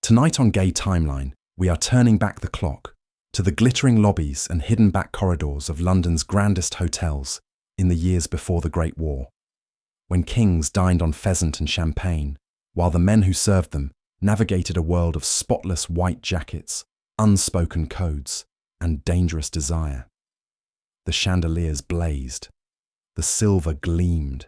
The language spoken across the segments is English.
Tonight on Gay Timeline, we are turning back the clock to the glittering lobbies and hidden back corridors of London's grandest hotels in the years before the Great War, when kings dined on pheasant and champagne, while the men who served them navigated a world of spotless white jackets, unspoken codes, and dangerous desire. The chandeliers blazed, the silver gleamed,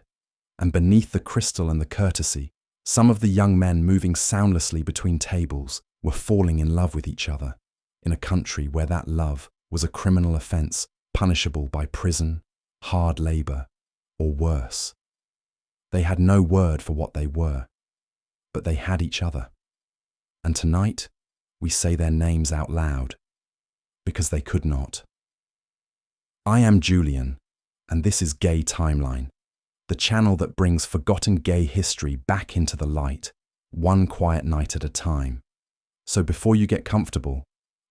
and beneath the crystal and the courtesy, some of the young men moving soundlessly between tables were falling in love with each other in a country where that love was a criminal offence punishable by prison, hard labour, or worse. They had no word for what they were, but they had each other. And tonight, we say their names out loud, because they could not. I am Julian, and this is Gay Timeline, the channel that brings forgotten gay history back into the light, one quiet night at a time. So before you get comfortable,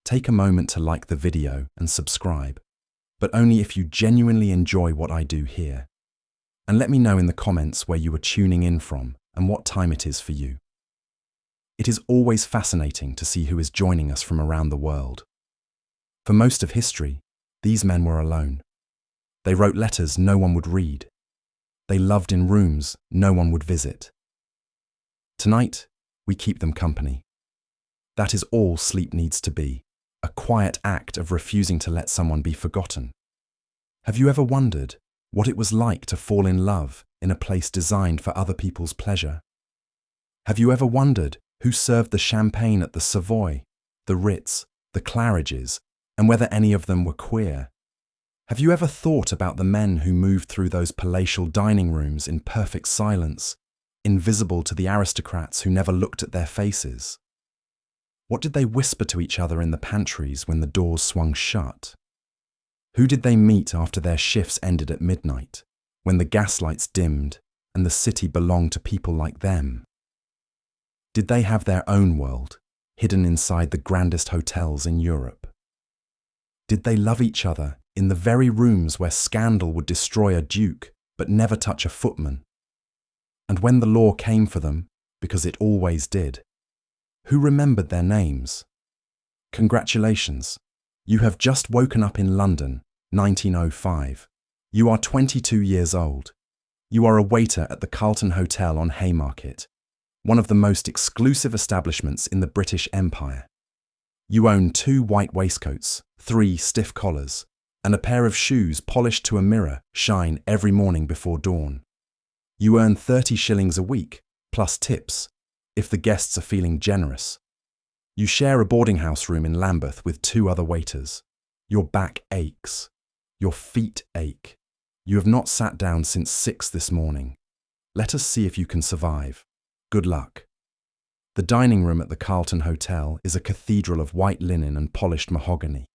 take a moment to like the video and subscribe, but only if you genuinely enjoy what I do here. And let me know in the comments where you are tuning in from and what time it is for you. It is always fascinating to see who is joining us from around the world. For most of history, these men were alone. They wrote letters no one would read. They loved in rooms no one would visit. Tonight, we keep them company. That is all sleep needs to be, a quiet act of refusing to let someone be forgotten. Have you ever wondered what it was like to fall in love in a place designed for other people's pleasure? Have you ever wondered who served the champagne at the Savoy, the Ritz, the Claridges, and whether any of them were queer? Have you ever thought about the men who moved through those palatial dining rooms in perfect silence, invisible to the aristocrats who never looked at their faces? What did they whisper to each other in the pantries when the doors swung shut? Who did they meet after their shifts ended at midnight, when the gaslights dimmed and the city belonged to people like them? Did they have their own world, hidden inside the grandest hotels in Europe? Did they love each other in the very rooms where scandal would destroy a duke but never touch a footman? And when the law came for them, because it always did, who remembered their names? Congratulations, you have just woken up in London, 1905. You are 22 years old. You are a waiter at the Carlton Hotel on Haymarket, one of the most exclusive establishments in the British Empire. You own 2 white waistcoats, 3 stiff collars, and a pair of shoes polished to a mirror shine every morning before dawn. You earn 30 shillings a week, plus tips, if the guests are feeling generous. You share a boarding house room in Lambeth with 2 other waiters. Your back aches. Your feet ache. You have not sat down since 6 this morning. Let us see if you can survive. Good luck. The dining room at the Carlton Hotel is a cathedral of white linen and polished mahogany.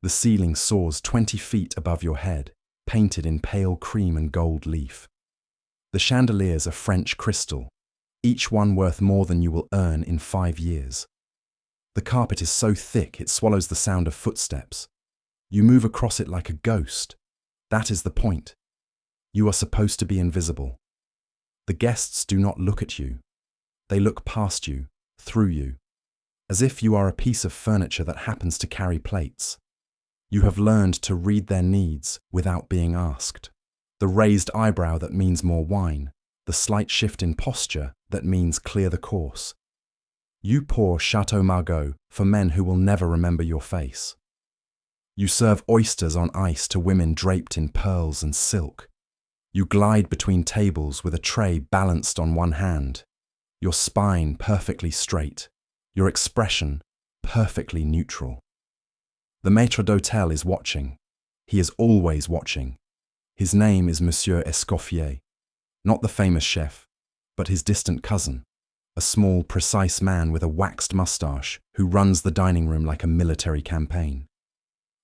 The ceiling soars 20 feet above your head, painted in pale cream and gold leaf. The chandeliers are French crystal, each one worth more than you will earn in 5 years. The carpet is so thick it swallows the sound of footsteps. You move across it like a ghost. That is the point. You are supposed to be invisible. The guests do not look at you. They look past you, through you, as if you are a piece of furniture that happens to carry plates. You have learned to read their needs without being asked. The raised eyebrow that means more wine, the slight shift in posture that means clear the course. You pour Chateau Margaux for men who will never remember your face. You serve oysters on ice to women draped in pearls and silk. You glide between tables with a tray balanced on one hand, your spine perfectly straight, your expression perfectly neutral. The maître d'hôtel is watching. He is always watching. His name is Monsieur Escoffier, not the famous chef, but his distant cousin, a small, precise man with a waxed moustache who runs the dining room like a military campaign.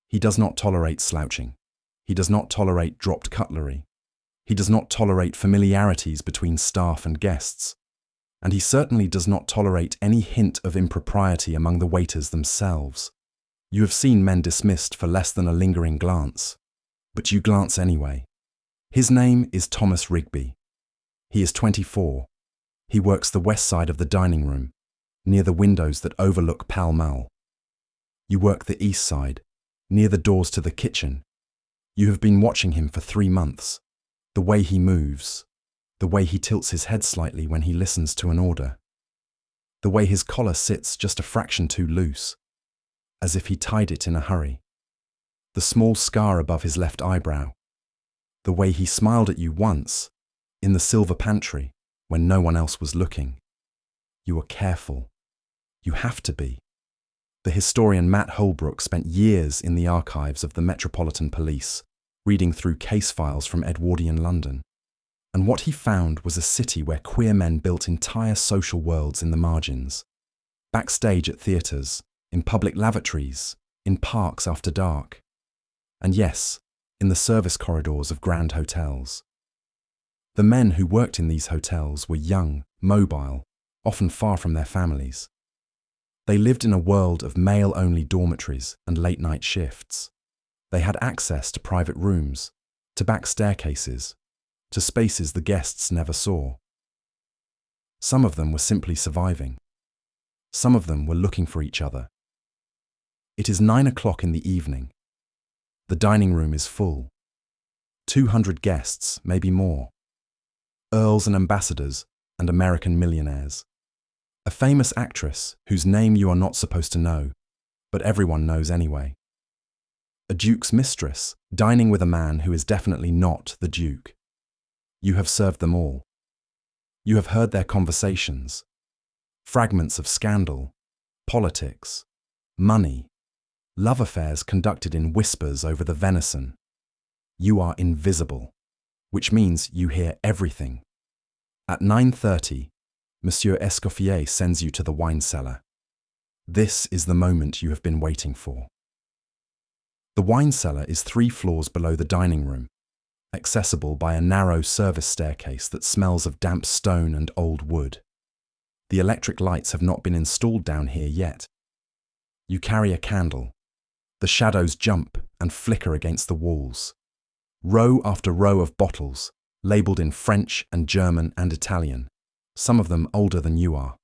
He does not tolerate slouching. He does not tolerate dropped cutlery. He does not tolerate familiarities between staff and guests. And he certainly does not tolerate any hint of impropriety among the waiters themselves. You have seen men dismissed for less than a lingering glance, but you glance anyway. His name is Thomas Rigby. He is 24. He works the west side of the dining room, near the windows that overlook Pall Mall. You work the east side, near the doors to the kitchen. You have been watching him for 3 months. The way he moves, the way he tilts his head slightly when he listens to an order, the way his collar sits just a fraction too loose, as if he tied it in a hurry, the small scar above his left eyebrow, the way he smiled at you once, in the silver pantry, when no one else was looking. You are careful. You have to be. The historian Matt Houlbrook spent years in the archives of the Metropolitan Police, reading through case files from Edwardian London. And what he found was a city where queer men built entire social worlds in the margins. Backstage at theatres, in public lavatories, in parks after dark. And yes, in the service corridors of grand hotels. The men who worked in these hotels were young, mobile, often far from their families. They lived in a world of male-only dormitories and late-night shifts. They had access to private rooms, to back staircases, to spaces the guests never saw. Some of them were simply surviving. Some of them were looking for each other. It is 9 o'clock in the evening. The dining room is full. 200 guests, maybe more. Earls and ambassadors and American millionaires. A famous actress whose name you are not supposed to know, but everyone knows anyway. A duke's mistress dining with a man who is definitely not the duke. You have served them all. You have heard their conversations. Fragments of scandal, politics, money, love affairs conducted in whispers over the venison. You are invisible, which means you hear everything. At 9:30, Monsieur Escoffier sends you to the wine cellar. This is the moment you have been waiting for. The wine cellar is 3 floors below the dining room, accessible by a narrow service staircase that smells of damp stone and old wood. The electric lights have not been installed down here yet. You carry a candle. The shadows jump and flicker against the walls. Row after row of bottles, labelled in French and German and Italian, some of them older than you are.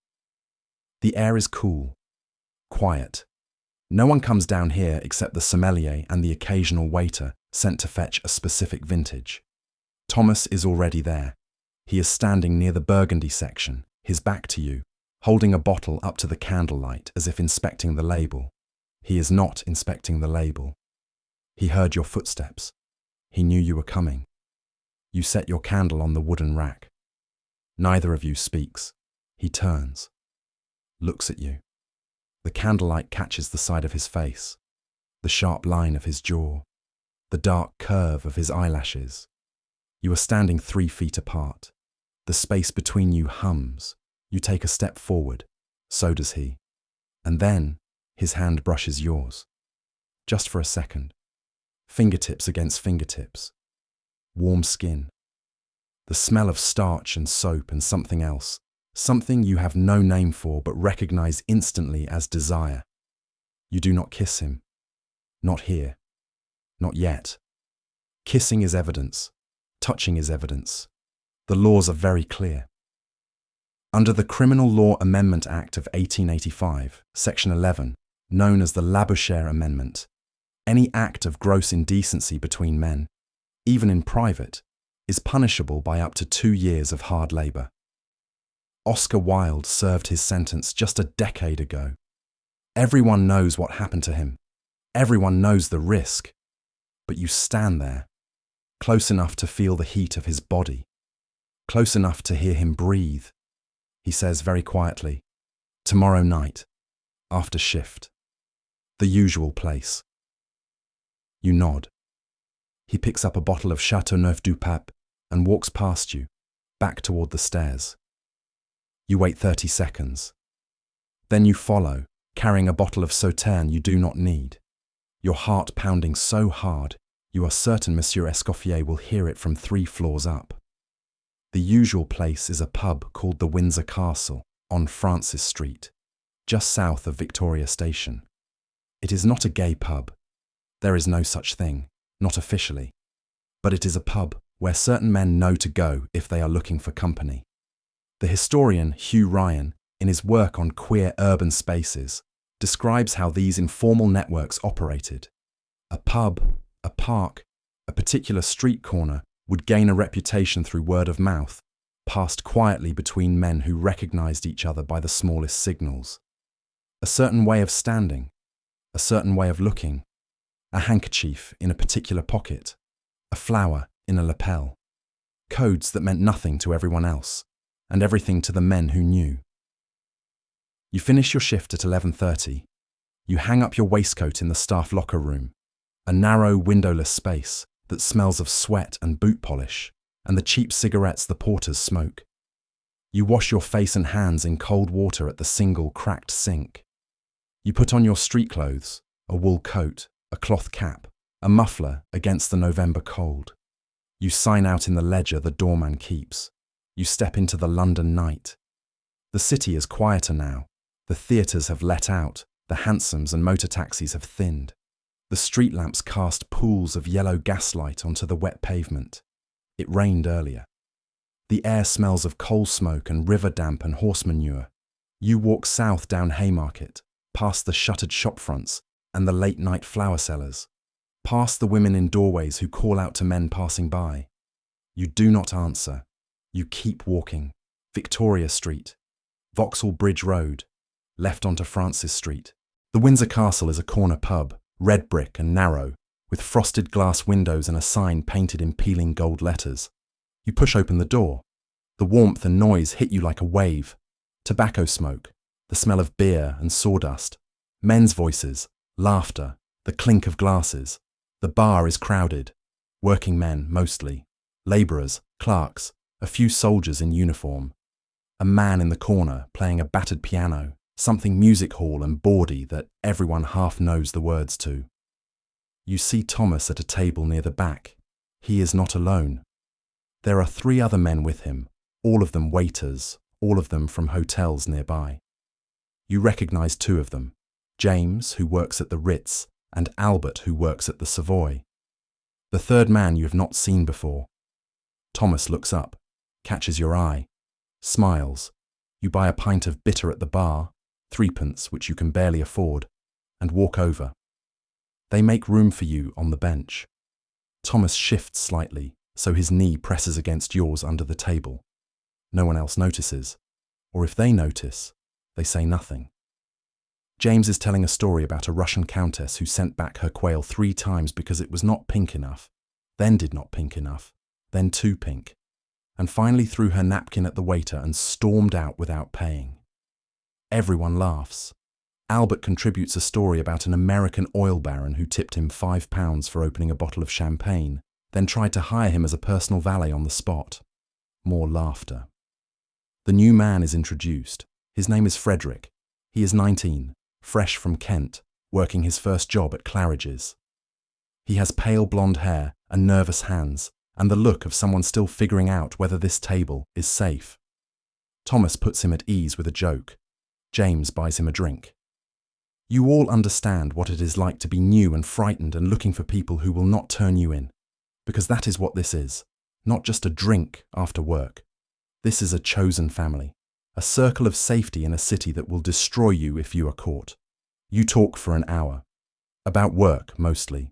The air is cool, quiet. No one comes down here except the sommelier and the occasional waiter sent to fetch a specific vintage. Thomas is already there. He is standing near the Burgundy section, his back to you, holding a bottle up to the candlelight as if inspecting the label. He is not inspecting the label. He heard your footsteps. He knew you were coming. You set your candle on the wooden rack. Neither of you speaks. He turns, looks at you. The candlelight catches the side of his face, the sharp line of his jaw, the dark curve of his eyelashes. You are standing 3 feet apart. The space between you hums. You take a step forward. So does he. And then his hand brushes yours. Just for a second. Fingertips against fingertips. Warm skin. The smell of starch and soap and something else. Something you have no name for but recognize instantly as desire. You do not kiss him. Not here. Not yet. Kissing is evidence. Touching is evidence. The laws are very clear. Under the Criminal Law Amendment Act of 1885, Section 11, known as the Labouchere Amendment, any act of gross indecency between men, even in private, is punishable by up to 2 years of hard labour. Oscar Wilde served his sentence just a decade ago. Everyone knows what happened to him. Everyone knows the risk. But you stand there, close enough to feel the heat of his body, close enough to hear him breathe. He says very quietly, "Tomorrow night, after shift." The usual place. You nod. He picks up a bottle of Châteauneuf-du-Pape and walks past you, back toward the stairs. You wait 30 seconds. Then you follow, carrying a bottle of Sauterne you do not need. Your heart pounding so hard, you are certain Monsieur Escoffier will hear it from 3 floors up. The usual place is a pub called the Windsor Castle on Francis Street, just south of Victoria Station. It is not a gay pub. There is no such thing, not officially. But it is a pub where certain men know to go if they are looking for company. The historian Hugh Ryan in his work on queer urban spaces, describes how these informal networks operated. A pub, a park, a particular street corner would gain a reputation through word of mouth, passed quietly between men who recognized each other by the smallest signals. A certain way of standing, a certain way of looking, a handkerchief in a particular pocket, a flower in a lapel. Codes that meant nothing to everyone else, and everything to the men who knew. You finish your shift at 11:30. You hang up your waistcoat in the staff locker room, a narrow, windowless space that smells of sweat and boot polish, and the cheap cigarettes the porters smoke. You wash your face and hands in cold water at the single cracked sink. You put on your street clothes, a wool coat, a cloth cap, a muffler against the November cold. You sign out in the ledger the doorman keeps. You step into the London night. The city is quieter now. The theatres have let out. The hansoms and motor taxis have thinned. The street lamps cast pools of yellow gaslight onto the wet pavement. It rained earlier. The air smells of coal smoke and river damp and horse manure. You walk south down Haymarket, past the shuttered shop fronts and the late-night flower sellers, past the women in doorways who call out to men passing by. You do not answer. You keep walking. Victoria Street, Vauxhall Bridge Road, left onto Francis Street. The Windsor Castle is a corner pub, red brick and narrow, with frosted glass windows and a sign painted in peeling gold letters. You push open the door. The warmth and noise hit you like a wave. Tobacco smoke, the smell of beer and sawdust, men's voices, laughter, the clink of glasses. The bar is crowded. Working men, mostly. Labourers, clerks, a few soldiers in uniform. A man in the corner playing a battered piano, something music hall and bawdy that everyone half knows the words to. You see Thomas at a table near the back. He is not alone. There are 3 other men with him, all of them waiters, all of them from hotels nearby. You recognise 2 of them, James, who works at the Ritz, and Albert, who works at the Savoy. The 3rd man you have not seen before. Thomas looks up, catches your eye, smiles. You buy a pint of bitter at the bar, 3p, which you can barely afford, and walk over. They make room for you on the bench. Thomas shifts slightly, so his knee presses against yours under the table. No one else notices, or if they notice, they say nothing. James is telling a story about a Russian countess who sent back her quail 3 times because it was not pink enough, then did not pink enough, then too pink, and finally threw her napkin at the waiter and stormed out without paying. Everyone laughs. Albert contributes a story about an American oil baron who tipped him £5 for opening a bottle of champagne, then tried to hire him as a personal valet on the spot. More laughter. The new man is introduced. His name is Frederick. He is 19, fresh from Kent, working his first job at Claridge's. He has pale blonde hair and nervous hands, and the look of someone still figuring out whether this table is safe. Thomas puts him at ease with a joke. James buys him a drink. You all understand what it is like to be new and frightened and looking for people who will not turn you in, because that is what this is, not just a drink after work. This is a chosen family, a circle of safety in a city that will destroy you if you are caught. You talk for an hour. About work, mostly.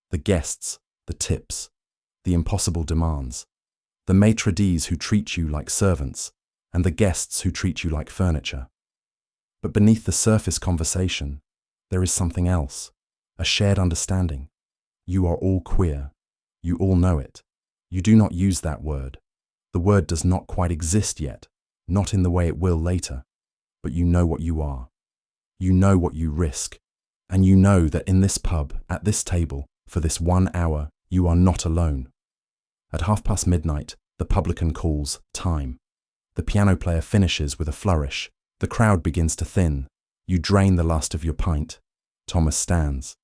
The guests, the tips, the impossible demands, the maitre d's who treat you like servants, and the guests who treat you like furniture. But beneath the surface conversation, there is something else, a shared understanding. You are all queer. You all know it. You do not use that word. The word does not quite exist yet, not in the way it will later, but you know what you are. You know what you risk, and you know that in this pub, at this table, for this 1 hour, you are not alone. At midnight, the publican calls time. The piano player finishes with a flourish. The crowd begins to thin. You drain the last of your pint. Thomas stands.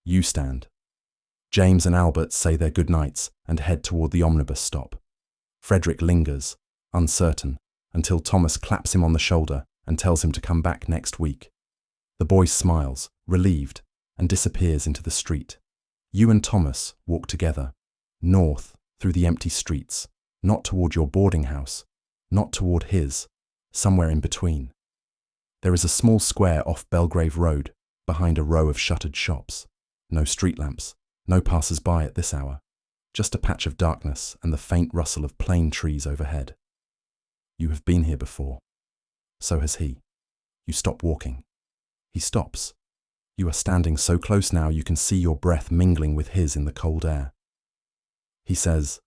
You stand. James and Albert say their goodnights and head toward the omnibus stop. Frederick lingers, uncertain, until Thomas claps him on the shoulder and tells him to come back next week. The boy smiles, relieved, and disappears into the street. You and Thomas walk together, north through the empty streets, not toward your boarding house, not toward his, somewhere in between. There is a small square off Palgrave Road, behind a row of shuttered shops. No street lamps, no passers-by at this hour. Just a patch of darkness and the faint rustle of plane trees overhead. You have been here before. So has he. You stop walking. He stops. You are standing so close now you can see your breath mingling with his in the cold air. He says,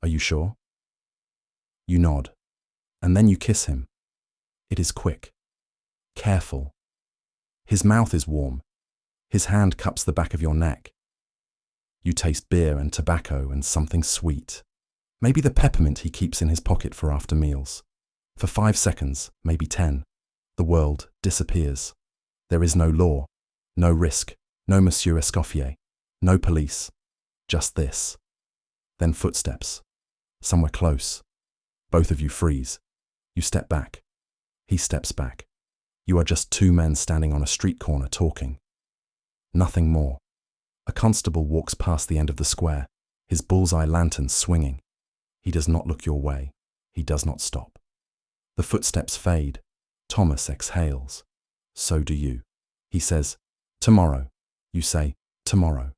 "Are you sure?" You nod, and then you kiss him. It is quick, careful. His mouth is warm. His hand cups the back of your neck. You taste beer and tobacco and something sweet. Maybe the peppermint he keeps in his pocket for after meals. For 5 seconds, maybe 10, the world disappears. There is no law, no risk, no Monsieur Escoffier, no police, just this. Then footsteps, somewhere close. Both of you freeze. You step back. He steps back. You are just two men standing on a street corner talking. Nothing more. A constable walks past the end of the square, his bullseye lantern swinging. He does not look your way. He does not stop. The footsteps fade. Thomas exhales. So do you. He says, "Tomorrow." You say, "Tomorrow."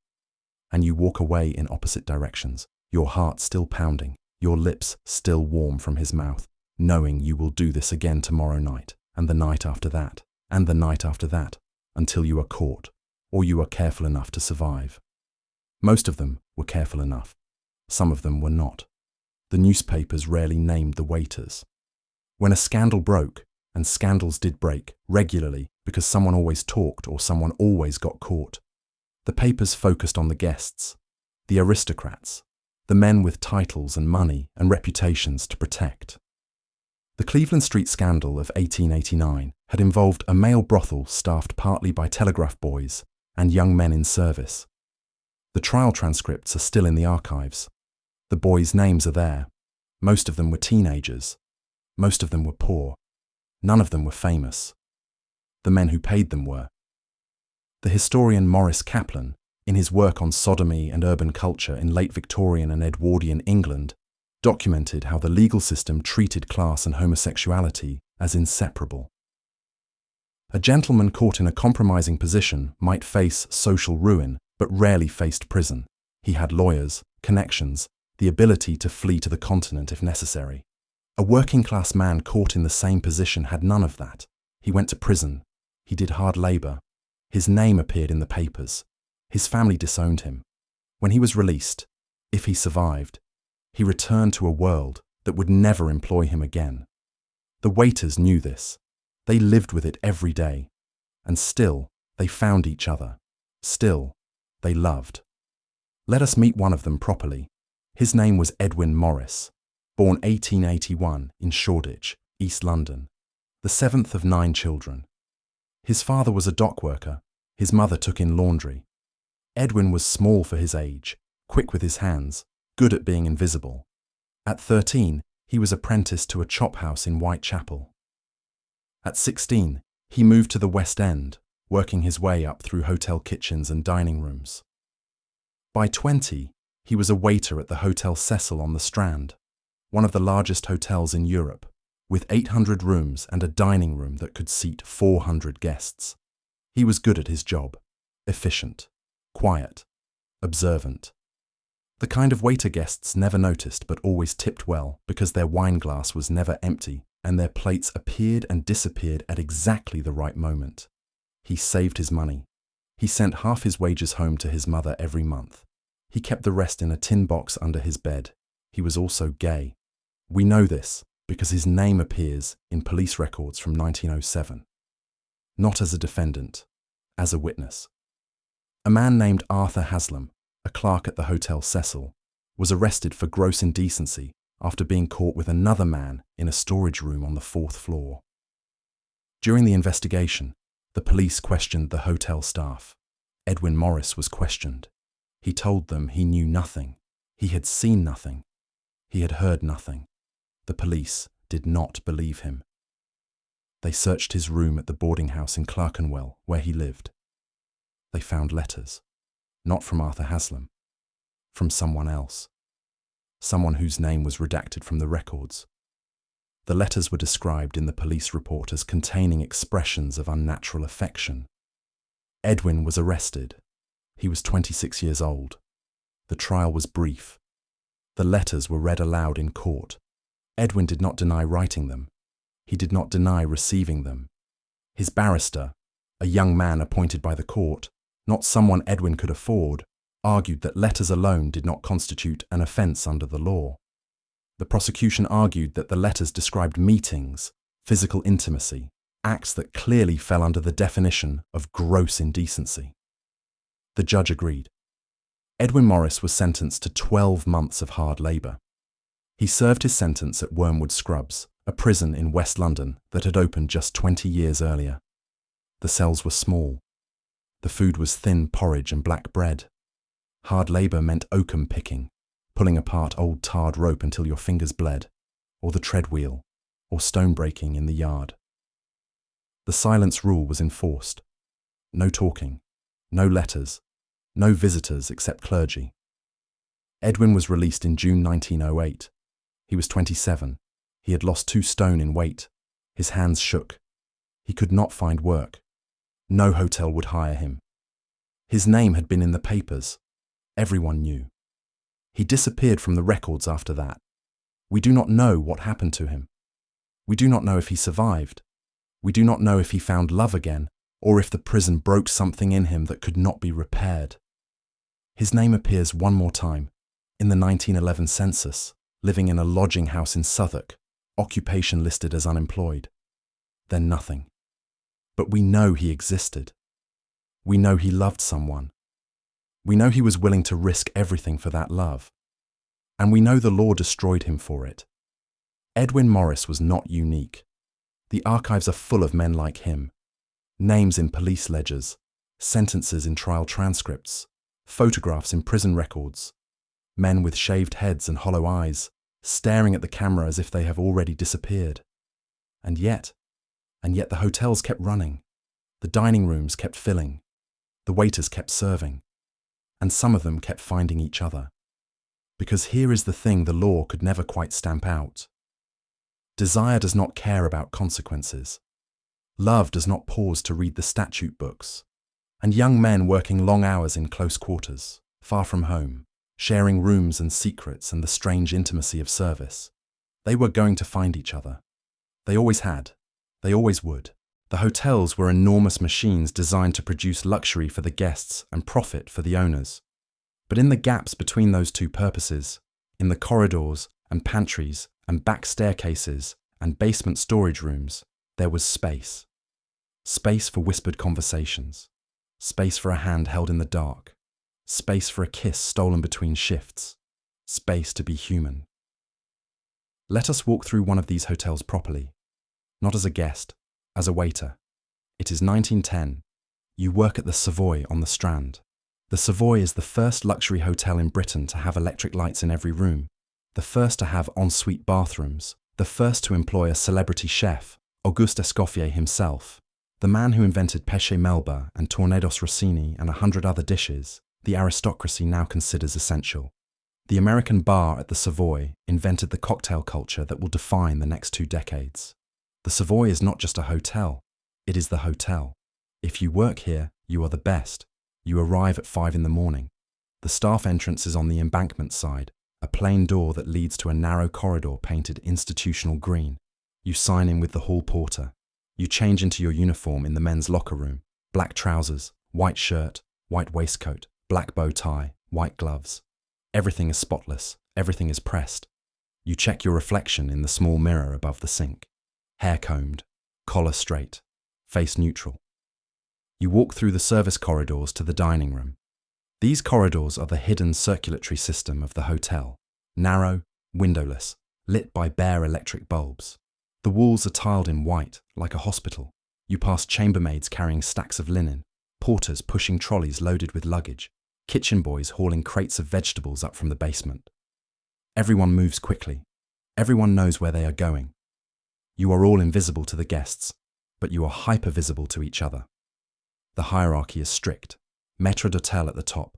And you walk away in opposite directions, your heart still pounding, your lips still warm from his mouth, knowing you will do this again tomorrow night, and the night after that, and the night after that, until you are caught, or you are careful enough to survive. Most of them were careful enough. Some of them were not. The newspapers rarely named the waiters. When a scandal broke, and scandals did break regularly because someone always talked or someone always got caught, the papers focused on the guests, the aristocrats, the men with titles and money and reputations to protect. The Cleveland Street scandal of 1889 had involved a male brothel staffed partly by telegraph boys and young men in service. The trial transcripts are still in the archives. The boys' names are there. Most of them were teenagers. Most of them were poor. None of them were famous. The men who paid them were. The historian Maurice Kaplan, in his work on sodomy and urban culture in late Victorian and Edwardian England, documented how the legal system treated class and homosexuality as inseparable. A gentleman caught in a compromising position might face social ruin, but rarely faced prison. He had lawyers, connections, the ability to flee to the continent if necessary. A working-class man caught in the same position had none of that. He went to prison. He did hard labour. His name appeared in the papers. His family disowned him. When he was released, if he survived, he returned to a world that would never employ him again. The waiters knew this. They lived with it every day. And still, they found each other. Still, they loved. Let us meet one of them properly. His name was Edwin Morris, born 1881 in Shoreditch, East London, the 7th of 9 children. His father was a dock worker. His mother took in laundry. Edwin was small for his age, quick with his hands, good at being invisible. At 13, he was apprenticed to a chop house in Whitechapel. At 16, he moved to the West End, working his way up through hotel kitchens and dining rooms. By 20, he was a waiter at the Hotel Cecil on the Strand, one of the largest hotels in Europe, with 800 rooms and a dining room that could seat 400 guests. He was good at his job, efficient, quiet, observant. The kind of waiter guests never noticed but always tipped well because their wine glass was never empty and their plates appeared and disappeared at exactly the right moment. He saved his money. He sent half his wages home to his mother every month. He kept the rest in a tin box under his bed. He was also gay. We know this because his name appears in police records from 1907. Not as a defendant, as a witness. A man named Arthur Haslam, a clerk at the Hotel Cecil, was arrested for gross indecency after being caught with another man in a storage room on the 4th floor. During the investigation, the police questioned the hotel staff. Edwin Morris was questioned. He told them he knew nothing. He had seen nothing. He had heard nothing. The police did not believe him. They searched his room at the boarding house in Clerkenwell, where he lived. They found letters, not from Arthur Haslam, from someone else, someone whose name was redacted from the records. The letters were described in the police report as containing expressions of unnatural affection. Edwin was arrested. He was 26 years old. The trial was brief. The letters were read aloud in court. Edwin did not deny writing them. He did not deny receiving them. His barrister, a young man appointed by the court, not someone Edwin could afford, argued that letters alone did not constitute an offence under the law. The prosecution argued that the letters described meetings, physical intimacy, acts that clearly fell under the definition of gross indecency. The judge agreed. Edwin Morris was sentenced to 12 months of hard labour. He served his sentence at Wormwood Scrubs, a prison in West London that had opened just 20 years earlier. The cells were small. The food was thin porridge and black bread. Hard labour meant oakum picking, pulling apart old tarred rope until your fingers bled, or the tread wheel, or stone breaking in the yard. The silence rule was enforced. No talking, no letters, no visitors except clergy. Edwin was released in June 1908. He was 27. He had lost 2 stone in weight. His hands shook. He could not find work. No hotel would hire him. His name had been in the papers. Everyone knew. He disappeared from the records after that. We do not know what happened to him. We do not know if he survived. We do not know if he found love again, or if the prison broke something in him that could not be repaired. His name appears one more time, in the 1911 census, living in a lodging house in Southwark, occupation listed as unemployed. Then nothing. But we know he existed. We know he loved someone. We know he was willing to risk everything for that love. And we know the law destroyed him for it. Edwin Morris was not unique. The archives are full of men like him. Names in police ledgers, sentences in trial transcripts, photographs in prison records. Men with shaved heads and hollow eyes, staring at the camera as if they have already disappeared. And yet the hotels kept running. The dining rooms kept filling. The waiters kept serving. And some of them kept finding each other. Because here is the thing the law could never quite stamp out. Desire does not care about consequences. Love does not pause to read the statute books. And young men working long hours in close quarters, far from home, sharing rooms and secrets and the strange intimacy of service, they were going to find each other. They always had. They always would. The hotels were enormous machines designed to produce luxury for the guests and profit for the owners. But in the gaps between those two purposes, in the corridors and pantries and back staircases and basement storage rooms, there was space. Space for whispered conversations. Space for a hand held in the dark. Space for a kiss stolen between shifts. Space to be human. Let us walk through one of these hotels properly. Not as a guest, as a waiter. It is 1910. You work at the Savoy on the Strand. The Savoy is the first luxury hotel in Britain to have electric lights in every room, the first to have ensuite bathrooms, the first to employ a celebrity chef, Auguste Escoffier himself, the man who invented pesce melba and tornados rossini and 100 other dishes the aristocracy now considers essential. The American bar at the Savoy invented the cocktail culture that will define the next 2 decades. The Savoy is not just a hotel, it is the hotel. If you work here, you are the best. You arrive at 5 in the morning. The staff entrance is on the embankment side, a plain door that leads to a narrow corridor painted institutional green. You sign in with the hall porter. You change into your uniform in the men's locker room. Black trousers, white shirt, white waistcoat, black bow tie, white gloves. Everything is spotless, everything is pressed. You check your reflection in the small mirror above the sink. Hair combed, collar straight, face neutral. You walk through the service corridors to the dining room. These corridors are the hidden circulatory system of the hotel, narrow, windowless, lit by bare electric bulbs. The walls are tiled in white, like a hospital. You pass chambermaids carrying stacks of linen, porters pushing trolleys loaded with luggage, kitchen boys hauling crates of vegetables up from the basement. Everyone moves quickly. Everyone knows where they are going. You are all invisible to the guests, but you are hyper-visible to each other. The hierarchy is strict. Maître d'hôtel at the top,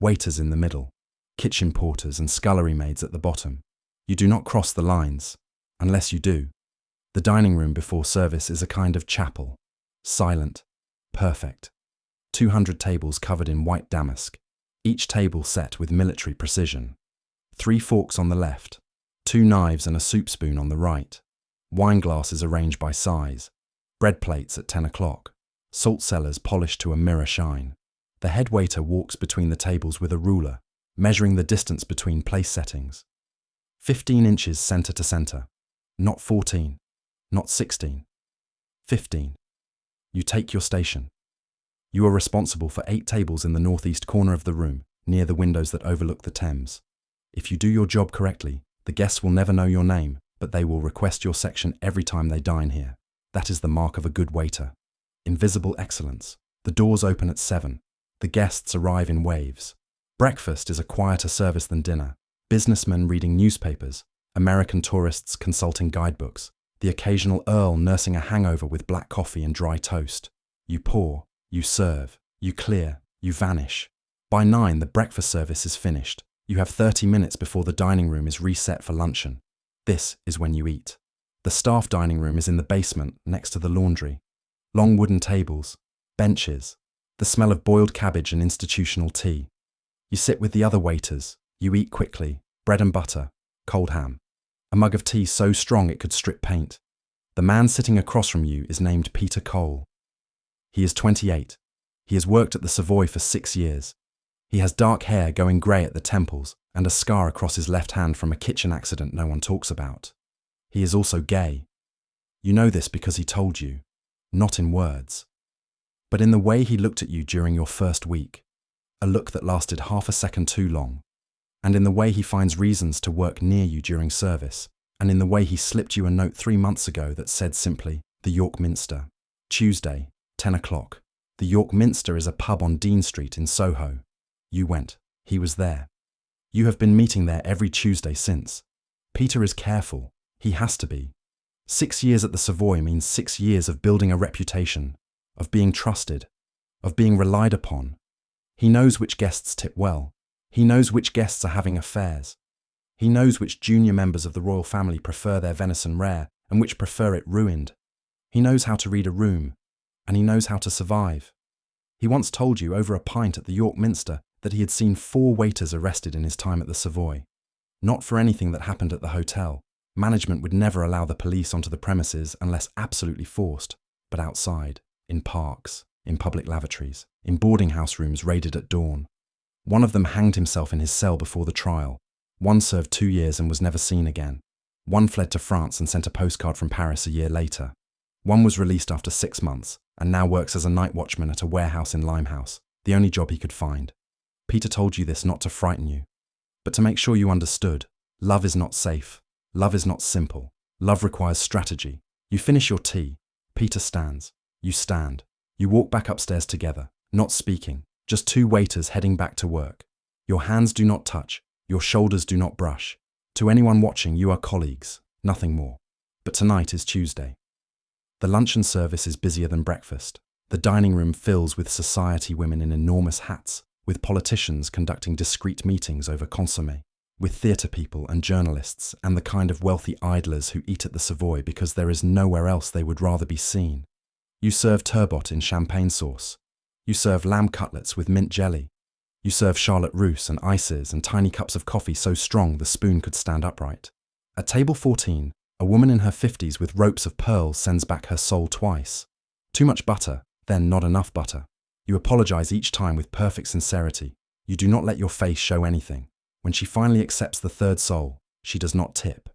waiters in the middle, kitchen porters and scullery maids at the bottom. You do not cross the lines. Unless you do, The dining room before service is a kind of chapel. Silent. Perfect. 200 tables covered in white damask, each table set with military precision. 3 forks on the left, 2 knives and a soup spoon on the right. Wine glasses arranged by size. Bread plates at 10 o'clock. Salt cellars polished to a mirror shine. The head waiter walks between the tables with a ruler, measuring the distance between place settings. 15 inches centre to centre. Not 14. Not 16. 15. You take your station. You are responsible for 8 tables in the northeast corner of the room, near the windows that overlook the Thames. If you do your job correctly, the guests will never know your name, but they will request your section every time they dine here. That is the mark of a good waiter. Invisible excellence. The doors open at 7. The guests arrive in waves. Breakfast is a quieter service than dinner. Businessmen reading newspapers, American tourists consulting guidebooks, the occasional earl nursing a hangover with black coffee and dry toast. You pour, you serve, you clear, you vanish. By 9, the breakfast service is finished. You have 30 minutes before the dining room is reset for luncheon. This is when you eat. The staff dining room is in the basement next to the laundry. Long wooden tables, benches, the smell of boiled cabbage and institutional tea. You sit with the other waiters. You eat quickly, bread and butter, cold ham. A mug of tea so strong it could strip paint. The man sitting across from you is named Peter Cole. He is 28. He has worked at the Savoy for 6 years. He has dark hair going grey at the temples and a scar across his left hand from a kitchen accident no one talks about. He is also gay. You know this because he told you, not in words, but in the way he looked at you during your first week, a look that lasted half a second too long, and in the way he finds reasons to work near you during service, and in the way he slipped you a note 3 months ago that said simply, the York Minster, Tuesday, 10 o'clock. The York Minster is a pub on Dean Street in Soho. You went. He was there. You have been meeting there every Tuesday since. Peter is careful. He has to be. 6 years at the Savoy means 6 years of building a reputation, of being trusted, of being relied upon. He knows which guests tip well. He knows which guests are having affairs. He knows which junior members of the royal family prefer their venison rare and which prefer it ruined. He knows how to read a room, and he knows how to survive. He once told you over a pint at the York Minster that he had seen 4 waiters arrested in his time at the Savoy. Not for anything that happened at the hotel. Management would never allow the police onto the premises unless absolutely forced, but outside, in parks, in public lavatories, in boarding house rooms raided at dawn. One of them hanged himself in his cell before the trial. One served 2 years and was never seen again. One fled to France and sent a postcard from Paris a year later. One was released after 6 months and now works as a night watchman at a warehouse in Limehouse, the only job he could find. Peter told you this not to frighten you, but to make sure you understood. Love is not safe. Love is not simple. Love requires strategy. You finish your tea. Peter stands. You stand. You walk back upstairs together, not speaking, just 2 waiters heading back to work. Your hands do not touch. Your shoulders do not brush. To anyone watching, you are colleagues, nothing more. But tonight is Tuesday. The luncheon service is busier than breakfast. The dining room fills with society women in enormous hats, with politicians conducting discreet meetings over consommé, with theatre people and journalists and the kind of wealthy idlers who eat at the Savoy because there is nowhere else they would rather be seen. You serve turbot in champagne sauce. You serve lamb cutlets with mint jelly. You serve Charlotte Russe and ices and tiny cups of coffee so strong the spoon could stand upright. At table 14, a woman in her 50s with ropes of pearls sends back her soul twice. Too much butter, then not enough butter. You apologize each time with perfect sincerity. You do not let your face show anything. When she finally accepts the 3rd sole, she does not tip.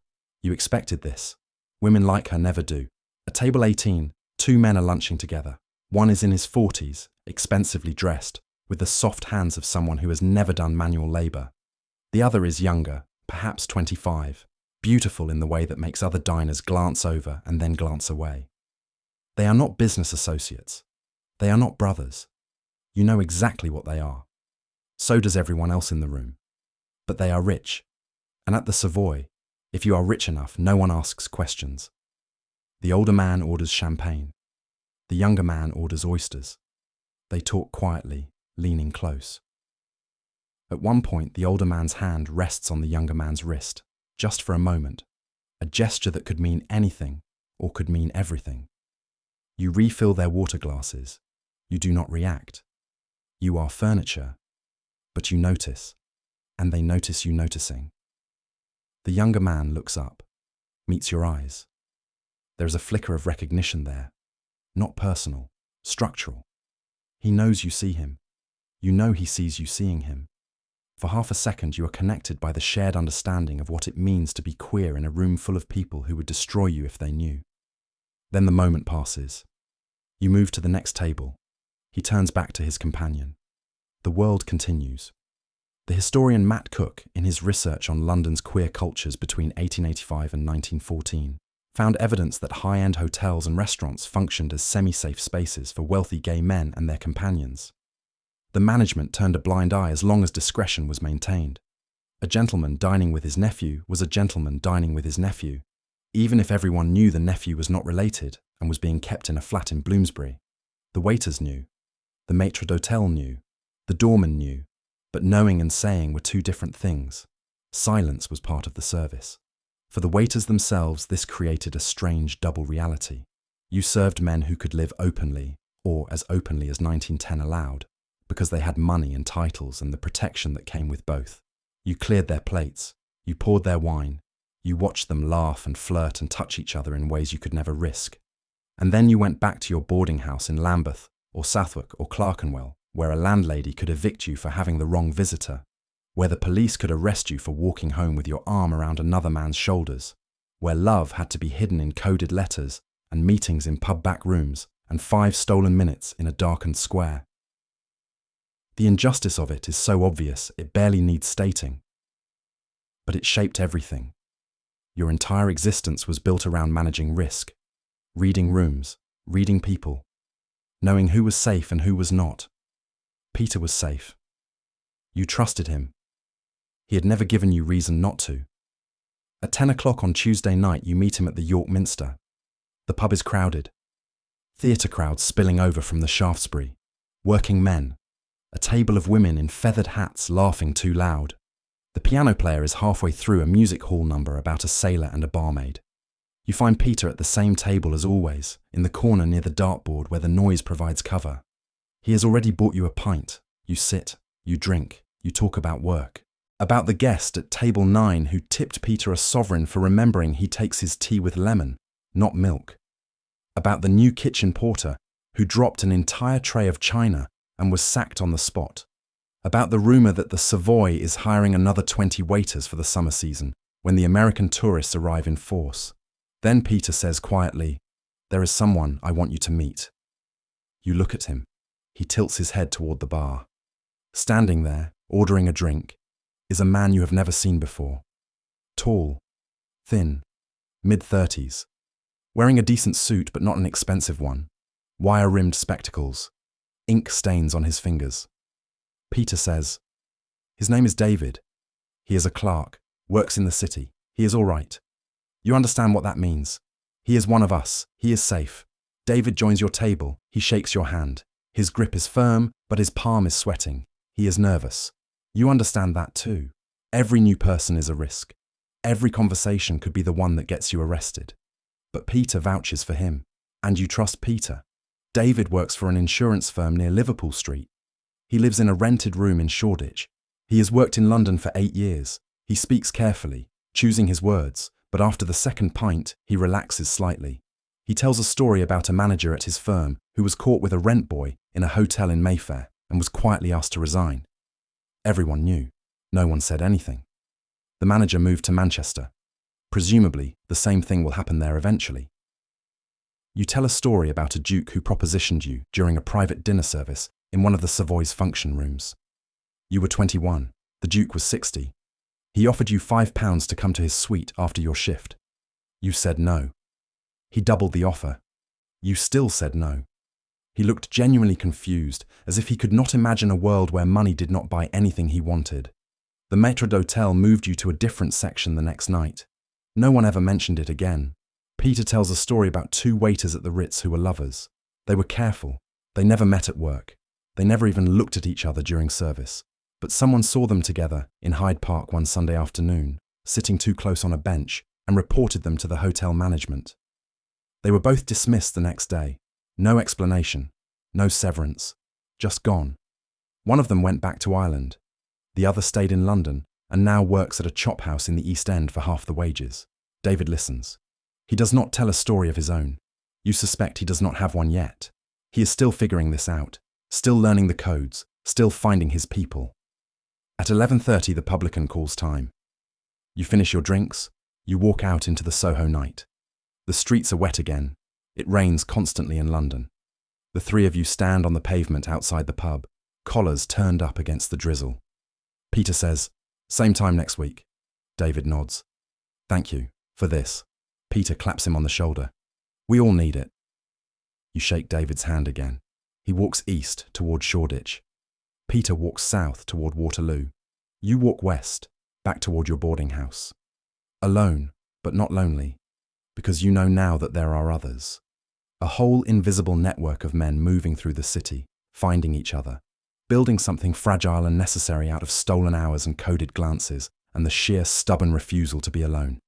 You expected this. Women like her never do. At table 18, 2 men are lunching together. One is in his 40s, expensively dressed, with the soft hands of someone who has never done manual labor. The other is younger, perhaps 25, beautiful in the way that makes other diners glance over and then glance away. They are not business associates. They are not brothers. You know exactly what they are. So does everyone else in the room. But they are rich. And at the Savoy, if you are rich enough, no one asks questions. The older man orders champagne. The younger man orders oysters. They talk quietly, leaning close. At one point, the older man's hand rests on the younger man's wrist, just for a moment. A gesture that could mean anything, or could mean everything. You refill their water glasses. You do not react. You are furniture, but you notice, and they notice you noticing. The younger man looks up, meets your eyes. There is a flicker of recognition there, not personal, structural. He knows you see him. You know he sees you seeing him. For half a second you are connected by the shared understanding of what it means to be queer in a room full of people who would destroy you if they knew. Then the moment passes. You move to the next table. He turns back to his companion. The world continues. The historian Matt Cook, in his research on London's queer cultures between 1885 and 1914, found evidence that high-end hotels and restaurants functioned as semi-safe spaces for wealthy gay men and their companions. The management turned a blind eye as long as discretion was maintained. A gentleman dining with his nephew was a gentleman dining with his nephew, even if everyone knew the nephew was not related and was being kept in a flat in Bloomsbury. The waiters knew. The maitre d'hotel knew. The doorman knew. But knowing and saying were two different things. Silence was part of the service. For the waiters themselves, this created a strange double reality. You served men who could live openly, or as openly as 1910 allowed, because they had money and titles and the protection that came with both. You cleared their plates. You poured their wine. You watched them laugh and flirt and touch each other in ways you could never risk. And then you went back to your boarding house in Lambeth, or Southwark, or Clerkenwell, where a landlady could evict you for having the wrong visitor, where the police could arrest you for walking home with your arm around another man's shoulders, where love had to be hidden in coded letters and meetings in pub back rooms and 5 stolen minutes in a darkened square. The injustice of it is so obvious it barely needs stating. But it shaped everything. Your entire existence was built around managing risk, reading rooms, reading people, knowing who was safe and who was not. Peter was safe. You trusted him. He had never given you reason not to. At 10 o'clock on Tuesday night you meet him at the York Minster. The pub is crowded. Theatre crowds spilling over from the Shaftesbury. Working men. A table of women in feathered hats laughing too loud. The piano player is halfway through a music hall number about a sailor and a barmaid. You find Peter at the same table as always, in the corner near the dartboard where the noise provides cover. He has already bought you a pint. You sit, you drink, you talk about work. About the guest at table 9 who tipped Peter a sovereign for remembering he takes his tea with lemon, not milk. About the new kitchen porter who dropped an entire tray of china and was sacked on the spot. About the rumour that the Savoy is hiring another 20 waiters for the summer season when the American tourists arrive in force. Then Peter says quietly, "There is someone I want you to meet." You look at him. He tilts his head toward the bar. Standing there, ordering a drink, is a man you have never seen before. Tall, thin, mid-30s, wearing a decent suit but not an expensive one, wire-rimmed spectacles, ink stains on his fingers. Peter says, "His name is David. He is a clerk, works in the city. He is all right. You understand what that means. He is one of us. He is safe. David joins your table. He shakes your hand. His grip is firm, but his palm is sweating. He is nervous. You understand that too. Every new person is a risk. Every conversation could be the one that gets you arrested. But Peter vouches for him, and you trust Peter. David works for an insurance firm near Liverpool Street. He lives in a rented room in Shoreditch. He has worked in London for 8 years. He speaks carefully, choosing his words, but after the second pint, he relaxes slightly. He tells a story about a manager at his firm who was caught with a rent boy in a hotel in Mayfair and was quietly asked to resign. Everyone knew. No one said anything. The manager moved to Manchester. Presumably, the same thing will happen there eventually. You tell a story about a duke who propositioned you during a private dinner service in one of the Savoy's function rooms. You were 21. The duke was 60. He offered you £5 to come to his suite after your shift. You said no. He doubled the offer. You still said no. He looked genuinely confused, as if he could not imagine a world where money did not buy anything he wanted. The maître d'hôtel moved you to a different section the next night. No one ever mentioned it again. Peter tells a story about 2 waiters at the Ritz who were lovers. They were careful. They never met at work. They never even looked at each other during service. But someone saw them together in Hyde Park one Sunday afternoon, sitting too close on a bench, and reported them to the hotel management. They were both dismissed the next day. No explanation, no severance, just gone. One of them went back to Ireland. The other stayed in London and now works at a chop house in the East End for half the wages. David listens. He does not tell a story of his own. You suspect he does not have one yet. He is still figuring this out, still learning the codes, still finding his people. At 11:30 the publican calls time. You finish your drinks, you walk out into the Soho night. The streets are wet again. It rains constantly in London. The three of you stand on the pavement outside the pub, collars turned up against the drizzle. Peter says, "Same time next week." David nods. "Thank you for this." Peter claps him on the shoulder. "We all need it." You shake David's hand again. He walks east toward Shoreditch. Peter walks south toward Waterloo. You walk west, back toward your boarding house. Alone, but not lonely, because you know now that there are others. A whole invisible network of men moving through the city, finding each other, building something fragile and necessary out of stolen hours and coded glances and the sheer stubborn refusal to be alone.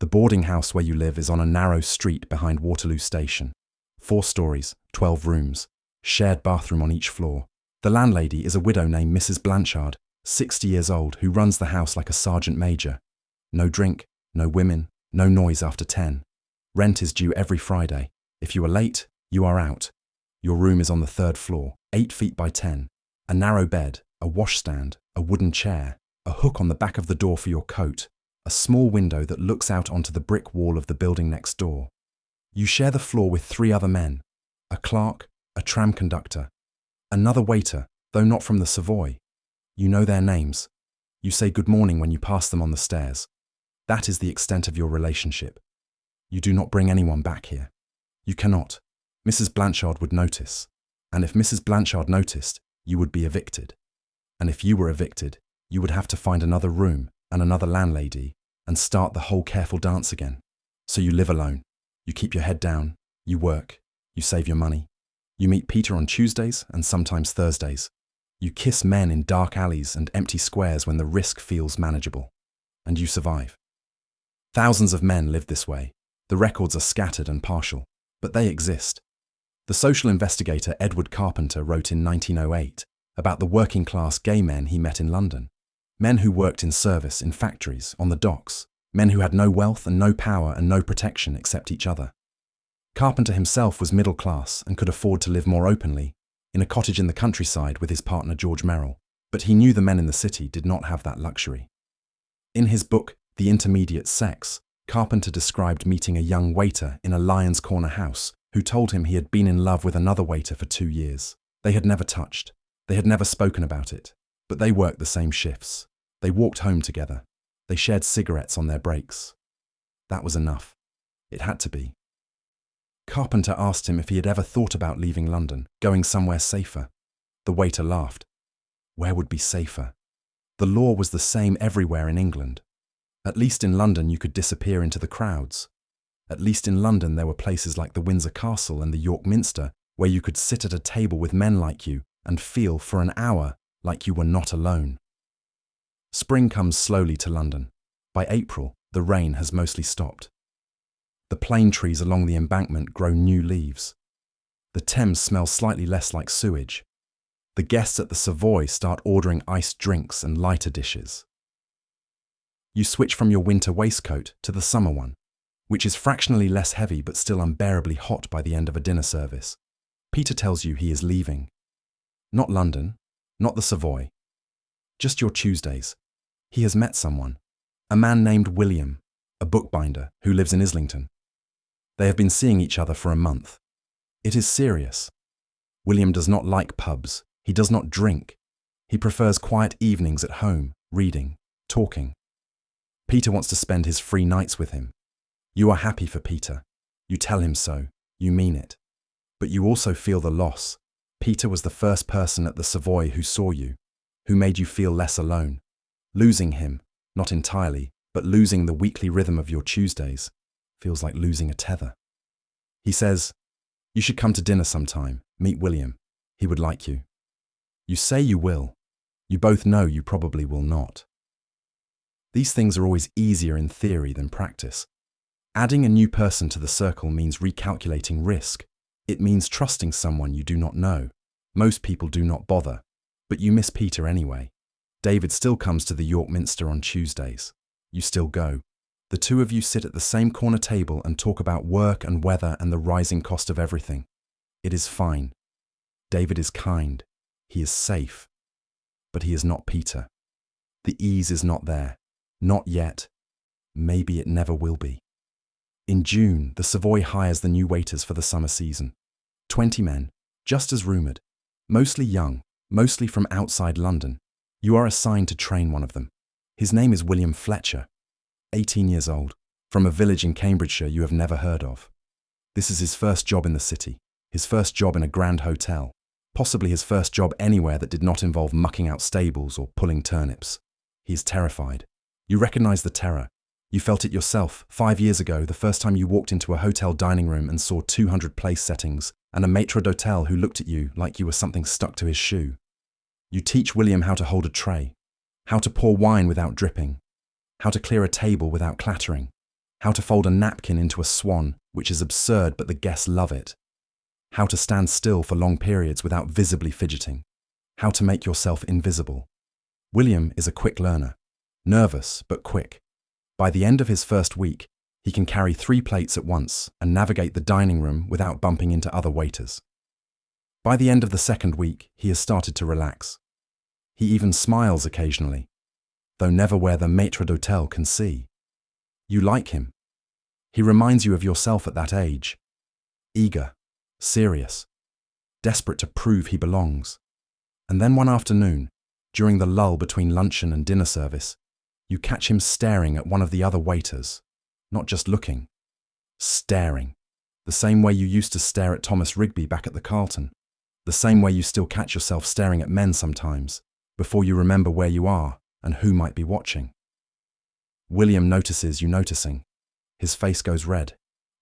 The boarding house where you live is on a narrow street behind Waterloo Station. 4 stories, 12 rooms, shared bathroom on each floor. The landlady is a widow named Mrs. Blanchard, 60 years old, who runs the house like a sergeant major. No drink, no women, no noise after 10. Rent is due every Friday. If you are late, you are out. Your room is on the 3rd floor, 8 feet by 10. A narrow bed, a washstand, a wooden chair, a hook on the back of the door for your coat, a small window that looks out onto the brick wall of the building next door. You share the floor with 3 other men, a clerk, a tram conductor, another waiter, though not from the Savoy. You know their names. You say good morning when you pass them on the stairs. That is the extent of your relationship. You do not bring anyone back here. You cannot. Mrs. Blanchard would notice. And if Mrs. Blanchard noticed, you would be evicted. And if you were evicted, you would have to find another room and another landlady and start the whole careful dance again. So you live alone. You keep your head down. You work. You save your money. You meet Peter on Tuesdays and sometimes Thursdays. You kiss men in dark alleys and empty squares when the risk feels manageable. And you survive. Thousands of men live this way. The records are scattered and partial, but they exist. The social investigator Edward Carpenter wrote in 1908 about the working-class gay men he met in London. Men who worked in service, in factories, on the docks. Men who had no wealth and no power and no protection except each other. Carpenter himself was middle class and could afford to live more openly, in a cottage in the countryside with his partner George Merrill, but he knew the men in the city did not have that luxury. In his book, The Intermediate Sex, Carpenter described meeting a young waiter in a Lions Corner house who told him he had been in love with another waiter for 2 years. They had never touched. They had never spoken about it. But they worked the same shifts. They walked home together. They shared cigarettes on their breaks. That was enough. It had to be. Carpenter asked him if he had ever thought about leaving London, going somewhere safer. The waiter laughed. Where would be safer? The law was the same everywhere in England. At least in London you could disappear into the crowds. At least in London there were places like the Windsor Castle and the York Minster where you could sit at a table with men like you and feel for an hour like you were not alone. Spring comes slowly to London. By April, the rain has mostly stopped. The plane trees along the embankment grow new leaves. The Thames smells slightly less like sewage. The guests at the Savoy start ordering iced drinks and lighter dishes. You switch from your winter waistcoat to the summer one, which is fractionally less heavy but still unbearably hot by the end of a dinner service. Peter tells you he is leaving. Not London, not the Savoy. Just your Tuesdays. He has met someone, a man named William, a bookbinder who lives in Islington. They have been seeing each other for a month. It is serious. William does not like pubs. He does not drink. He prefers quiet evenings at home, reading, talking. Peter wants to spend his free nights with him. You are happy for Peter. You tell him so. You mean it. But you also feel the loss. Peter was the first person at the Savoy who saw you, who made you feel less alone. Losing him, not entirely, but losing the weekly rhythm of your Tuesdays, feels like losing a tether. He says, you should come to dinner sometime, meet William. He would like you. You say you will. You both know you probably will not. These things are always easier in theory than practice. Adding a new person to the circle means recalculating risk. It means trusting someone you do not know. Most people do not bother, but you miss Peter anyway. David still comes to the York Minster on Tuesdays. You still go. The two of you sit at the same corner table and talk about work and weather and the rising cost of everything. It is fine. David is kind. He is safe. But he is not Peter. The ease is not there. Not yet. Maybe it never will be. In June, the Savoy hires the new waiters for the summer season. 20 men, just as rumoured. Mostly young, mostly from outside London. You are assigned to train one of them. His name is William Fletcher, 18 years old, from a village in Cambridgeshire you have never heard of. This is his first job in the city, his first job in a grand hotel, possibly his first job anywhere that did not involve mucking out stables or pulling turnips. He is terrified. You recognise the terror. You felt it yourself 5 years ago, the first time you walked into a hotel dining room and saw 200 place settings and a maître d'hôtel who looked at you like you were something stuck to his shoe. You teach William how to hold a tray, how to pour wine without dripping, how to clear a table without clattering, how to fold a napkin into a swan, which is absurd but the guests love it, how to stand still for long periods without visibly fidgeting, how to make yourself invisible. William is a quick learner, nervous but quick. By the end of his first week, he can carry 3 plates at once and navigate the dining room without bumping into other waiters. By the end of the second week, he has started to relax. He even smiles occasionally, though never where the maître d'hôtel can see. You like him. He reminds you of yourself at that age. Eager, serious, desperate to prove he belongs. And then one afternoon, during the lull between luncheon and dinner service, you catch him staring at one of the other waiters, not just looking, staring, the same way you used to stare at Thomas Rigby back at the Carlton, the same way you still catch yourself staring at men sometimes, before you remember where you are and who might be watching. William notices you noticing. His face goes red.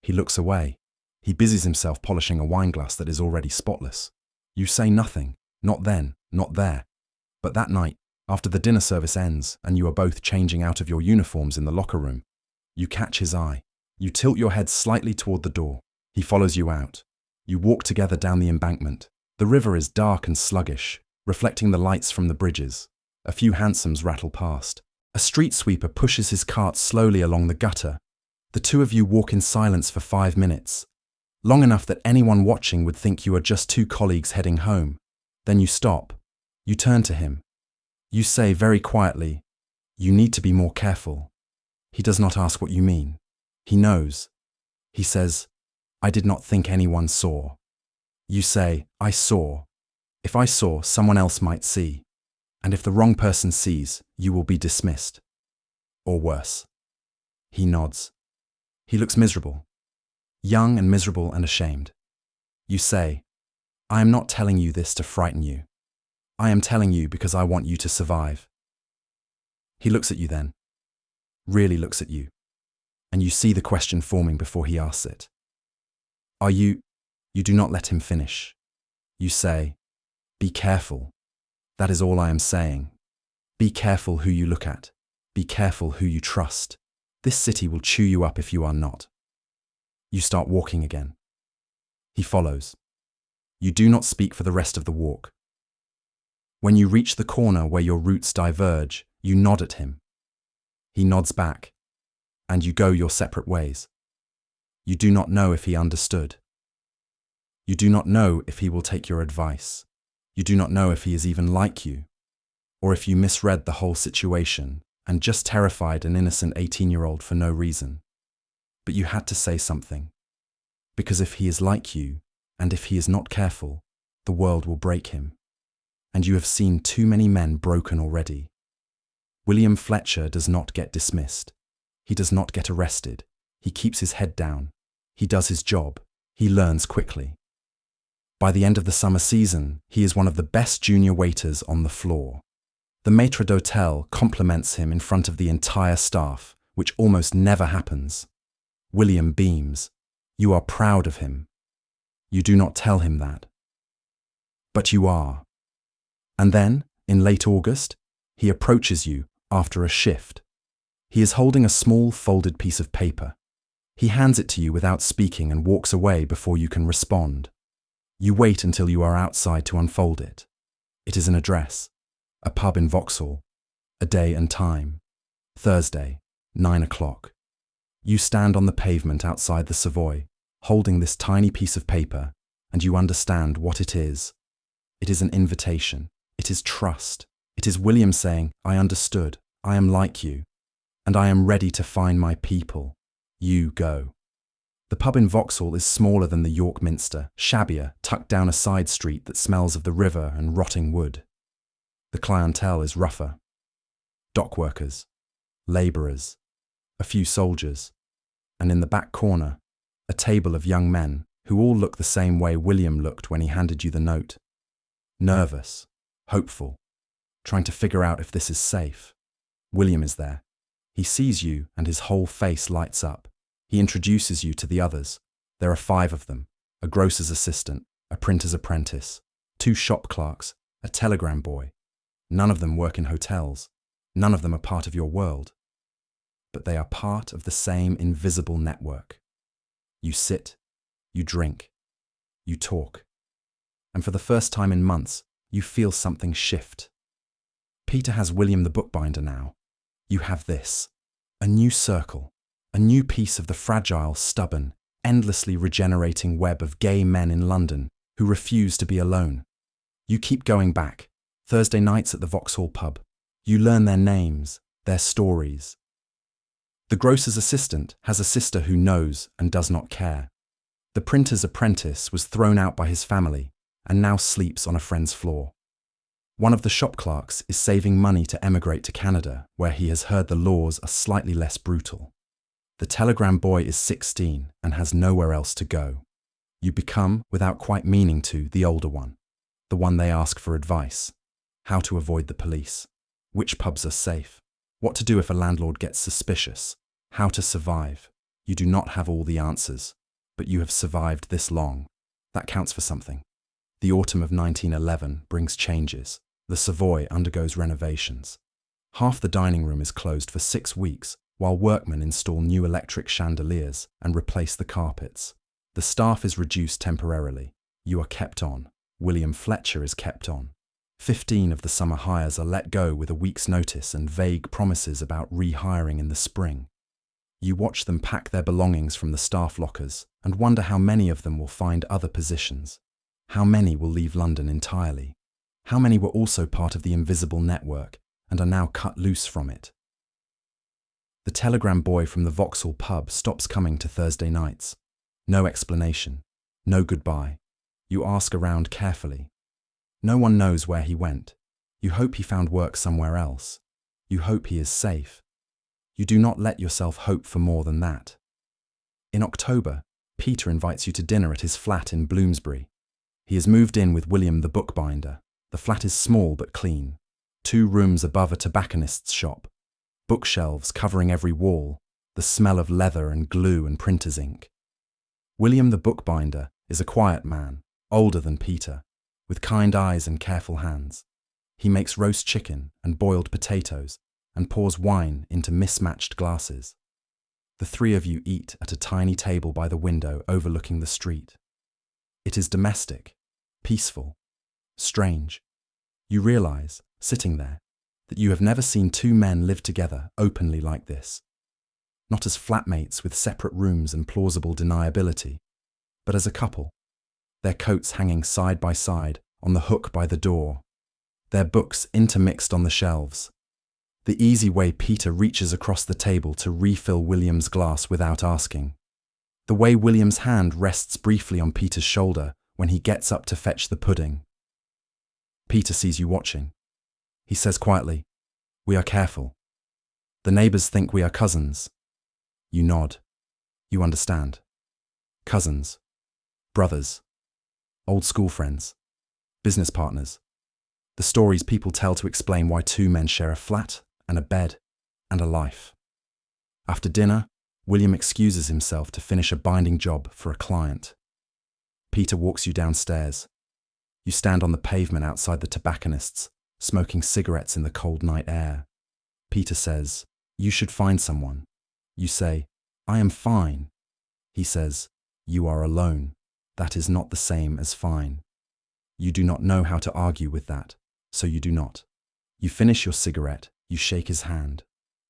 He looks away. He busies himself polishing a wineglass that is already spotless. You say nothing, not then, not there. But that night, after the dinner service ends and you are both changing out of your uniforms in the locker room, you catch his eye. You tilt your head slightly toward the door. He follows you out. You walk together down the embankment. The river is dark and sluggish, reflecting the lights from the bridges. A few hansoms rattle past. A street sweeper pushes his cart slowly along the gutter. The two of you walk in silence for 5 minutes, long enough that anyone watching would think you are just 2 colleagues heading home. Then you stop. You turn to him. You say very quietly, "You need to be more careful." He does not ask what you mean. He knows. He says, "I did not think anyone saw." You say, "I saw. If I saw, someone else might see. And if the wrong person sees, you will be dismissed. Or worse." He nods. He looks miserable. Young and miserable and ashamed. You say, "I am not telling you this to frighten you. I am telling you because I want you to survive." He looks at you then. Really looks at you. And you see the question forming before he asks it. You do not let him finish. You say, "Be careful. That is all I am saying. Be careful who you look at. Be careful who you trust. This city will chew you up if you are not." You start walking again. He follows. You do not speak for the rest of the walk. When you reach the corner where your routes diverge, you nod at him. He nods back, and you go your separate ways. You do not know if he understood. You do not know if he will take your advice. You do not know if he is even like you, or if you misread the whole situation and just terrified an innocent 18-year-old for no reason. But you had to say something, because if he is like you, and if he is not careful, the world will break him. And you have seen too many men broken already. William Fletcher does not get dismissed. He does not get arrested. He keeps his head down. He does his job. He learns quickly. By the end of the summer season, he is one of the best junior waiters on the floor. The maître d'hôtel compliments him in front of the entire staff, which almost never happens. William beams. You are proud of him. You do not tell him that. But you are. And then, in late August, he approaches you after a shift. He is holding a small folded piece of paper. He hands it to you without speaking and walks away before you can respond. You wait until you are outside to unfold it. It is an address, a pub in Vauxhall, a day and time, Thursday, 9 o'clock. You stand on the pavement outside the Savoy, holding this tiny piece of paper, and you understand what it is. It is an invitation. It is trust. It is William saying, I understood. I am like you, and I am ready to find my people. You go. The pub in Vauxhall is smaller than the York Minster, shabbier, tucked down a side street that smells of the river and rotting wood. The clientele is rougher. Dock workers, labourers, a few soldiers, and in the back corner, a table of young men who all look the same way William looked when he handed you the note. Nervous, hopeful, trying to figure out if this is safe. William is there. He sees you and his whole face lights up. He introduces you to the others. There are 5 of them, a grocer's assistant, a printer's apprentice, 2 shop clerks, a telegram boy. None of them work in hotels. None of them are part of your world. But they are part of the same invisible network. You sit, you drink, you talk. And for the first time in months, you feel something shift. Peter has William the bookbinder now. You have this, a new circle, a new piece of the fragile, stubborn, endlessly regenerating web of gay men in London who refuse to be alone. You keep going back, Thursday nights at the Vauxhall pub. You learn their names, their stories. The grocer's assistant has a sister who knows and does not care. The printer's apprentice was thrown out by his family and now sleeps on a friend's floor. One of the shop clerks is saving money to emigrate to Canada, where he has heard the laws are slightly less brutal. The telegram boy is 16 and has nowhere else to go. You become, without quite meaning to, the older one, the one they ask for advice. How to avoid the police. Which pubs are safe. What to do if a landlord gets suspicious. How to survive. You do not have all the answers, but you have survived this long. That counts for something. The autumn of 1911 brings changes. The Savoy undergoes renovations. Half the dining room is closed for 6 weeks, while workmen install new electric chandeliers and replace the carpets. The staff is reduced temporarily. You are kept on. William Fletcher is kept on. 15 of the summer hires are let go with a week's notice and vague promises about rehiring in the spring. You watch them pack their belongings from the staff lockers and wonder how many of them will find other positions. How many will leave London entirely? How many were also part of the invisible network and are now cut loose from it? The telegram boy from the Vauxhall pub stops coming to Thursday nights. No explanation, no goodbye. You ask around carefully. No one knows where he went. You hope he found work somewhere else. You hope he is safe. You do not let yourself hope for more than that. In October, Peter invites you to dinner at his flat in Bloomsbury. He has moved in with William the bookbinder. The flat is small but clean. 2 rooms above a tobacconist's shop. Bookshelves covering every wall. The smell of leather and glue and printer's ink. William the bookbinder is a quiet man, older than Peter, with kind eyes and careful hands. He makes roast chicken and boiled potatoes and pours wine into mismatched glasses. The 3 of you eat at a tiny table by the window overlooking the street. It is domestic, peaceful, strange. You realize, sitting there, that you have never seen 2 men live together openly like this. Not as flatmates with separate rooms and plausible deniability, but as a couple. Their coats hanging side by side on the hook by the door. Their books intermixed on the shelves. The easy way Peter reaches across the table to refill William's glass without asking. The way William's hand rests briefly on Peter's shoulder when he gets up to fetch the pudding. Peter sees you watching. He says quietly, "We are careful. The neighbours think we are cousins." You nod. You understand. Cousins. Brothers. Old school friends. Business partners. The stories people tell to explain why 2 men share a flat and a bed and a life. After dinner, William excuses himself to finish a binding job for a client. Peter walks you downstairs. You stand on the pavement outside the tobacconist's, smoking cigarettes in the cold night air. Peter says, "You should find someone." You say, "I am fine." He says, "You are alone. That is not the same as fine." You do not know how to argue with that, so you do not. You finish your cigarette, you shake his hand.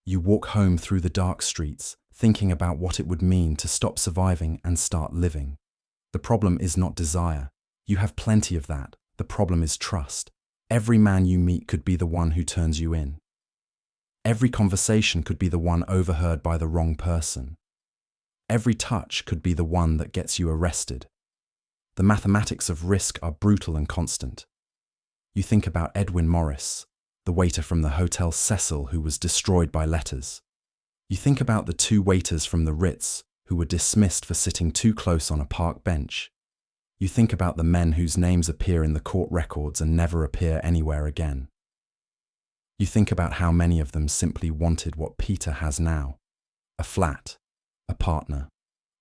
You walk home through the dark streets, thinking about what it would mean to stop surviving and start living. The problem is not desire. You have plenty of that. The problem is trust. Every man you meet could be the one who turns you in. Every conversation could be the one overheard by the wrong person. Every touch could be the one that gets you arrested. The mathematics of risk are brutal and constant. You think about Edwin Morris, the waiter from the Hotel Cecil who was destroyed by letters. You think about the 2 waiters from the Ritz who were dismissed for sitting too close on a park bench. You think about the men whose names appear in the court records and never appear anywhere again. You think about how many of them simply wanted what Peter has now: a flat, a partner,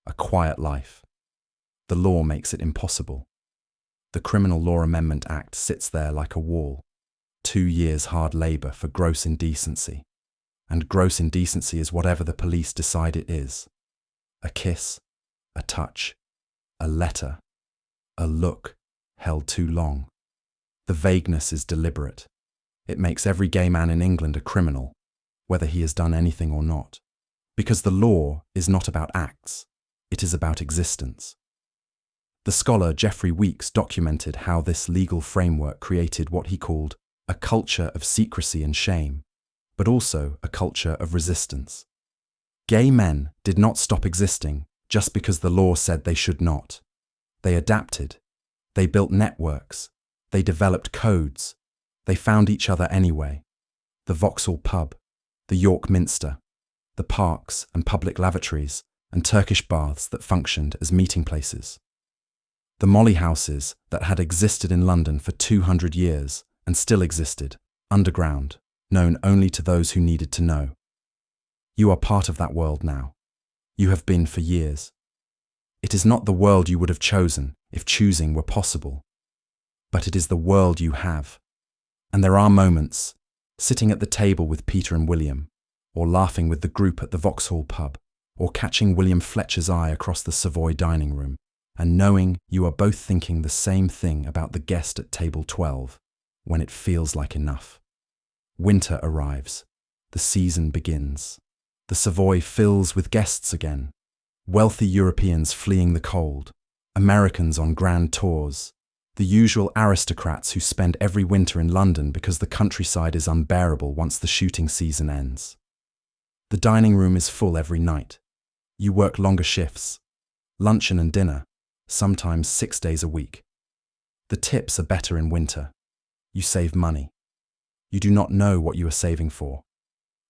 a quiet life. The law makes it impossible. The Criminal Law Amendment Act sits there like a wall. 2 years hard labour for gross indecency. And gross indecency is whatever the police decide it is. A kiss, a touch, a letter, a look held too long. The vagueness is deliberate. It makes every gay man in England a criminal, whether he has done anything or not. Because the law is not about acts, it is about existence. The scholar Geoffrey Weeks documented how this legal framework created what he called a culture of secrecy and shame, but also a culture of resistance. Gay men did not stop existing just because the law said they should not. They adapted. They built networks. They developed codes. They found each other anyway. The Vauxhall pub, the York Minster, the parks and public lavatories and Turkish baths that functioned as meeting places. The molly houses that had existed in London for 200 years and still existed, underground, known only to those who needed to know. You are part of that world now. You have been for years. It is not the world you would have chosen if choosing were possible, but it is the world you have. And there are moments, sitting at the table with Peter and William, or laughing with the group at the Vauxhall pub, or catching William Fletcher's eye across the Savoy dining room, and knowing you are both thinking the same thing about the guest at table 12, when it feels like enough. Winter arrives. The season begins. The Savoy fills with guests again. Wealthy Europeans fleeing the cold, Americans on grand tours, the usual aristocrats who spend every winter in London because the countryside is unbearable once the shooting season ends. The dining room is full every night. You work longer shifts, luncheon and dinner, sometimes 6 days a week. The tips are better in winter. You save money. You do not know what you are saving for,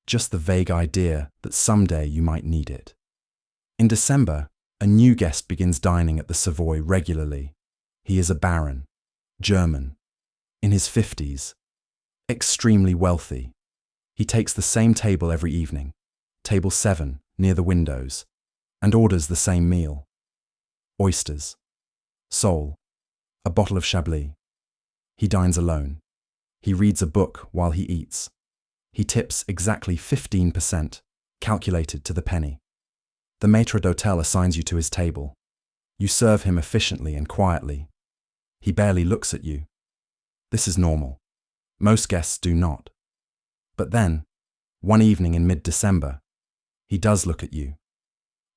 just the vague idea that someday you might need it. In December, a new guest begins dining at the Savoy regularly. He is a baron, German, in his 50s, extremely wealthy. He takes the same table every evening, table 7, near the windows, and orders the same meal. Oysters, sole, a bottle of Chablis. He dines alone. He reads a book while he eats. He tips exactly 15%, calculated to the penny. The maître d'hôtel assigns you to his table. You serve him efficiently and quietly. He barely looks at you. This is normal. Most guests do not. But then, one evening in mid-December, he does look at you.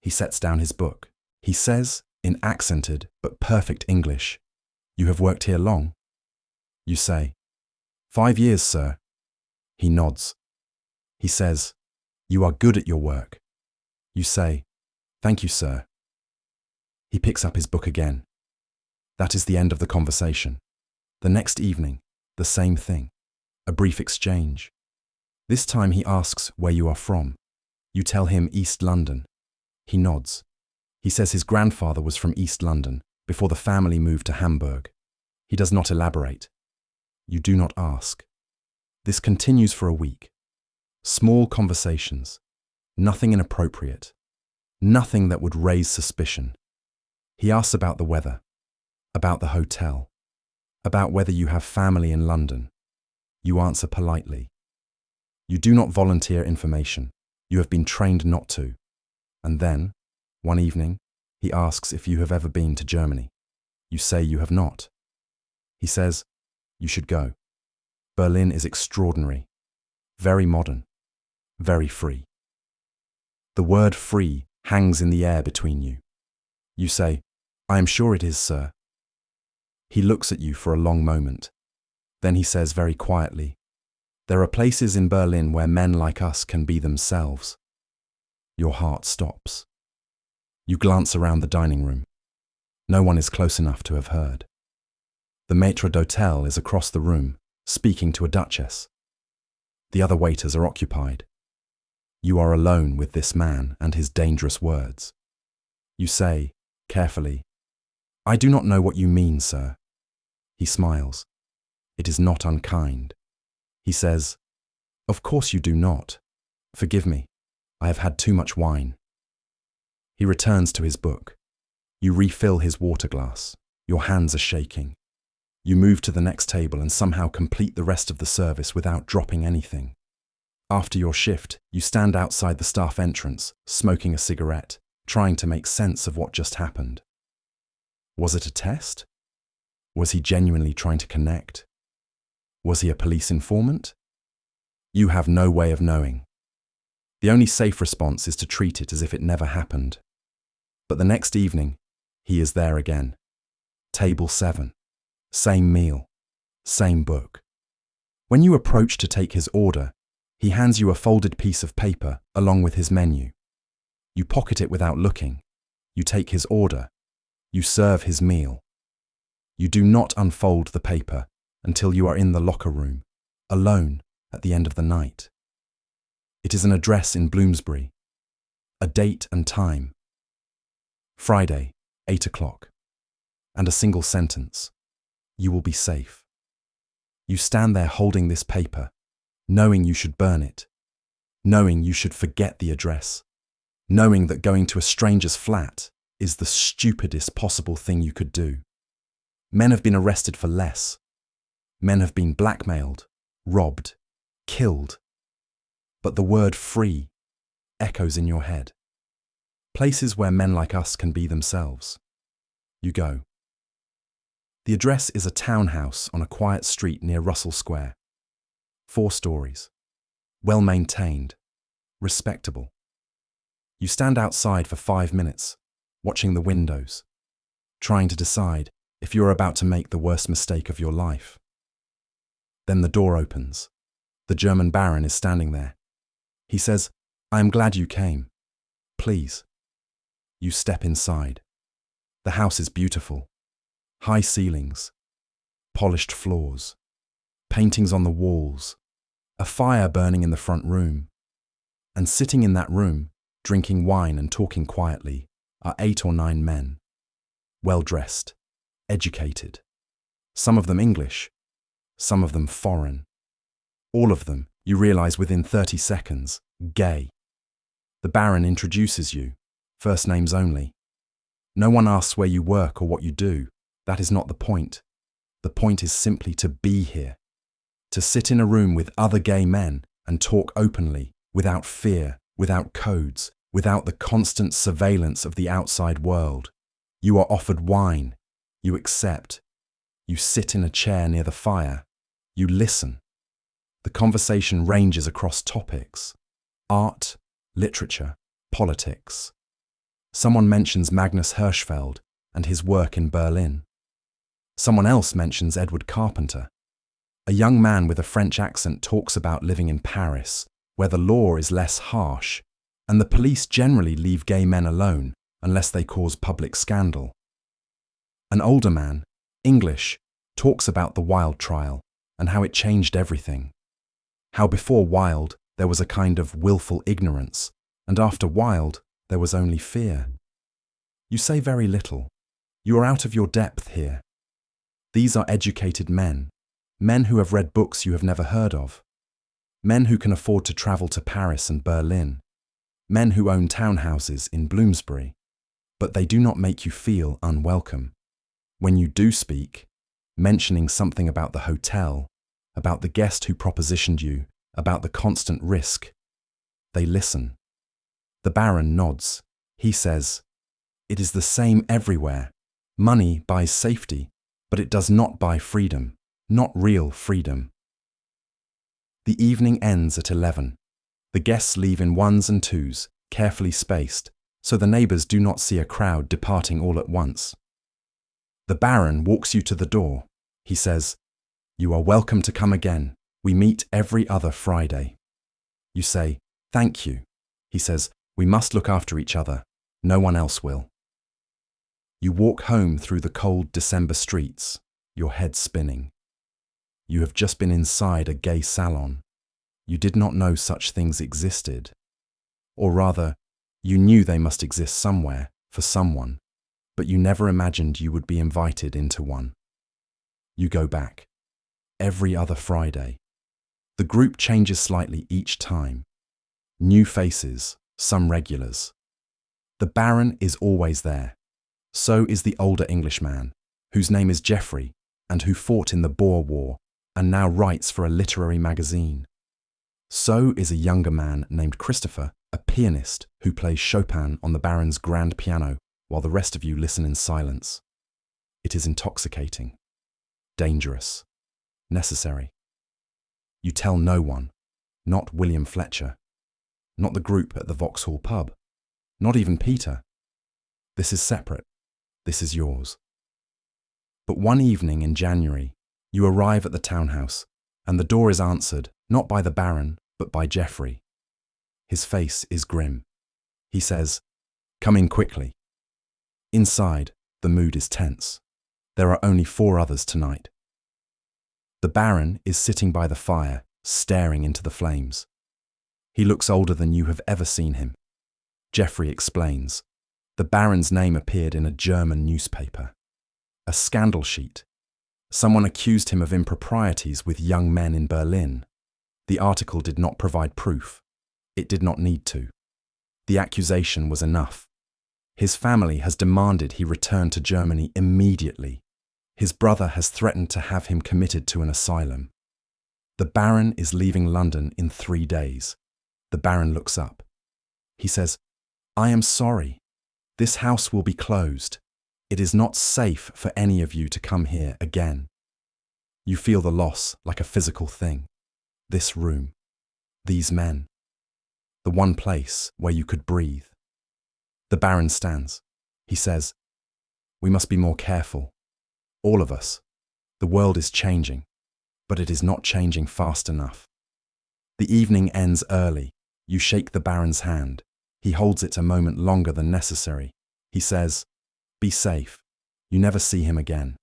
He sets down his book. He says, in accented but perfect English, "You have worked here long?" You say, 5 years, sir." He nods. He says, "You are good at your work." You say, "Thank you, sir." He picks up his book again. That is the end of the conversation. The next evening, the same thing. A brief exchange. This time he asks where you are from. You tell him East London. He nods. He says his grandfather was from East London before the family moved to Hamburg. He does not elaborate. You do not ask. This continues for a week. Small conversations. Nothing inappropriate. Nothing that would raise suspicion. He asks about the weather, about the hotel, about whether you have family in London. You answer politely. You do not volunteer information. You have been trained not to. And then, one evening, He asks if you have ever been to Germany. You say you have not. He says, you should go. Berlin is extraordinary, very modern, very free. The word free hangs in the air between you. You say, I am sure it is, sir. He looks at you for a long moment. Then he says very quietly, there are places in Berlin where men like us can be themselves. Your heart stops. You glance around the dining room. No one is close enough to have heard. The maître d'hôtel is across the room, speaking to a duchess. The other waiters are occupied. You are alone with this man and his dangerous words. You say, carefully, I do not know what you mean, sir. He smiles. It is not unkind. He says, of course you do not. Forgive me. I have had too much wine. He returns to his book. You refill his water glass. Your hands are shaking. You move to the next table and somehow complete the rest of the service without dropping anything. After your shift, you stand outside the staff entrance, smoking a cigarette, trying to make sense of what just happened. Was it a test? Was he genuinely trying to connect? Was he a police informant? You have no way of knowing. The only safe response is to treat it as if it never happened. But the next evening, he is there again. Table 7. Same meal. Same book. When you approach to take his order, he hands you a folded piece of paper along with his menu. You pocket it without looking. You take his order. You serve his meal. You do not unfold the paper until you are in the locker room, alone at the end of the night. It is an address in Bloomsbury, a date and time. Friday, 8 o'clock, and a single sentence. You will be safe. You stand there holding this paper, knowing you should burn it, knowing you should forget the address, knowing that going to a stranger's flat is the stupidest possible thing you could do. Men have been arrested for less. Men have been blackmailed, robbed, killed. But the word free echoes in your head. Places where men like us can be themselves. You go. The address is a townhouse on a quiet street near Russell Square. 4 stories. Well maintained. Respectable. You stand outside for 5 minutes, watching the windows, trying to decide if you are about to make the worst mistake of your life. Then the door opens. The German Baron is standing there. He says, I am glad you came. Please. You step inside. The house is beautiful. High ceilings, polished floors, paintings on the walls, a fire burning in the front room. And sitting in that room, drinking wine and talking quietly, are 8 or 9 men. Well-dressed, educated. Some of them English, some of them foreign. All of them, you realize within 30 seconds, gay. The Baron introduces you, first names only. No one asks where you work or what you do. That is not the point. The point is simply to be here. To sit in a room with other gay men and talk openly, without fear, without codes, without the constant surveillance of the outside world. You are offered wine. You accept. You sit in a chair near the fire. You listen. The conversation ranges across topics: art, literature, politics. Someone mentions Magnus Hirschfeld and his work in Berlin. Someone else mentions Edward Carpenter. A young man with a French accent talks about living in Paris, where the law is less harsh, and the police generally leave gay men alone unless they cause public scandal. An older man, English, talks about the Wilde trial and how it changed everything. How before Wilde there was a kind of willful ignorance, and after Wilde there was only fear. You say very little. You are out of your depth here. These are educated men, men who have read books you have never heard of, men who can afford to travel to Paris and Berlin, men who own townhouses in Bloomsbury, but they do not make you feel unwelcome. When you do speak, mentioning something about the hotel, about the guest who propositioned you, about the constant risk, they listen. The Baron nods. He says, It is the same everywhere. Money buys safety, but it does not buy freedom, not real freedom. The evening ends at 11. The guests leave in ones and twos, carefully spaced, so the neighbours do not see a crowd departing all at once. The Baron walks you to the door. He says, "You are welcome to come again. We meet every other Friday." You say, "Thank you." He says, "We must look after each other. No one else will." You walk home through the cold December streets, your head spinning. You have just been inside a gay salon. You did not know such things existed. Or rather, you knew they must exist somewhere, for someone, but you never imagined you would be invited into one. You go back. Every other Friday. The group changes slightly each time. New faces, some regulars. The Baron is always there. So is the older Englishman, whose name is Geoffrey, and who fought in the Boer War, and now writes for a literary magazine. So is a younger man named Christopher, a pianist who plays Chopin on the Baron's grand piano, while the rest of you listen in silence. It is intoxicating, dangerous, necessary. You tell no one, not William Fletcher, not the group at the Vauxhall pub, not even Peter. This is separate. This is yours. But one evening in January, you arrive at the townhouse, and the door is answered not by the Baron, but by Geoffrey. His face is grim. He says, "Come in quickly." Inside, the mood is tense. There are only 4 others tonight. The Baron is sitting by the fire, staring into the flames. He looks older than you have ever seen him. Geoffrey explains. The Baron's name appeared in a German newspaper. A scandal sheet. Someone accused him of improprieties with young men in Berlin. The article did not provide proof. It did not need to. The accusation was enough. His family has demanded he return to Germany immediately. His brother has threatened to have him committed to an asylum. The Baron is leaving London in 3 days. The Baron looks up. He says, "I am sorry. This house will be closed. It is not safe for any of you to come here again." You feel the loss like a physical thing. This room. These men. The one place where you could breathe. The Baron stands. He says, "We must be more careful. All of us. The world is changing, but it is not changing fast enough." The evening ends early. You shake the Baron's hand. He holds it a moment longer than necessary. He says, "Be safe." You never see him again.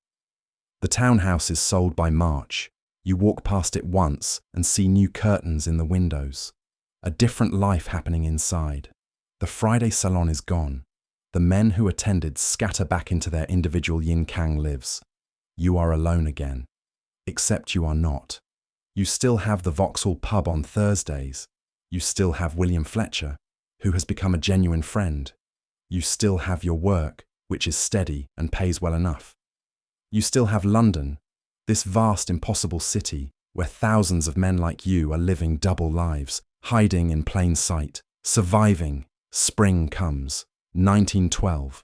The townhouse is sold by March. You walk past it once and see new curtains in the windows. A different life happening inside. The Friday salon is gone. The men who attended scatter back into their individual yin-kang lives. You are alone again. Except you are not. You still have the Vauxhall pub on Thursdays. You still have William Fletcher, who has become a genuine friend. You still have your work, which is steady and pays well enough. You still have London, this vast, impossible city where thousands of men like you are living double lives, hiding in plain sight, surviving. Spring comes, 1912.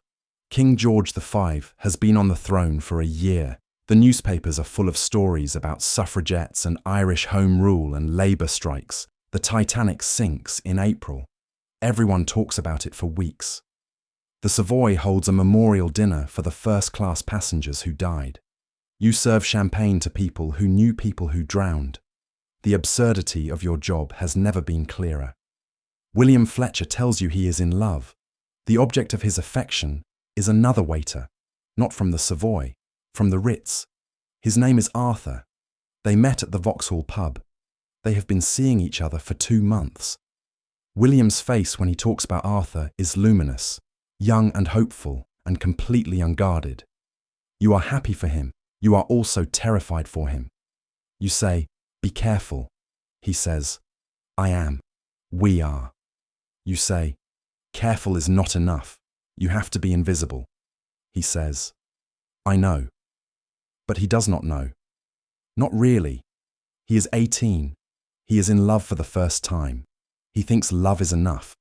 King George V has been on the throne for a year. The newspapers are full of stories about suffragettes and Irish Home Rule and labour strikes. The Titanic sinks in April. Everyone talks about it for weeks. The Savoy holds a memorial dinner for the first-class passengers who died. You serve champagne to people who knew people who drowned. The absurdity of your job has never been clearer. William Fletcher tells you he is in love. The object of his affection is another waiter, not from the Savoy, from the Ritz. His name is Arthur. They met at the Vauxhall pub. They have been seeing each other for 2 months. William's face when he talks about Arthur is luminous, young and hopeful, and completely unguarded. You are happy for him. You are also terrified for him. You say, "Be careful." He says, "I am. We are." You say, "Careful is not enough. You have to be invisible." He says, "I know." But he does not know. Not really. He is 18. He is in love for the first time. He thinks love is enough.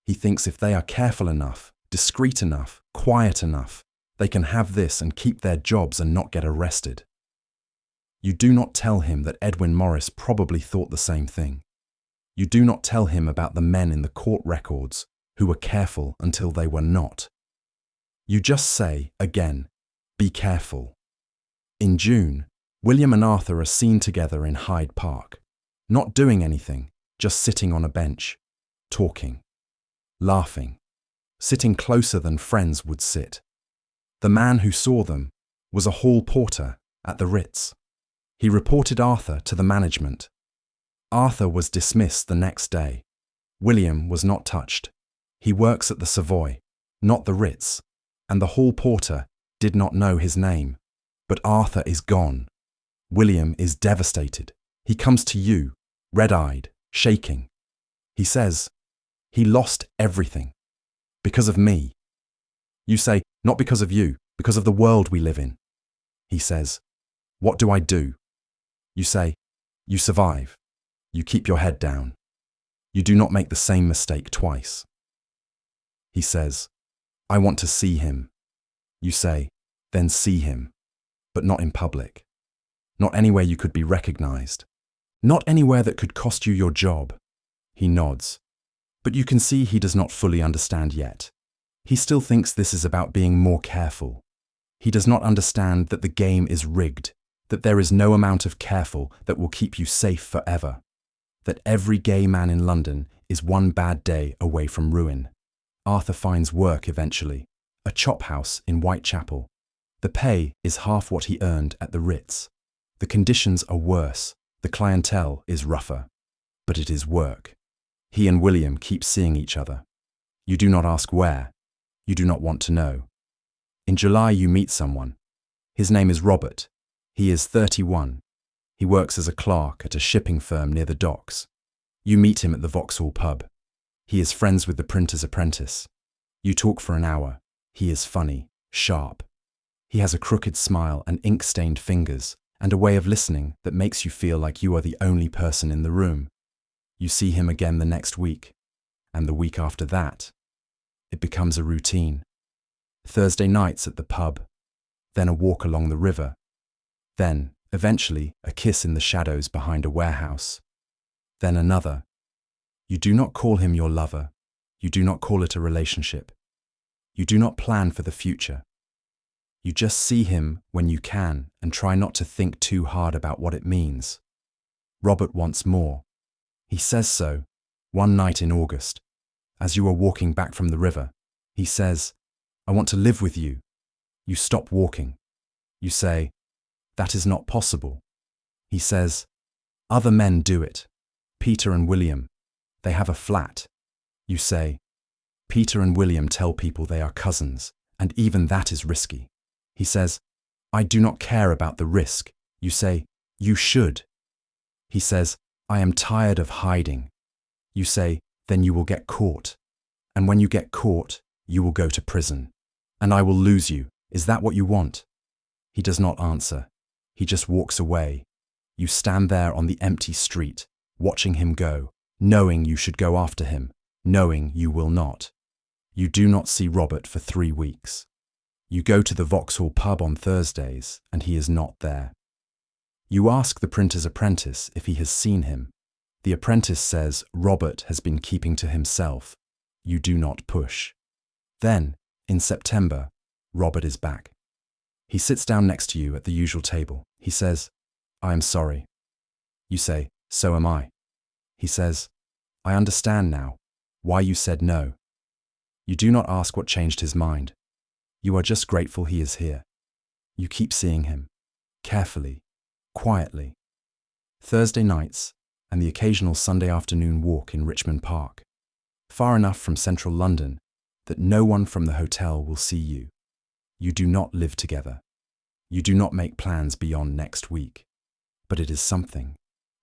He thinks if they are careful enough, discreet enough, quiet enough, they can have this and keep their jobs and not get arrested. You do not tell him that Edwin Morris probably thought the same thing. You do not tell him about the men in the court records who were careful until they were not. You just say, again, be careful. In June, William and Arthur are seen together in Hyde Park, not doing anything, just sitting on a bench, talking, laughing, sitting closer than friends would sit. The man who saw them was a hall porter at the Ritz. He reported Arthur to the management. Arthur was dismissed the next day. William was not touched. He works at the Savoy, not the Ritz, and the hall porter did not know his name. But Arthur is gone. William is devastated. He comes to you, red-eyed, shaking. He says, he lost everything. Because of me. You say, not because of you, because of the world we live in. He says, what do I do? You say, you survive. You keep your head down. You do not make the same mistake twice. He says, I want to see him. You say, then see him. But not in public. Not anywhere you could be recognized. Not anywhere that could cost you your job. He nods. But you can see he does not fully understand yet. He still thinks this is about being more careful. He does not understand that the game is rigged, that there is no amount of careful that will keep you safe forever, that every gay man in London is one bad day away from ruin. Arthur finds work eventually, a chop house in Whitechapel. The pay is half what he earned at the Ritz. The conditions are worse, the clientele is rougher, but it is work. He and William keep seeing each other. You do not ask where. You do not want to know. In July you meet someone. His name is Robert. He is 31. He works as a clerk at a shipping firm near the docks. You meet him at the Vauxhall pub. He is friends with the printer's apprentice. You talk for an hour. He is funny, sharp. He has a crooked smile and ink-stained fingers, and a way of listening that makes you feel like you are the only person in the room. You see him again the next week, and the week after that. It becomes a routine. Thursday nights at the pub, then a walk along the river, then, eventually, a kiss in the shadows behind a warehouse, then another. You do not call him your lover. You do not call it a relationship. You do not plan for the future. You just see him when you can and try not to think too hard about what it means. Robert wants more. He says so, one night in August, as you are walking back from the river. He says, I want to live with you. You stop walking. You say, that is not possible. He says, other men do it. Peter and William, they have a flat. You say, Peter and William tell people they are cousins, and even that is risky. He says, I do not care about the risk. You say, you should. He says, I am tired of hiding. You say, then you will get caught. And when you get caught, you will go to prison. And I will lose you. Is that what you want? He does not answer. He just walks away. You stand there on the empty street, watching him go, knowing you should go after him, knowing you will not. You do not see Robert for 3 weeks. You go to the Vauxhall pub on Thursdays, and he is not there. You ask the printer's apprentice if he has seen him. The apprentice says Robert has been keeping to himself. You do not push. Then, in September, Robert is back. He sits down next to you at the usual table. He says, I am sorry. You say, so am I. He says, I understand now why you said no. You do not ask what changed his mind. You are just grateful he is here. You keep seeing him, carefully, quietly. Thursday nights and the occasional Sunday afternoon walk in Richmond Park, far enough from central London that no one from the hotel will see you. You do not live together. You do not make plans beyond next week. But it is something.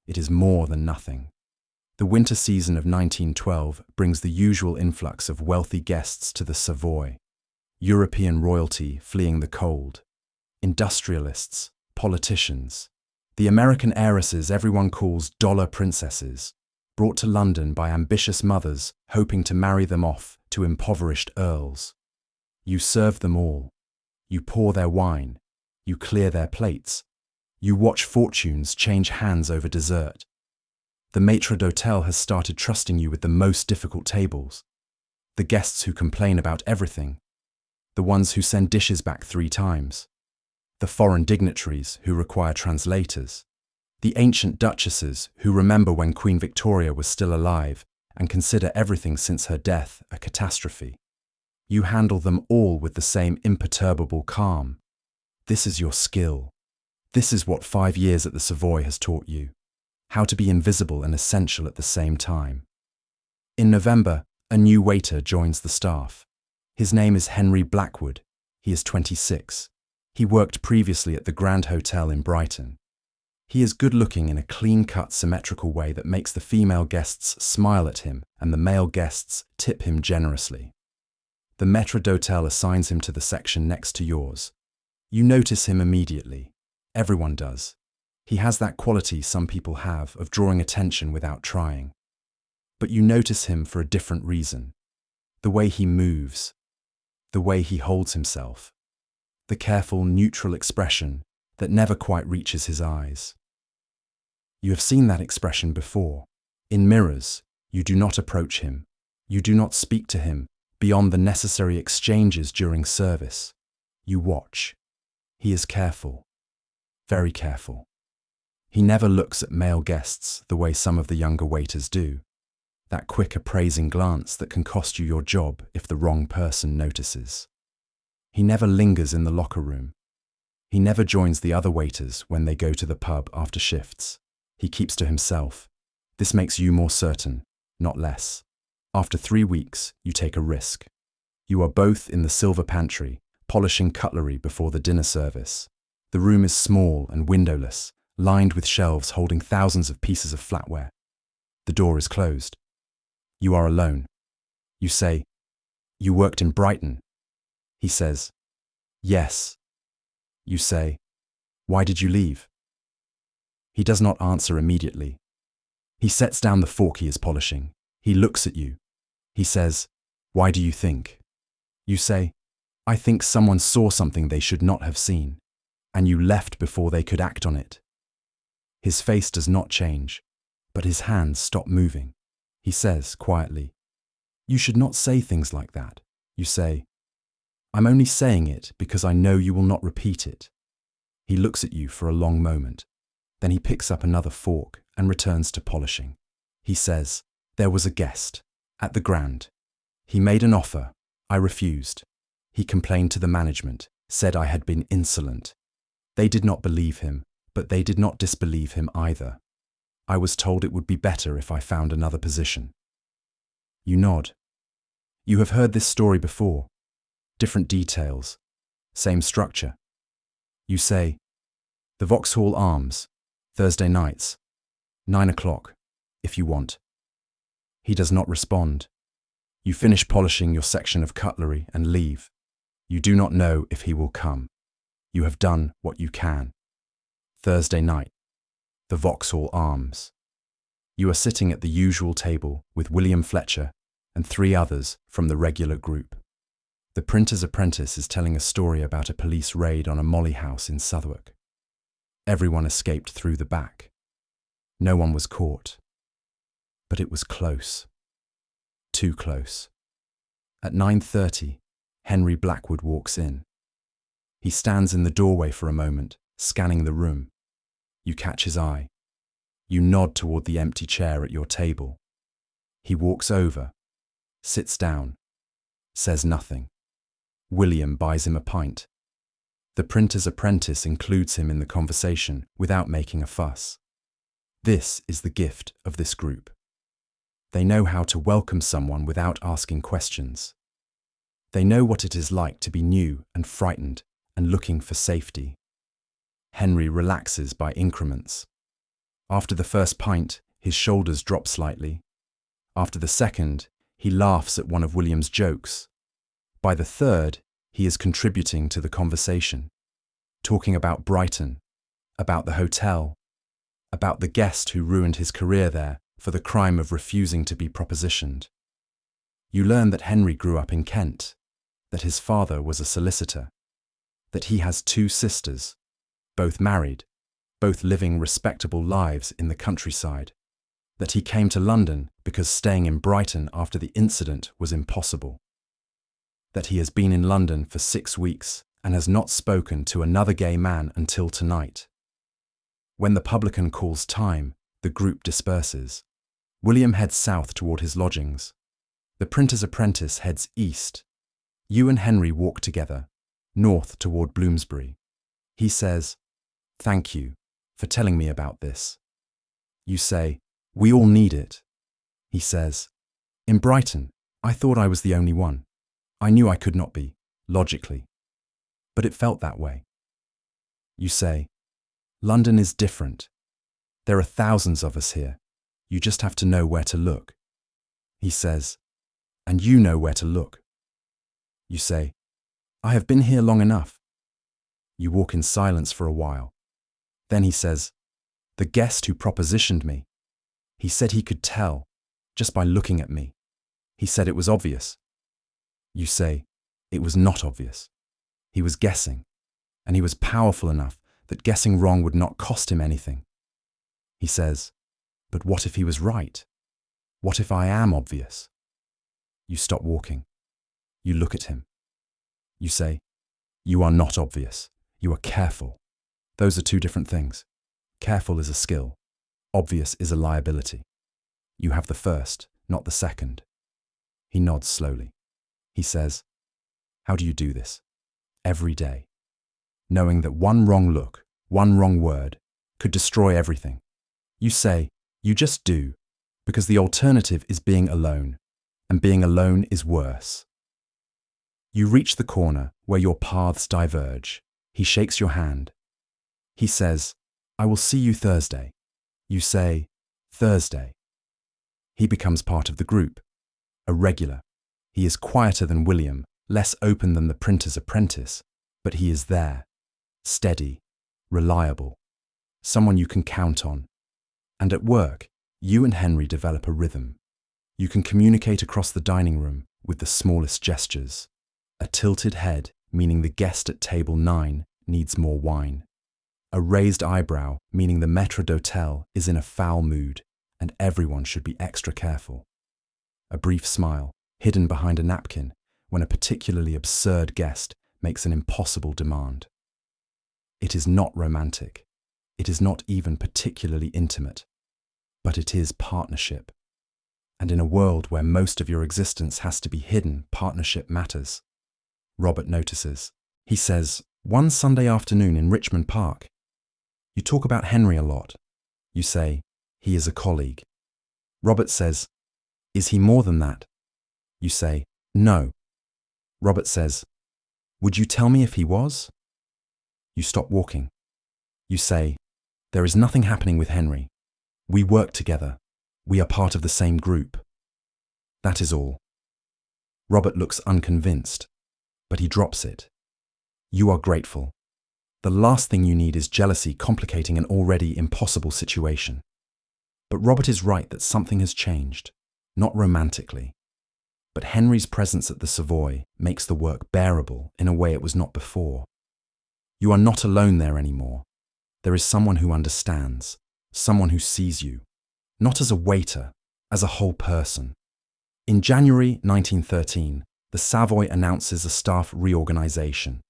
It is more than nothing. The winter season of 1912 brings the usual influx of wealthy guests to the Savoy. European royalty fleeing the cold. Industrialists, politicians. The American heiresses everyone calls dollar princesses, brought to London by ambitious mothers hoping to marry them off to impoverished earls. You serve them all. You pour their wine. You clear their plates. You watch fortunes change hands over dessert. The maître d'hôtel has started trusting you with the most difficult tables. The guests who complain about everything. The ones who send dishes back 3 times. The foreign dignitaries who require translators. The ancient duchesses who remember when Queen Victoria was still alive and consider everything since her death a catastrophe. You handle them all with the same imperturbable calm. This is your skill. This is what 5 years at the Savoy has taught you. How to be invisible and essential at the same time. In November, a new waiter joins the staff. His name is Henry Blackwood. He is 26. He worked previously at the Grand Hotel in Brighton. He is good-looking in a clean-cut, symmetrical way that makes the female guests smile at him and the male guests tip him generously. The maître d'hôtel assigns him to the section next to yours. You notice him immediately. Everyone does. He has that quality some people have of drawing attention without trying. But you notice him for a different reason. The way he moves. The way he holds himself. The careful, neutral expression that never quite reaches his eyes. You have seen that expression before. In mirrors, you do not approach him. You do not speak to him beyond the necessary exchanges during service. You watch. He is careful. Very careful. He never looks at male guests the way some of the younger waiters do. That quick appraising glance that can cost you your job if the wrong person notices. He never lingers in the locker room. He never joins the other waiters when they go to the pub after shifts. He keeps to himself. This makes you more certain, not less. After 3 weeks, you take a risk. You are both in the silver pantry, polishing cutlery before the dinner service. The room is small and windowless, lined with shelves holding thousands of pieces of flatware. The door is closed. You are alone. You say, "You worked in Brighton." He says, "Yes." You say, "Why did you leave?" He does not answer immediately. He sets down the fork he is polishing. He looks at you. He says, "Why do you think?" You say, "I think someone saw something they should not have seen, and you left before they could act on it." His face does not change, but his hands stop moving. He says quietly, "You should not say things like that." You say, "I'm only saying it because I know you will not repeat it." He looks at you for a long moment. Then he picks up another fork and returns to polishing. He says, "There was a guest at the Grand. He made an offer. I refused. He complained to the management, said I had been insolent. They did not believe him, but they did not disbelieve him either. I was told it would be better if I found another position." You nod. You have heard this story before. Different details. Same structure. You say, "The Vauxhall Arms, Thursday nights, 9 o'clock, if you want." He does not respond. You finish polishing your section of cutlery and leave. You do not know if he will come. You have done what you can. Thursday night, the Vauxhall Arms. You are sitting at the usual table with William Fletcher and 3 others from the regular group. The printer's apprentice is telling a story about a police raid on a molly house in Southwark. Everyone escaped through the back. No one was caught. But it was close. Too close. At 9:30, Henry Blackwood walks in. He stands in the doorway for a moment, scanning the room. You catch his eye. You nod toward the empty chair at your table. He walks over, sits down, says nothing. William buys him a pint. The printer's apprentice includes him in the conversation without making a fuss. This is the gift of this group. They know how to welcome someone without asking questions. They know what it is like to be new and frightened and looking for safety. Henry relaxes by increments. After the first pint, his shoulders drop slightly. After the second, he laughs at one of William's jokes. By the third, he is contributing to the conversation, talking about Brighton, about the hotel, about the guest who ruined his career there for the crime of refusing to be propositioned. You learn that Henry grew up in Kent, that his father was a solicitor, that he has 2 sisters, both married, both living respectable lives in the countryside, that he came to London because staying in Brighton after the incident was impossible, that he has been in London for 6 weeks and has not spoken to another gay man until tonight. When the publican calls time, the group disperses. William heads south toward his lodgings. The printer's apprentice heads east. You and Henry walk together, north toward Bloomsbury. He says, "Thank you for telling me about this." You say, "We all need it." He says, "In Brighton, I thought I was the only one. I knew I could not be, logically. But it felt that way." You say, "London is different. There are thousands of us here. You just have to know where to look." He says, "And you know where to look." You say, "I have been here long enough." You walk in silence for a while. Then he says, "The guest who propositioned me, he said he could tell, just by looking at me. He said it was obvious." You say, "It was not obvious. He was guessing, and he was powerful enough that guessing wrong would not cost him anything." He says, "But what if he was right? What if I am obvious?" You stop walking. You look at him. You say, "You are not obvious. You are careful. Those are 2 different things. Careful is a skill. Obvious is a liability. You have the first, not the second." He nods slowly. He says, "How do you do this?" "Every day. Knowing that one wrong look, one wrong word, could destroy everything." You say, "You just do, because the alternative is being alone, and being alone is worse." You reach the corner where your paths diverge. He shakes your hand. He says, "I will see you Thursday." You say, "Thursday." He becomes part of the group, a regular. He is quieter than William, less open than the printer's apprentice, but he is there, steady, reliable, someone you can count on. And at work, you and Henry develop a rhythm. You can communicate across the dining room with the smallest gestures. A tilted head, meaning the guest at table 9 needs more wine. A raised eyebrow, meaning the maître d'hôtel is in a foul mood and everyone should be extra careful. A brief smile, hidden behind a napkin, when a particularly absurd guest makes an impossible demand. It is not romantic. It is not even particularly intimate. But it is partnership. And in a world where most of your existence has to be hidden, partnership matters. Robert notices. He says, "One Sunday afternoon in Richmond Park. You talk about Henry a lot." You say, "He is a colleague." Robert says, "Is he more than that?" You say, "No." Robert says, "Would you tell me if he was?" You stop walking. You say, "There is nothing happening with Henry. We work together. We are part of the same group. That is all." Robert looks unconvinced, but he drops it. You are grateful. The last thing you need is jealousy complicating an already impossible situation. But Robert is right that something has changed, not romantically. But Henry's presence at the Savoy makes the work bearable in a way it was not before. You are not alone there anymore. There is someone who understands, someone who sees you, not as a waiter, as a whole person. In January 1913, the Savoy announces a staff reorganization.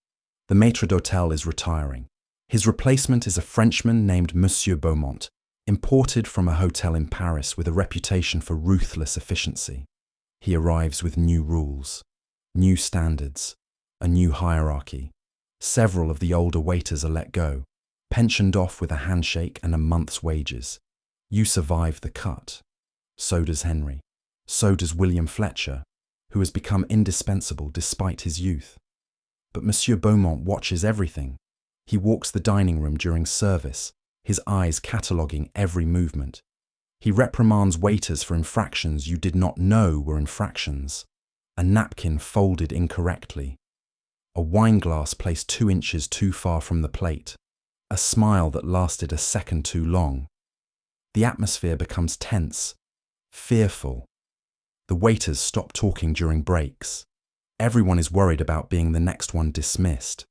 The maître d'hôtel is retiring. His replacement is a Frenchman named Monsieur Beaumont, imported from a hotel in Paris with a reputation for ruthless efficiency. He arrives with new rules, new standards, a new hierarchy. Several of the older waiters are let go, pensioned off with a handshake and a month's wages. You survive the cut. So does Henry. So does William Fletcher, who has become indispensable despite his youth. But Monsieur Beaumont watches everything. He walks the dining room during service, his eyes cataloguing every movement. He reprimands waiters for infractions you did not know were infractions. A napkin folded incorrectly. A wine glass placed 2 inches too far from the plate. A smile that lasted a second too long. The atmosphere becomes tense, fearful. The waiters stop talking during breaks. Everyone is worried about being the next one dismissed.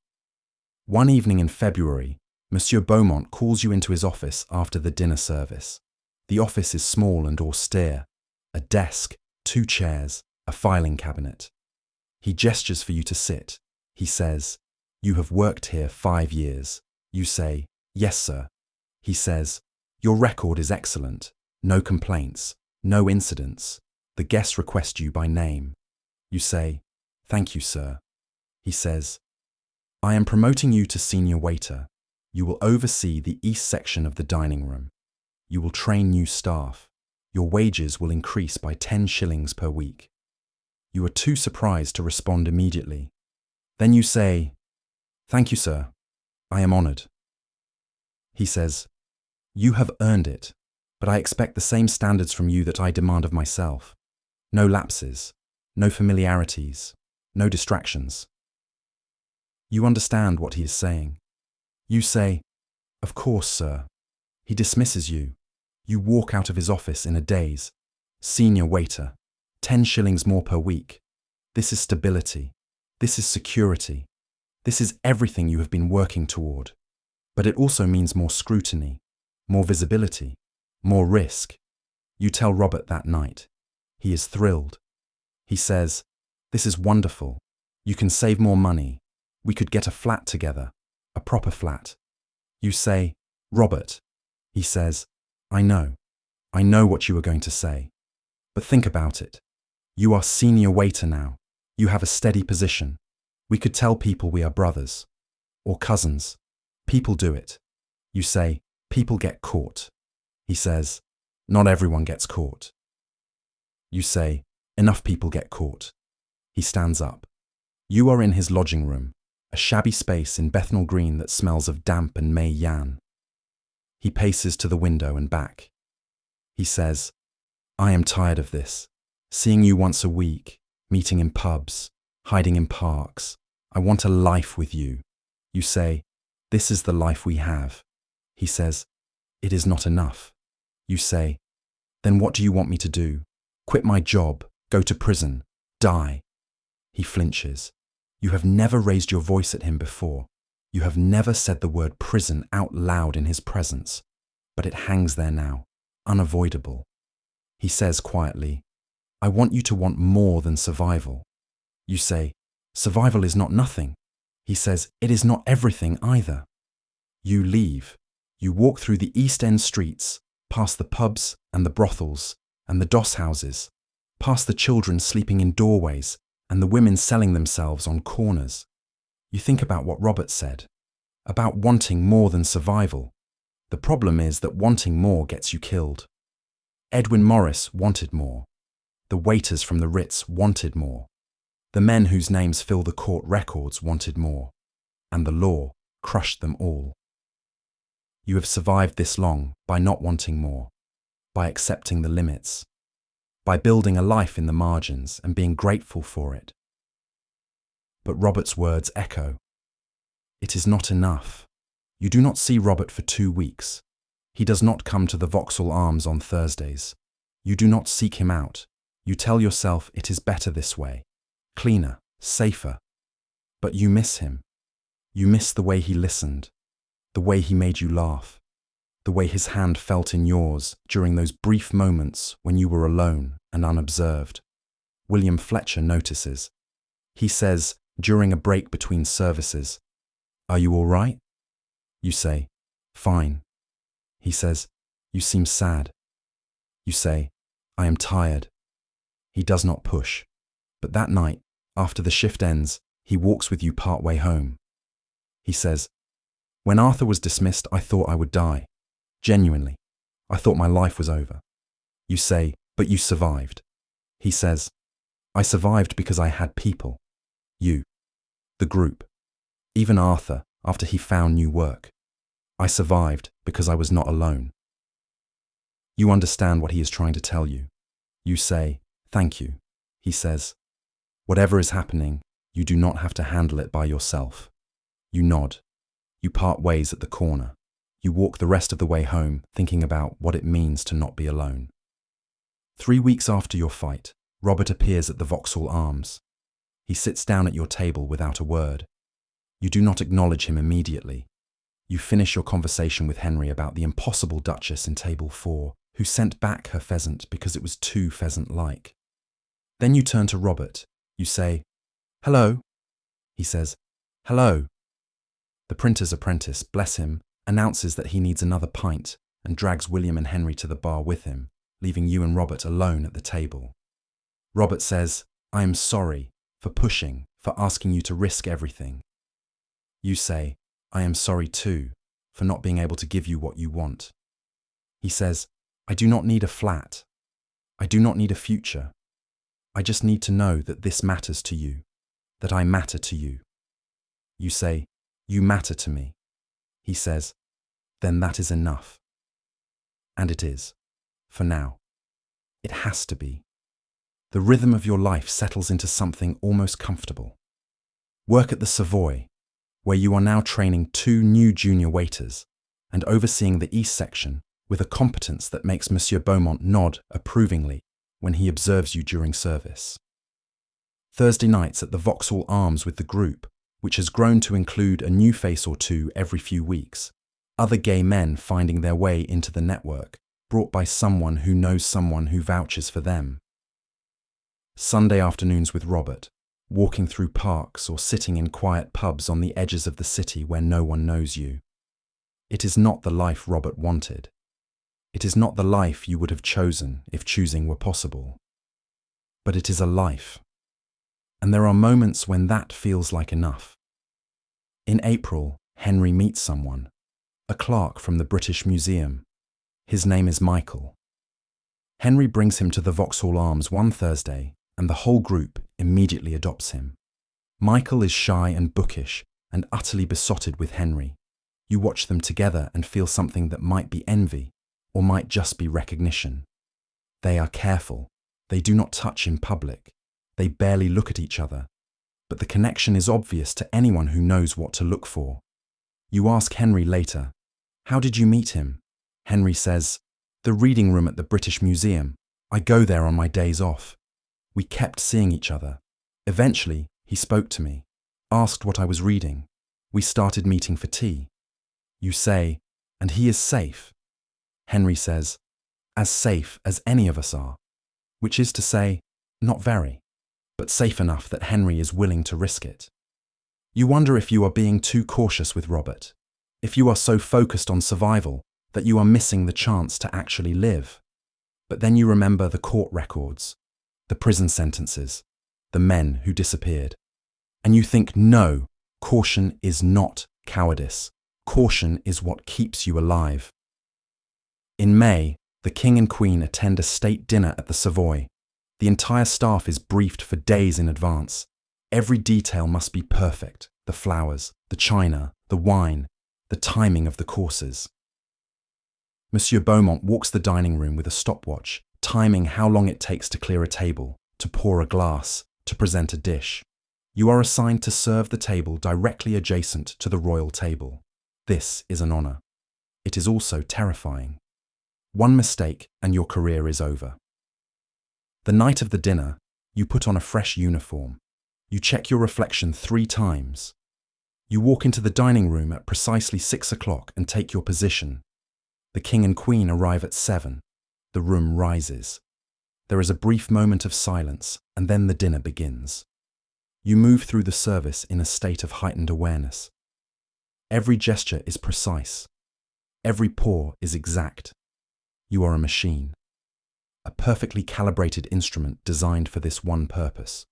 One evening in February, Monsieur Beaumont calls you into his office after the dinner service. The office is small and austere. A desk, 2 chairs, a filing cabinet. He gestures for you to sit. He says, "You have worked here 5 years." You say, "Yes, sir." He says, "Your record is excellent. No complaints, no incidents. The guests request you by name." You say, "Thank you, sir." He says, "I am promoting you to senior waiter. You will oversee the east section of the dining room. You will train new staff. Your wages will increase by 10 shillings per week." You are too surprised to respond immediately. Then you say, "Thank you, sir. I am honoured." He says, "You have earned it, but I expect the same standards from you that I demand of myself. No lapses, no familiarities, no distractions." You understand what he is saying. You say, "Of course, sir." He dismisses you. You walk out of his office in a daze. Senior waiter, 10 shillings more per week. This is stability. This is security. This is everything you have been working toward. But it also means more scrutiny, more visibility, more risk. You tell Robert that night. He is thrilled. He says, "This is wonderful. You can save more money. We could get a flat together, a proper flat." You say, "Robert." He says, I know what you are going to say. But think about it. You are senior waiter now. You have a steady position. We could tell people we are brothers. Or cousins. People do it. You say, "People get caught." He says, "Not everyone gets caught." You say, "Enough people get caught." He stands up. You are in his lodging room, a shabby space in Bethnal Green that smells of damp and May Yan. He paces to the window and back. He says, "I am tired of this. Seeing you once a week, meeting in pubs, hiding in parks. I want a life with you." You say, "This is the life we have." He says, "It is not enough." You say, "Then what do you want me to do? Quit my job, go to prison, die?" He flinches. You have never raised your voice at him before. You have never said the word prison out loud in his presence. But it hangs there now, unavoidable. He says quietly, "I want you to want more than survival." You say, "Survival is not nothing." He says, "It is not everything either." You leave. You walk through the East End streets, past the pubs and the brothels and the doss houses, past the children sleeping in doorways and the women selling themselves on corners. You think about what Robert said, about wanting more than survival. The problem is that wanting more gets you killed. Edwin Morris wanted more. The waiters from the Ritz wanted more. The men whose names fill the court records wanted more. And the law crushed them all. You have survived this long by not wanting more, by accepting the limits, by building a life in the margins and being grateful for it. But Robert's words echo. It is not enough. You do not see Robert for 2 weeks. He does not come to the Vauxhall Arms on Thursdays. You do not seek him out. You tell yourself it is better this way, cleaner, safer. But you miss him. You miss the way he listened, the way he made you laugh, the way his hand felt in yours during those brief moments when you were alone and unobserved. William Fletcher notices. He says, during a break between services, "Are you all right?" You say, "Fine." He says, "You seem sad." You say, "I am tired." He does not push. But that night, after the shift ends, he walks with you part way home. He says, "When Arthur was dismissed, I thought I would die. Genuinely. I thought my life was over." You say, "But you survived." He says, "I survived because I had people. You. The group. Even Arthur, after he found new work. I survived because I was not alone." You understand what he is trying to tell you. You say, "Thank you." He says, "Whatever is happening, you do not have to handle it by yourself." You nod. You part ways at the corner. You walk the rest of the way home thinking about what it means to not be alone. 3 weeks after your fight, Robert appears at the Vauxhall Arms. He sits down at your table without a word. You do not acknowledge him immediately. You finish your conversation with Henry about the impossible Duchess in table 4, who sent back her pheasant because it was too pheasant-like. Then you turn to Robert. You say, "Hello." He says, "Hello." The printer's apprentice, bless him, announces that he needs another pint and drags William and Henry to the bar with him, leaving you and Robert alone at the table. Robert says, "I am sorry for pushing, for asking you to risk everything." You say, "I am sorry too, for not being able to give you what you want." He says, "I do not need a flat. I do not need a future. I just need to know that this matters to you, that I matter to you." You say, "You matter to me." He says, "Then that is enough." And it is, for now. It has to be. The rhythm of your life settles into something almost comfortable. Work at the Savoy, where you are now training 2 new junior waiters and overseeing the East section with a competence that makes Monsieur Beaumont nod approvingly when he observes you during service. Thursday nights at the Vauxhall Arms with the group, which has grown to include a new face or two every few weeks, other gay men finding their way into the network, brought by someone who knows someone who vouches for them. Sunday afternoons with Robert, walking through parks or sitting in quiet pubs on the edges of the city where no one knows you. It is not the life Robert wanted. It is not the life you would have chosen if choosing were possible. But it is a life. And there are moments when that feels like enough. In April, Henry meets someone, a clerk from the British Museum. His name is Michael. Henry brings him to the Vauxhall Arms one Thursday, and the whole group immediately adopts him. Michael is shy and bookish and utterly besotted with Henry. You watch them together and feel something that might be envy, or might just be recognition. They are careful. They do not touch in public. They barely look at each other. But the connection is obvious to anyone who knows what to look for. You ask Henry later, "How did you meet him?" Henry says, "The reading room at the British Museum. I go there on my days off." We kept seeing each other. Eventually, he spoke to me, asked what I was reading. We started meeting for tea. You say, "And he is safe?" Henry says, "As safe as any of us are," which is to say, not very, but safe enough that Henry is willing to risk it. You wonder if you are being too cautious with Robert, if you are so focused on survival that you are missing the chance to actually live. But then you remember the court records, the prison sentences, the men who disappeared. And you think, no, caution is not cowardice. Caution is what keeps you alive. In May, the King and Queen attend a state dinner at the Savoy. The entire staff is briefed for days in advance. Every detail must be perfect: the flowers, the china, the wine, the timing of the courses. Monsieur Beaumont walks the dining room with a stopwatch, timing how long it takes to clear a table, to pour a glass, to present a dish. You are assigned to serve the table directly adjacent to the royal table. This is an honour. It is also terrifying. One mistake and your career is over. The night of the dinner, you put on a fresh uniform. You check your reflection 3 times. You walk into the dining room at precisely 6 o'clock and take your position. The King and Queen arrive at 7. The room rises. There is a brief moment of silence, and then the dinner begins. You move through the service in a state of heightened awareness. Every gesture is precise. Every pour is exact. You are a machine. A perfectly calibrated instrument designed for this one purpose.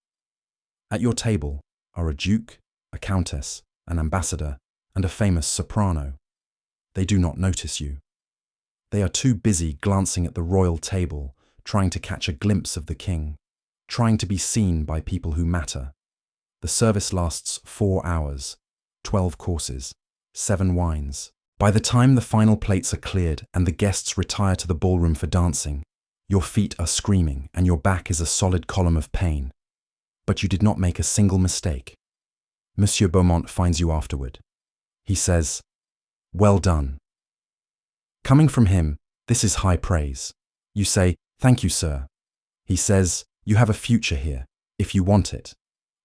At your table are a duke, a countess, an ambassador, and a famous soprano. They do not notice you. They are too busy glancing at the royal table, trying to catch a glimpse of the king, trying to be seen by people who matter. The service lasts 4 hours, 12 courses, 7 wines. By the time the final plates are cleared and the guests retire to the ballroom for dancing, your feet are screaming and your back is a solid column of pain. But you did not make a single mistake. Monsieur Beaumont finds you afterward. He says, "Well done." Coming from him, this is high praise. You say, "Thank you, sir." He says, "You have a future here, if you want it."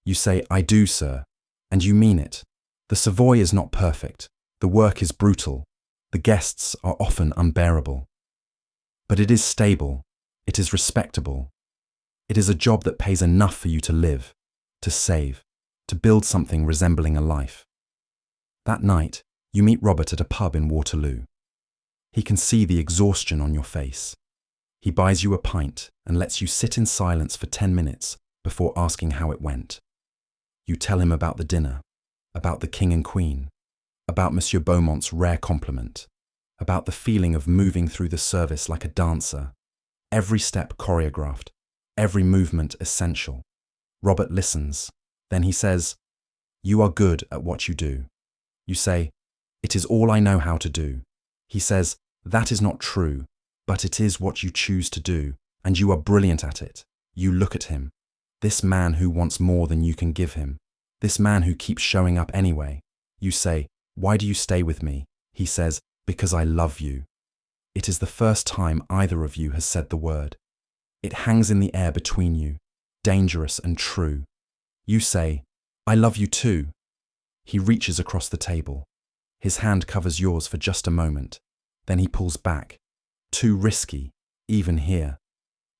You say, "I do, sir," and you mean it. The Savoy is not perfect. The work is brutal. The guests are often unbearable. But it is stable. It is respectable. It is a job that pays enough for you to live, to save, to build something resembling a life. That night, you meet Robert at a pub in Waterloo. He can see the exhaustion on your face. He buys you a pint and lets you sit in silence for 10 minutes before asking how it went. You tell him about the dinner, about the king and queen, about Monsieur Beaumont's rare compliment, about the feeling of moving through the service like a dancer, every step choreographed, every movement essential. Robert listens. Then he says, "You are good at what you do." You say, "It is all I know how to do." He says, "That is not true, but it is what you choose to do, and you are brilliant at it." You look at him, this man who wants more than you can give him, this man who keeps showing up anyway. You say, "Why do you stay with me?" He says, "Because I love you." It is the first time either of you has said the word. It hangs in the air between you, dangerous and true. You say, "I love you too." He reaches across the table. His hand covers yours for just a moment. Then he pulls back. Too risky, even here.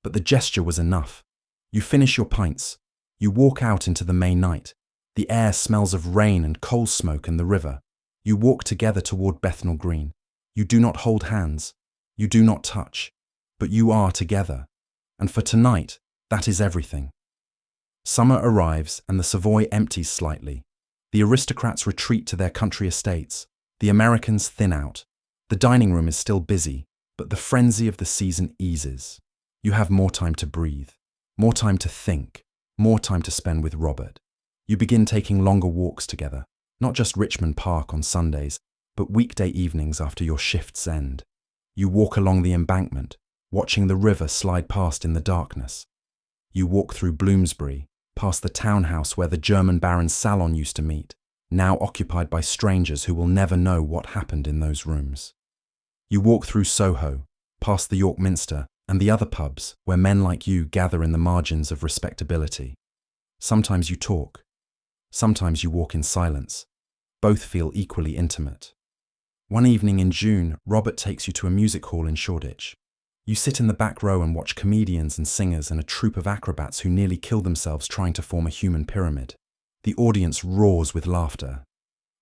But the gesture was enough. You finish your pints. You walk out into the May night. The air smells of rain and coal smoke and the river. You walk together toward Bethnal Green. You do not hold hands. You do not touch. But you are together. And for tonight, that is everything. Summer arrives and the Savoy empties slightly. The aristocrats retreat to their country estates. The Americans thin out. The dining room is still busy, but the frenzy of the season eases. You have more time to breathe, more time to think, more time to spend with Robert. You begin taking longer walks together, not just Richmond Park on Sundays, but weekday evenings after your shifts end. You walk along the embankment, watching the river slide past in the darkness. You walk through Bloomsbury, past the townhouse where the German Baron's salon used to meet, now occupied by strangers who will never know what happened in those rooms. You walk through Soho, past the York Minster and the other pubs where men like you gather in the margins of respectability. Sometimes you talk. Sometimes you walk in silence. Both feel equally intimate. One evening in June, Robert takes you to a music hall in Shoreditch. You sit in the back row and watch comedians and singers and a troupe of acrobats who nearly kill themselves trying to form a human pyramid. The audience roars with laughter.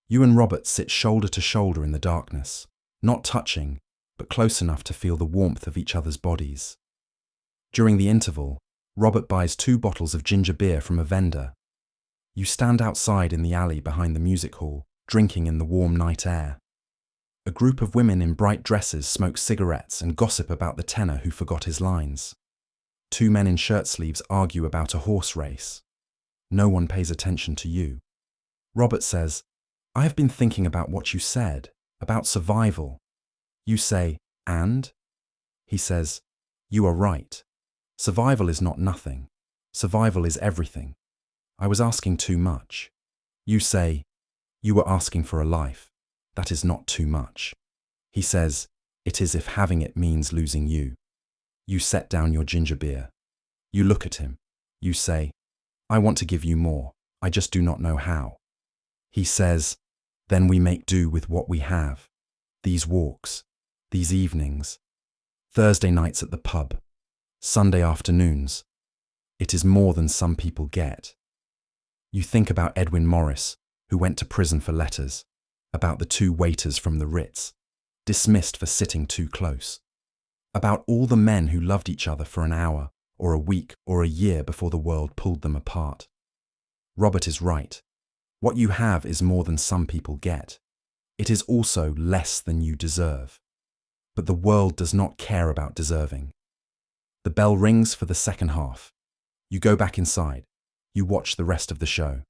You and Robert sit shoulder to shoulder in the darkness, not touching, but close enough to feel the warmth of each other's bodies. During the interval, Robert buys 2 bottles of ginger beer from a vendor. You stand outside in the alley behind the music hall, drinking in the warm night air. A group of women in bright dresses smoke cigarettes and gossip about the tenor who forgot his lines. 2 men in shirt sleeves argue about a horse race. No one pays attention to you. Robert says, "I have been thinking about what you said, about survival." You say, "And?" He says, "You are right. Survival is not nothing. Survival is everything. I was asking too much." You say, "You were asking for a life. That is not too much." He says, "It is if having it means losing you." You set down your ginger beer. You look at him. You say, "I want to give you more. I just do not know how." He says, "Then we make do with what we have. These walks, these evenings, Thursday nights at the pub, Sunday afternoons. It is more than some people get." You think about Edwin Morris, who went to prison for letters, about the 2 waiters from the Ritz, dismissed for sitting too close, about all the men who loved each other for an hour, or a week, or a year before the world pulled them apart. Robert is right. What you have is more than some people get. It is also less than you deserve. But the world does not care about deserving. The bell rings for the second half. You go back inside. You watch the rest of the show.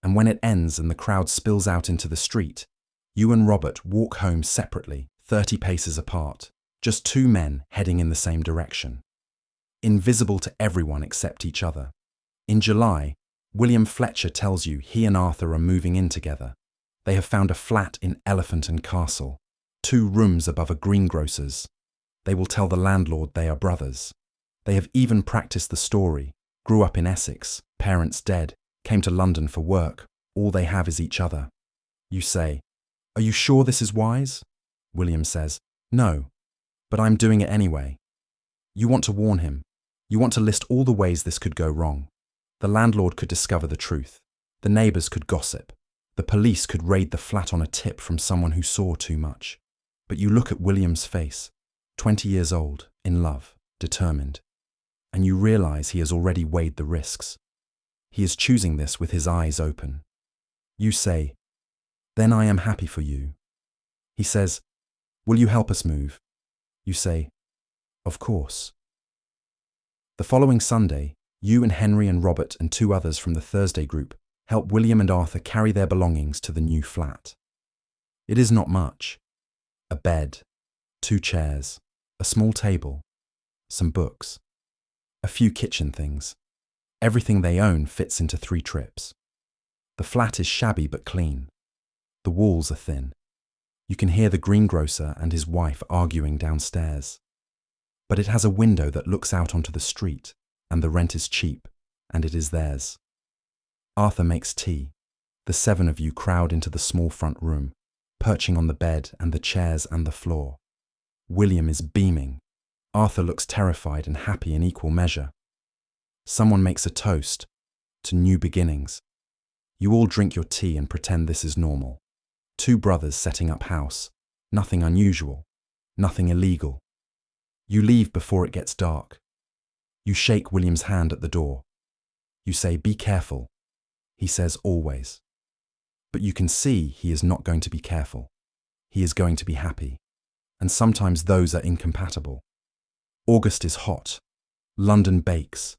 And when it ends and the crowd spills out into the street, you and Robert walk home separately, 30 paces apart, just 2 men heading in the same direction. Invisible to everyone except each other. In July, William Fletcher tells you he and Arthur are moving in together. They have found a flat in Elephant and Castle, 2 rooms above a greengrocer's. They will tell the landlord they are brothers. They have even practiced the story, grew up in Essex, parents dead, came to London for work. All they have is each other. You say, "Are you sure this is wise?" William says, "No, but I'm doing it anyway." You want to warn him. You want to list all the ways this could go wrong. The landlord could discover the truth. The neighbours could gossip. The police could raid the flat on a tip from someone who saw too much. But you look at William's face, 20 years old, in love, determined, and you realise he has already weighed the risks. He is choosing this with his eyes open. You say, "Then I am happy for you." He says, "Will you help us move?" You say, "Of course." The following Sunday, you and Henry and Robert and 2 others from the Thursday group help William and Arthur carry their belongings to the new flat. It is not much. A bed, 2 chairs, a small table, some books, a few kitchen things. Everything they own fits into 3 trips. The flat is shabby but clean. The walls are thin. You can hear the greengrocer and his wife arguing downstairs. But it has a window that looks out onto the street, and the rent is cheap, and it is theirs. Arthur makes tea. The 7 of you crowd into the small front room, perching on the bed and the chairs and the floor. William is beaming. Arthur looks terrified and happy in equal measure. Someone makes a toast to new beginnings. You all drink your tea and pretend this is normal. 2 brothers setting up house. Nothing unusual. Nothing illegal. You leave before it gets dark. You shake William's hand at the door. You say, "Be careful." He says, "Always." But you can see he is not going to be careful. He is going to be happy. And sometimes those are incompatible. August is hot. London bakes.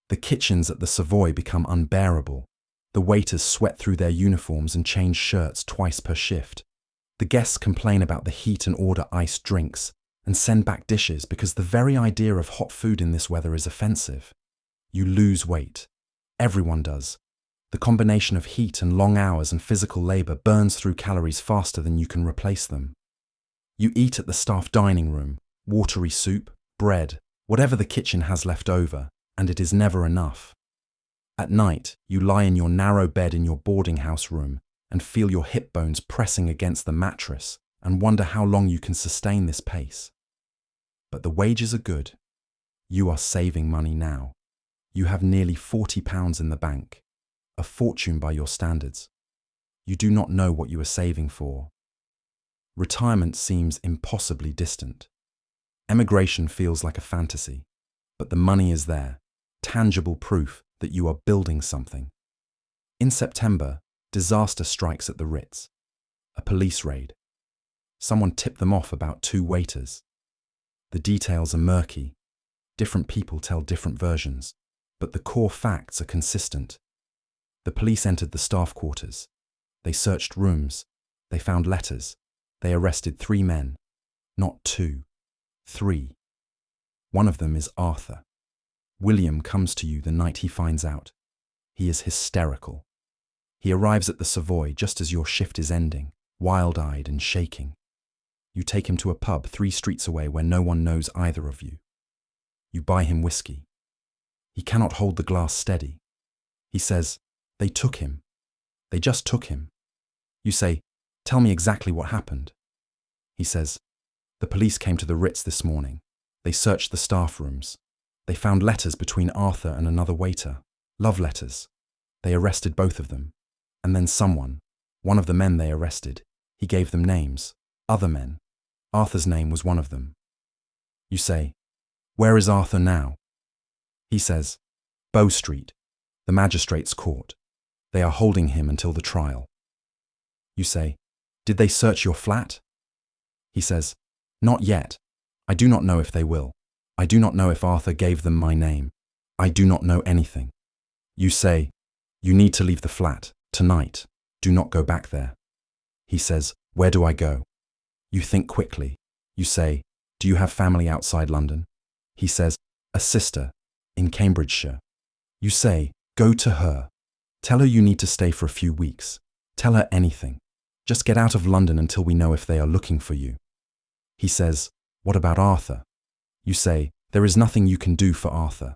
The kitchens at the Savoy become unbearable. The waiters sweat through their uniforms and change shirts twice per shift. The guests complain about the heat and order iced drinks and send back dishes because the very idea of hot food in this weather is offensive. You lose weight. Everyone does. The combination of heat and long hours and physical labour burns through calories faster than you can replace them. You eat at the staff dining room, watery soup, bread, whatever the kitchen has left over, and it is never enough. At night, you lie in your narrow bed in your boarding house room and feel your hip bones pressing against the mattress and wonder how long you can sustain this pace. But the wages are good. You are saving money now. You have nearly £40 in the bank, a fortune by your standards. You do not know what you are saving for. Retirement seems impossibly distant. Emigration feels like a fantasy, but the money is there, tangible proof that you are building something. In September, disaster strikes at the Ritz. A police raid. Someone tipped them off about 2 waiters. The details are murky. Different people tell different versions, but the core facts are consistent. The police entered the staff quarters. They searched rooms. They found letters. They arrested 3 men. Not 2. 3. One of them is Arthur. William comes to you the night he finds out. He is hysterical. He arrives at the Savoy just as your shift is ending, wild-eyed and shaking. You take him to a pub 3 streets away where no one knows either of you. You buy him whiskey. He cannot hold the glass steady. He says, "They took him. They just took him." You say, "Tell me exactly what happened." He says, "The police came to the Ritz this morning. They searched the staff rooms. They found letters between Arthur and another waiter. Love letters. They arrested both of them. And then someone, one of the men they arrested, he gave them names, other men. Arthur's name was one of them." You say, "Where is Arthur now?" He says, "Bow Street, the magistrate's court. They are holding him until the trial." You say, "Did they search your flat?" He says, "Not yet. I do not know if they will. I do not know if Arthur gave them my name. I do not know anything." You say, "You need to leave the flat, tonight. Do not go back there." He says, "Where do I go?" You think quickly. You say, "Do you have family outside London?" He says, "A sister, in Cambridgeshire." You say, "Go to her. Tell her you need to stay for a few weeks. Tell her anything. Just get out of London until we know if they are looking for you." He says, "What about Arthur?" You say, "There is nothing you can do for Arthur.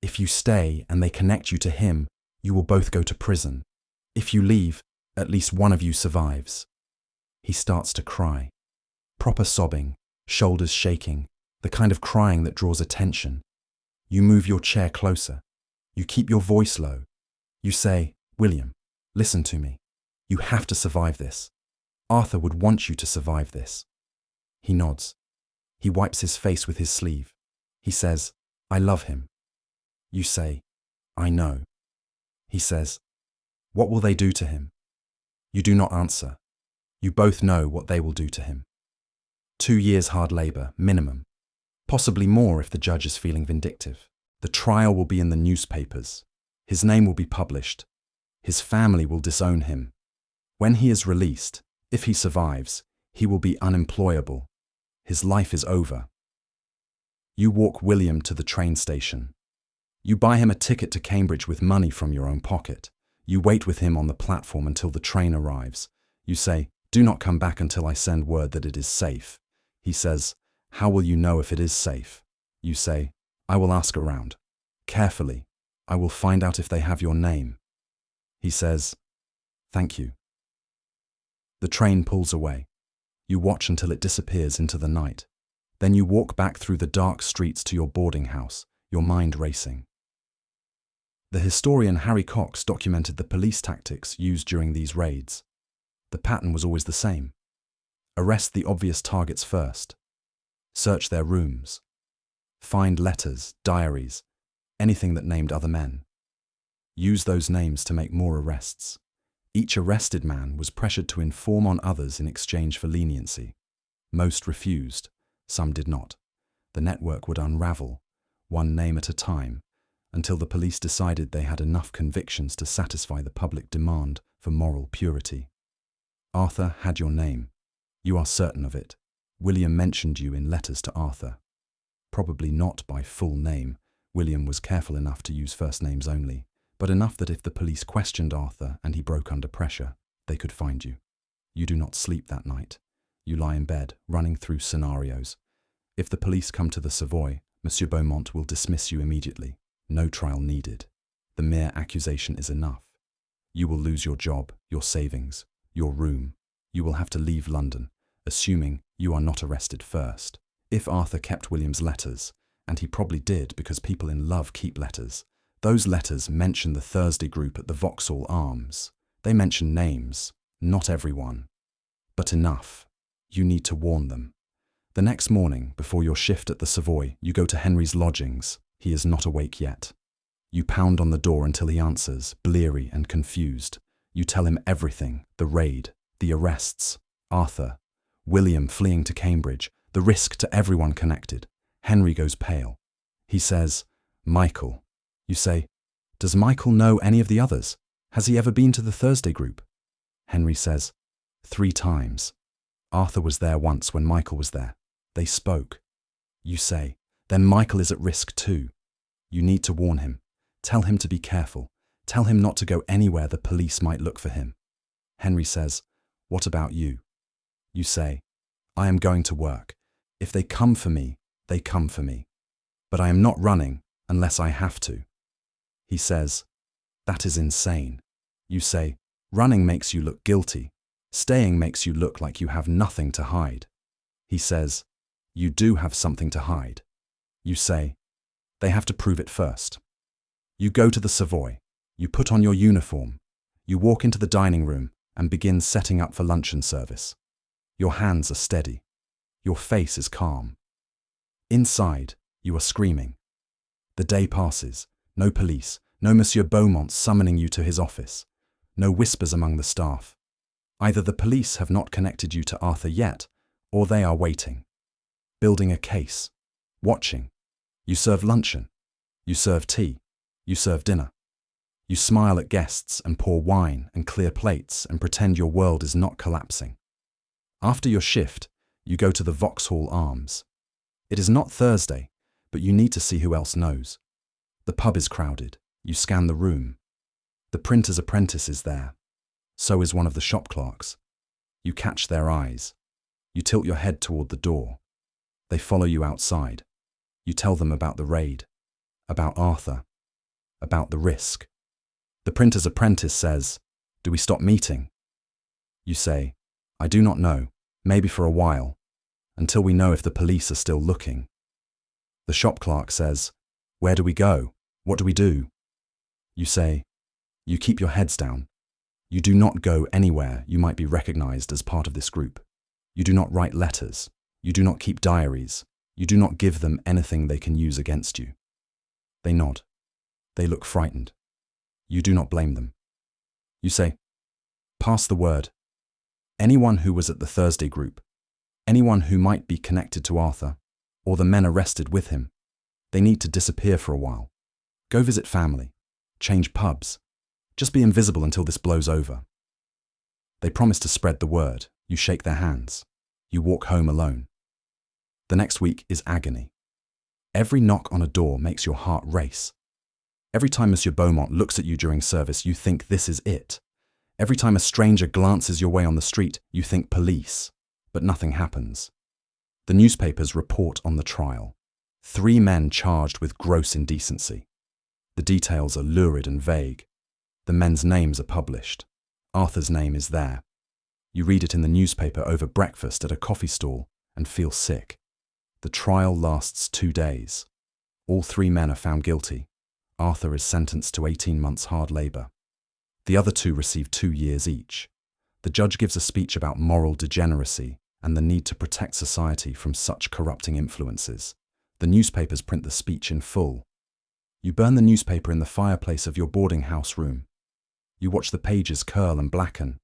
If you stay and they connect you to him, You will both go to prison. If you leave, at least one of you survives. He starts to cry. Proper sobbing, shoulders shaking, the kind of crying that draws attention. You move your chair closer. You keep your voice low. You say, "William, listen to me. You have to survive this. Arthur would want you to survive this." He nods. He wipes his face with his sleeve. He says, "I love him." You say, "I know." He says, "What will they do to him?" You do not answer. You both know what they will do to him. 2 years hard labour, minimum. Possibly more if the judge is feeling vindictive. The trial will be in the newspapers. His name will be published. His family will disown him. When he is released, if he survives, he will be unemployable. His life is over. You walk William to the train station. You buy him a ticket to Cambridge with money from your own pocket. You wait with him on the platform until the train arrives. You say, "Do not come back until I send word that it is safe." He says, "How will you know if it is safe?" You say, "I will ask around. Carefully. I will find out if they have your name." He says, "Thank you." The train pulls away. You watch until it disappears into the night. Then you walk back through the dark streets to your boarding house, your mind racing. The historian Harry Cox documented the police tactics used during these raids. The pattern was always the same. Arrest the obvious targets first. Search their rooms. Find letters, diaries, anything that named other men. Use those names to make more arrests. Each arrested man was pressured to inform on others in exchange for leniency. Most refused, some did not. The network would unravel, one name at a time, until the police decided they had enough convictions to satisfy the public demand for moral purity. Arthur had your name. You are certain of it. William mentioned you in letters to Arthur. Probably not by full name. William was careful enough to use first names only, but enough that if the police questioned Arthur and he broke under pressure, they could find you. You do not sleep that night. You lie in bed, running through scenarios. If the police come to the Savoy, Monsieur Beaumont will dismiss you immediately. No trial needed. The mere accusation is enough. You will lose your job, your savings, your room. You will have to leave London, assuming you are not arrested first. If Arthur kept William's letters, and he probably did because people in love keep letters, those letters mention the Thursday group at the Vauxhall Arms. They mention names, not everyone. But enough. You need to warn them. The next morning, before your shift at the Savoy, you go to Henry's lodgings. He is not awake yet. You pound on the door until he answers, bleary and confused. You tell him everything, the raid, the arrests, Arthur, William fleeing to Cambridge, the risk to everyone connected. Henry goes pale. He says, "Michael." You say, "Does Michael know any of the others? Has he ever been to the Thursday group?" Henry says, 3 times. Arthur was there once when Michael was there. They spoke. You say, "Then Michael is at risk too." You need to warn him. Tell him to be careful. Tell him not to go anywhere the police might look for him. Henry says, "What about you?" You say, "I am going to work. If they come for me, they come for me. But I am not running unless I have to." He says, "That is insane." You say, "Running makes you look guilty. Staying makes you look like you have nothing to hide." He says, "You do have something to hide." You say, "They have to prove it first." You go to the Savoy. You put on your uniform. You walk into the dining room and begin setting up for luncheon service. Your hands are steady. Your face is calm. Inside, you are screaming. The day passes. No police, no Monsieur Beaumont summoning you to his office. No whispers among the staff. Either the police have not connected you to Arthur yet, or they are waiting. Building a case. Watching. You serve luncheon. You serve tea. You serve dinner. You smile at guests and pour wine and clear plates and pretend your world is not collapsing. After your shift, you go to the Vauxhall Arms. It is not Thursday, but you need to see who else knows. The pub is crowded. You scan the room. The printer's apprentice is there. So is one of the shop clerks. You catch their eyes. You tilt your head toward the door. They follow you outside. You tell them about the raid, about Arthur, about the risk. The printer's apprentice says, "Do we stop meeting?" You say, "I do not know, maybe for a while, until we know if the police are still looking." The shop clerk says, "Where do we go? What do we do?" You say, "You keep your heads down. You do not go anywhere you might be recognized as part of this group. You do not write letters. You do not keep diaries. You do not give them anything they can use against you." They nod. They look frightened. You do not blame them. You say, "Pass the word. Anyone who was at the Thursday group, anyone who might be connected to Arthur, or the men arrested with him, they need to disappear for a while. Go visit family. Change pubs. Just be invisible until this blows over." They promise to spread the word. You shake their hands. You walk home alone. The next week is agony. Every knock on a door makes your heart race. Every time Monsieur Beaumont looks at you during service, you think this is it. Every time a stranger glances your way on the street, you think police, but nothing happens. The newspapers report on the trial. 3 men charged with gross indecency. The details are lurid and vague. The men's names are published. Arthur's name is there. You read it in the newspaper over breakfast at a coffee stall and feel sick. The trial lasts 2 days. All 3 men are found guilty. Arthur is sentenced to 18 months hard labour. The other 2 receive 2 years each. The judge gives a speech about moral degeneracy and the need to protect society from such corrupting influences. The newspapers print the speech in full. You burn the newspaper in the fireplace of your boarding house room. You watch the pages curl and blacken.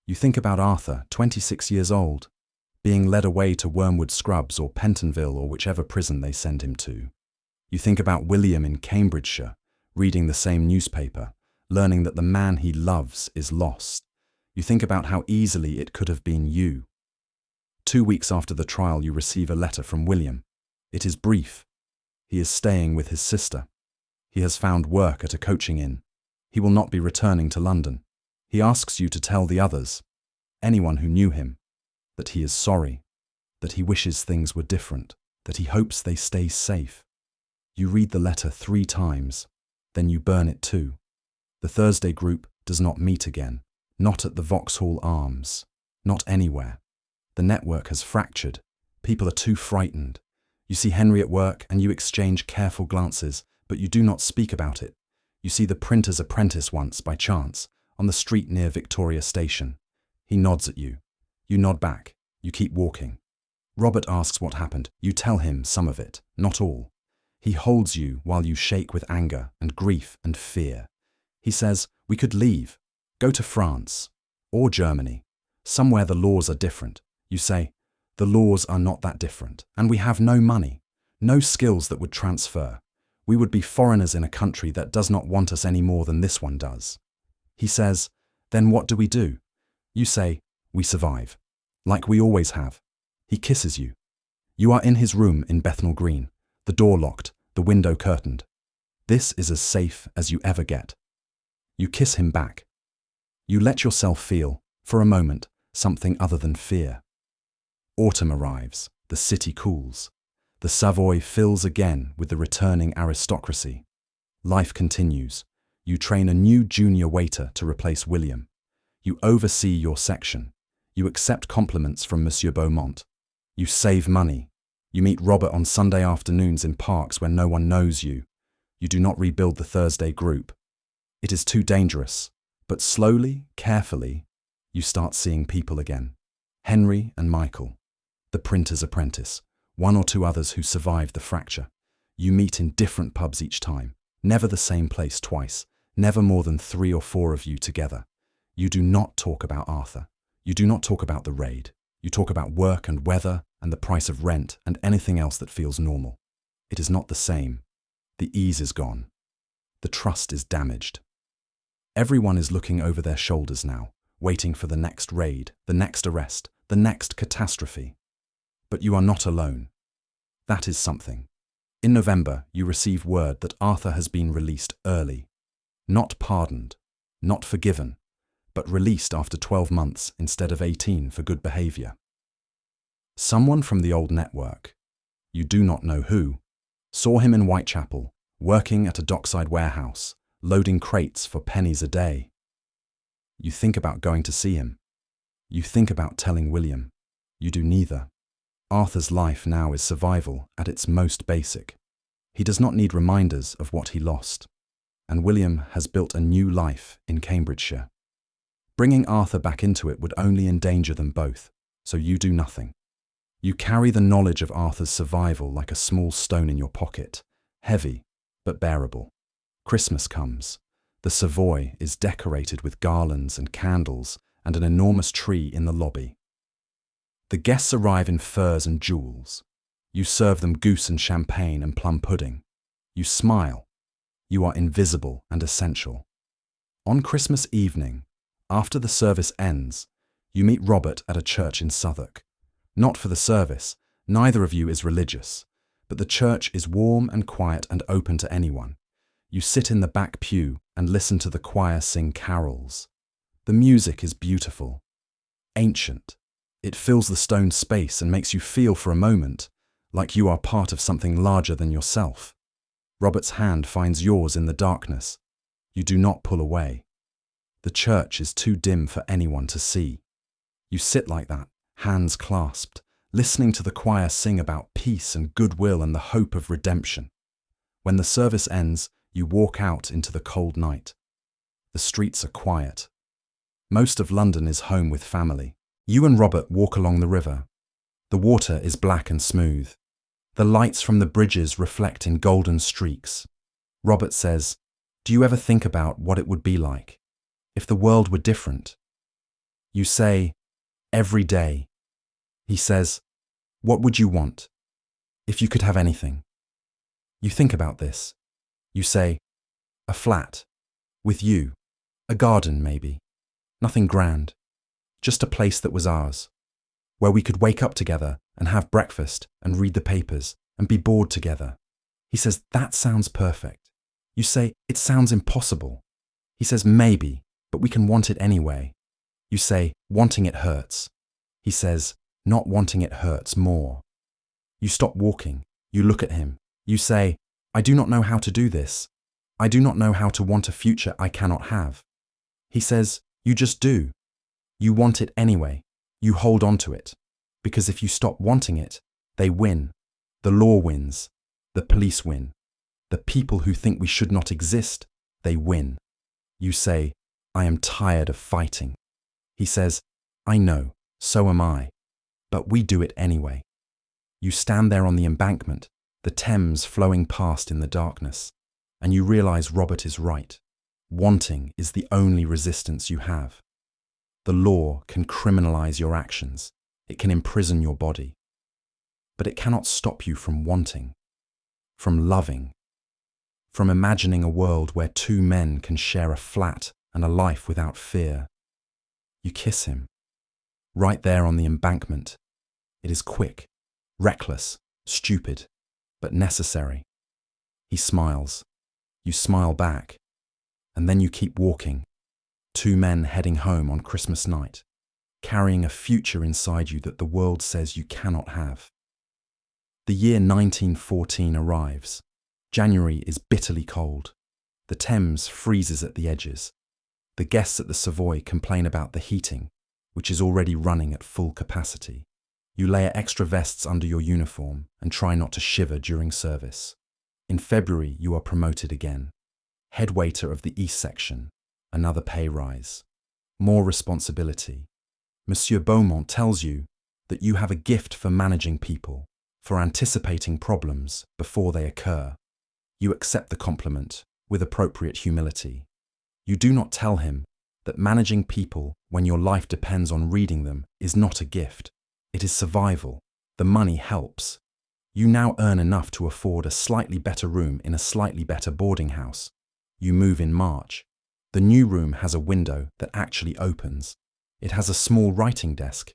You think about Arthur, 26 years old, being led away to Wormwood Scrubs or Pentonville or whichever prison they send him to. You think about William in Cambridgeshire, reading the same newspaper, learning that the man he loves is lost. You think about how easily it could have been you. 2 weeks after the trial, you receive a letter from William. It is brief. He is staying with his sister. He has found work at a coaching inn. He will not be returning to London. He asks you to tell the others, anyone who knew him, that he is sorry, that he wishes things were different, that he hopes they stay safe. You read the letter 3 times, then you burn it too. The Thursday group does not meet again, not at the Vauxhall Arms, not anywhere. The network has fractured. People are too frightened. You see Henry at work and you exchange careful glances, but you do not speak about it. You see the printer's apprentice once, by chance, on the street near Victoria Station. He nods at you. You nod back. You keep walking. Robert asks what happened. You tell him some of it, not all. He holds you while you shake with anger and grief and fear. He says, "We could leave, go to France or Germany, somewhere the laws are different." You say, "The laws are not that different, and we have no money, no skills that would transfer. We would be foreigners in a country that does not want us any more than this one does." He says, "Then what do we do?" You say, "We survive, like we always have." He kisses you. You are in his room in Bethnal Green, the door locked, the window curtained. This is as safe as you ever get. You kiss him back. You let yourself feel, for a moment, something other than fear. Autumn arrives, the city cools. The Savoy fills again with the returning aristocracy. Life continues. You train a new junior waiter to replace William. You oversee your section. You accept compliments from Monsieur Beaumont. You save money. You meet Robert on Sunday afternoons in parks where no one knows you. You do not rebuild the Thursday group. It is too dangerous, but slowly, carefully, you start seeing people again. Henry and Michael, the printer's apprentice, 1 or 2 others who survived the fracture. You meet in different pubs each time, never the same place twice, never more than 3 or 4 of you together. You do not talk about Arthur. You do not talk about the raid. You talk about work and weather and the price of rent and anything else that feels normal. It is not the same. The ease is gone. The trust is damaged. Everyone is looking over their shoulders now, waiting for the next raid, the next arrest, the next catastrophe. But you are not alone. That is something. In November, you receive word that Arthur has been released early. Not pardoned, not forgiven, but released after 12 months instead of 18 for good behaviour. Someone from the old network, you do not know who, saw him in Whitechapel, working at a dockside warehouse, loading crates for pennies a day. You think about going to see him. You think about telling William. You do neither. Arthur's life now is survival at its most basic. He does not need reminders of what he lost. And William has built a new life in Cambridgeshire. Bringing Arthur back into it would only endanger them both, so you do nothing. You carry the knowledge of Arthur's survival like a small stone in your pocket, heavy but bearable. Christmas comes. The Savoy is decorated with garlands and candles and an enormous tree in the lobby. The guests arrive in furs and jewels. You serve them goose and champagne and plum pudding. You smile. You are invisible and essential. On Christmas evening, after the service ends, you meet Robert at a church in Southwark. Not for the service, neither of you is religious, but the church is warm and quiet and open to anyone. You sit in the back pew and listen to the choir sing carols. The music is beautiful, ancient. It fills the stone space and makes you feel for a moment like you are part of something larger than yourself. Robert's hand finds yours in the darkness. You do not pull away. The church is too dim for anyone to see. You sit like that, hands clasped, listening to the choir sing about peace and goodwill and the hope of redemption. When the service ends, you walk out into the cold night. The streets are quiet. Most of London is home with family. You and Robert walk along the river. The water is black and smooth. The lights from the bridges reflect in golden streaks. Robert says, "Do you ever think about what it would be like if the world were different?" You say, "Every day." He says, "What would you want if you could have anything?" You think about this. You say, "A flat, with you, a garden maybe, nothing grand, just a place that was ours, where we could wake up together and have breakfast and read the papers and be bored together." He says, "That sounds perfect." You say, "It sounds impossible." He says, "Maybe, but we can want it anyway." You say, "Wanting it hurts." He says, "Not wanting it hurts more." You stop walking. You look at him. You say, "I do not know how to do this. I do not know how to want a future I cannot have." He says, "You just do. You want it anyway. You hold on to it. Because if you stop wanting it, they win. The law wins. The police win. The people who think we should not exist, they win." You say, "I am tired of fighting." He says, "I know, so am I. But we do it anyway." You stand there on the embankment, the Thames flowing past in the darkness, and you realize Robert is right. Wanting is the only resistance you have. The law can criminalize your actions. It can imprison your body. But it cannot stop you from wanting, from loving, from imagining a world where two men can share a flat and a life without fear. You kiss him, right there on the embankment. It is quick, reckless, stupid, but necessary. He smiles. You smile back. And then you keep walking. Two men heading home on Christmas night, carrying a future inside you that the world says you cannot have. The year 1914 arrives. January is bitterly cold. The Thames freezes at the edges. The guests at the Savoy complain about the heating, which is already running at full capacity. You layer extra vests under your uniform and try not to shiver during service. In February, you are promoted again. Head waiter of the East Section, another pay rise. More responsibility. Monsieur Beaumont tells you that you have a gift for managing people, for anticipating problems before they occur. You accept the compliment with appropriate humility. You do not tell him that managing people when your life depends on reading them is not a gift. It is survival. The money helps. You now earn enough to afford a slightly better room in a slightly better boarding house. You move in March. The new room has a window that actually opens. It has a small writing desk.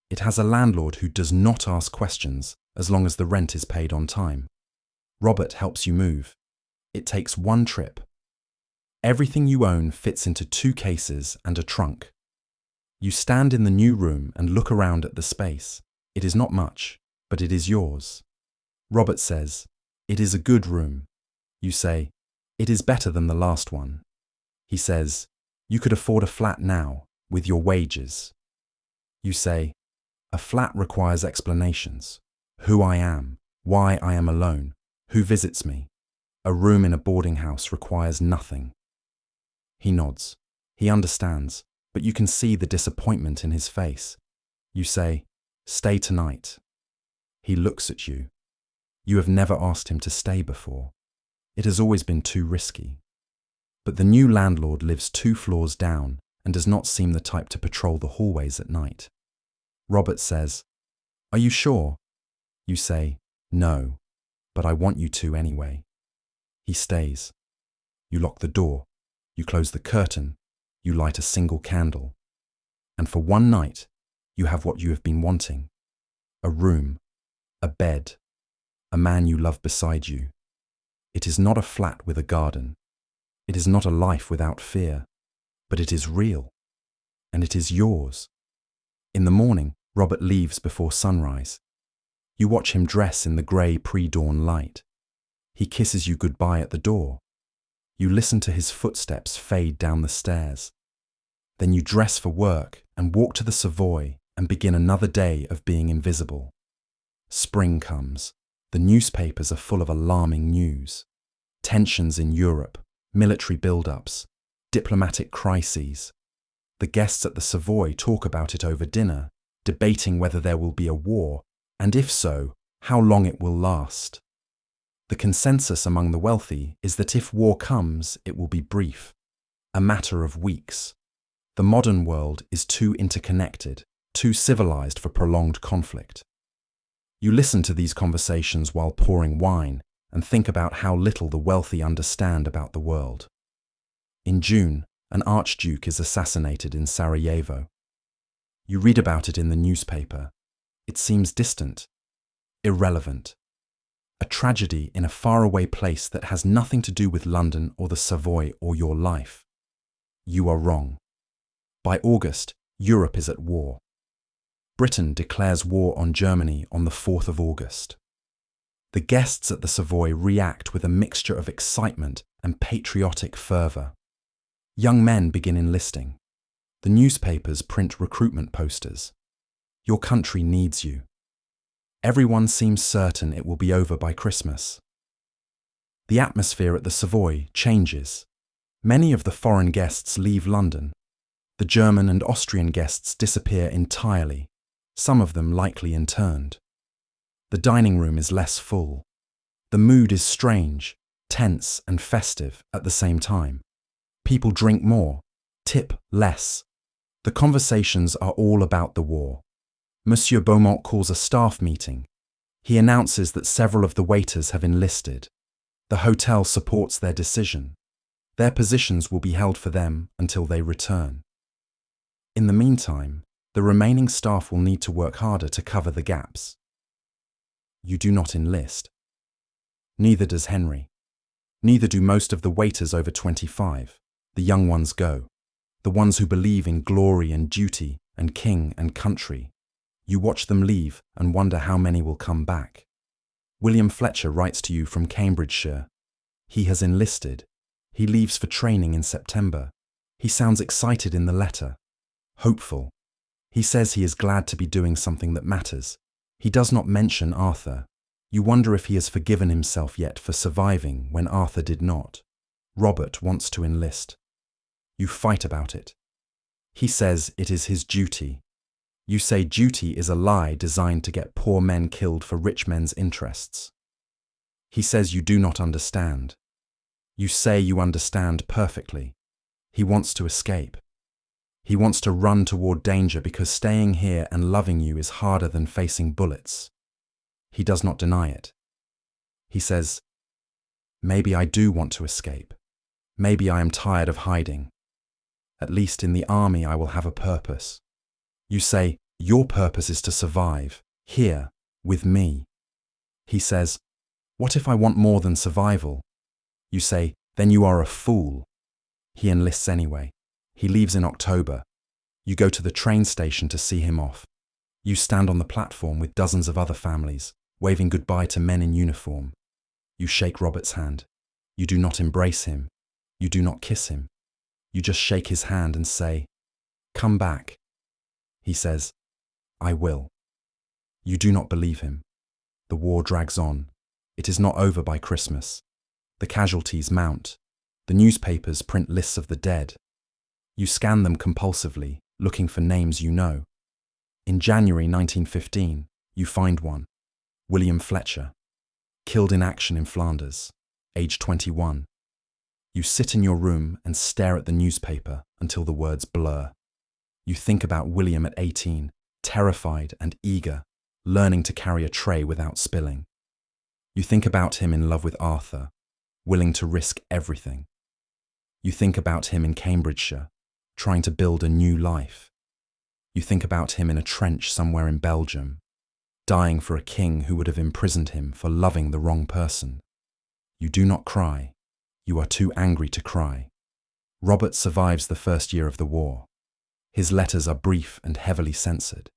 It has a landlord who does not ask questions as long as the rent is paid on time. Robert helps you move. It takes one trip. Everything you own fits into 2 cases and a trunk. You stand in the new room and look around at the space. It is not much, but it is yours. Robert says, "It is a good room." You say, It is better than the last one. He says, you could afford a flat now, with your wages. You say, a flat requires explanations. Who I am, why I am alone, who visits me. A room in a boarding house requires nothing. He nods. He understands, but you can see the disappointment in his face. You say, stay tonight. He looks at you. You have never asked him to stay before. It has always been too risky. But the new landlord lives 2 floors down and does not seem the type to patrol the hallways at night. Robert says, are you sure? You say, no, but I want you to anyway. He stays. You lock the door. You close the curtain. You light a single candle. And for one night, you have what you have been wanting. A room, a bed, a man you love beside you. It is not a flat with a garden. It is not a life without fear, but it is real. And it is yours. In the morning, Robert leaves before sunrise. You watch him dress in the grey pre-dawn light. He kisses you goodbye at the door. You listen to his footsteps fade down the stairs. Then you dress for work and walk to the Savoy and begin another day of being invisible. Spring comes. The newspapers are full of alarming news. Tensions in Europe, military build-ups, diplomatic crises. The guests at the Savoy talk about it over dinner, debating whether there will be a war, and if so, how long it will last. The consensus among the wealthy is that if war comes, it will be brief, a matter of weeks. The modern world is too interconnected, too civilized for prolonged conflict. You listen to these conversations while pouring wine and think about how little the wealthy understand about the world. In June, an archduke is assassinated in Sarajevo. You read about it in the newspaper. It seems distant, irrelevant. A tragedy in a faraway place that has nothing to do with London or the Savoy or your life. You are wrong. By August, Europe is at war. Britain declares war on Germany on the 4th of August. The guests at the Savoy react with a mixture of excitement and patriotic fervour. Young men begin enlisting. The newspapers print recruitment posters. Your country needs you. Everyone seems certain it will be over by Christmas. The atmosphere at the Savoy changes. Many of the foreign guests leave London. The German and Austrian guests disappear entirely, some of them likely interned. The dining room is less full. The mood is strange, tense and festive at the same time. People drink more, tip less. The conversations are all about the war. Monsieur Beaumont calls a staff meeting. He announces that several of the waiters have enlisted. The hotel supports their decision. Their positions will be held for them until they return. In the meantime, the remaining staff will need to work harder to cover the gaps. You do not enlist. Neither does Henry. Neither do most of the waiters over 25. The young ones go. The ones who believe in glory and duty and king and country. You watch them leave and wonder how many will come back. William Fletcher writes to you from Cambridgeshire. He has enlisted. He leaves for training in September. He sounds excited in the letter. Hopeful. He says he is glad to be doing something that matters. He does not mention Arthur. You wonder if he has forgiven himself yet for surviving when Arthur did not. Robert wants to enlist. You fight about it. He says it is his duty. You say duty is a lie designed to get poor men killed for rich men's interests. He says you do not understand. You say you understand perfectly. He wants to escape. He wants to run toward danger because staying here and loving you is harder than facing bullets. He does not deny it. He says, maybe I do want to escape. Maybe I am tired of hiding. At least in the army I will have a purpose. You say, your purpose is to survive, here, with me. He says, what if I want more than survival? You say, then you are a fool. He enlists anyway. He leaves in October. You go to the train station to see him off. You stand on the platform with dozens of other families, waving goodbye to men in uniform. You shake Robert's hand. You do not embrace him. You do not kiss him. You just shake his hand and say, "Come back." He says, "I will." You do not believe him. The war drags on. It is not over by Christmas. The casualties mount. The newspapers print lists of the dead. You scan them compulsively, looking for names you know. In January 1915, you find one, William Fletcher, killed in action in Flanders, age 21. You sit in your room and stare at the newspaper until the words blur. You think about William at 18, terrified and eager, learning to carry a tray without spilling. You think about him in love with Arthur, willing to risk everything. You think about him in Cambridgeshire, trying to build a new life. You think about him in a trench somewhere in Belgium, dying for a king who would have imprisoned him for loving the wrong person. You do not cry. You are too angry to cry. Robert survives the first year of the war. His letters are brief and heavily censored.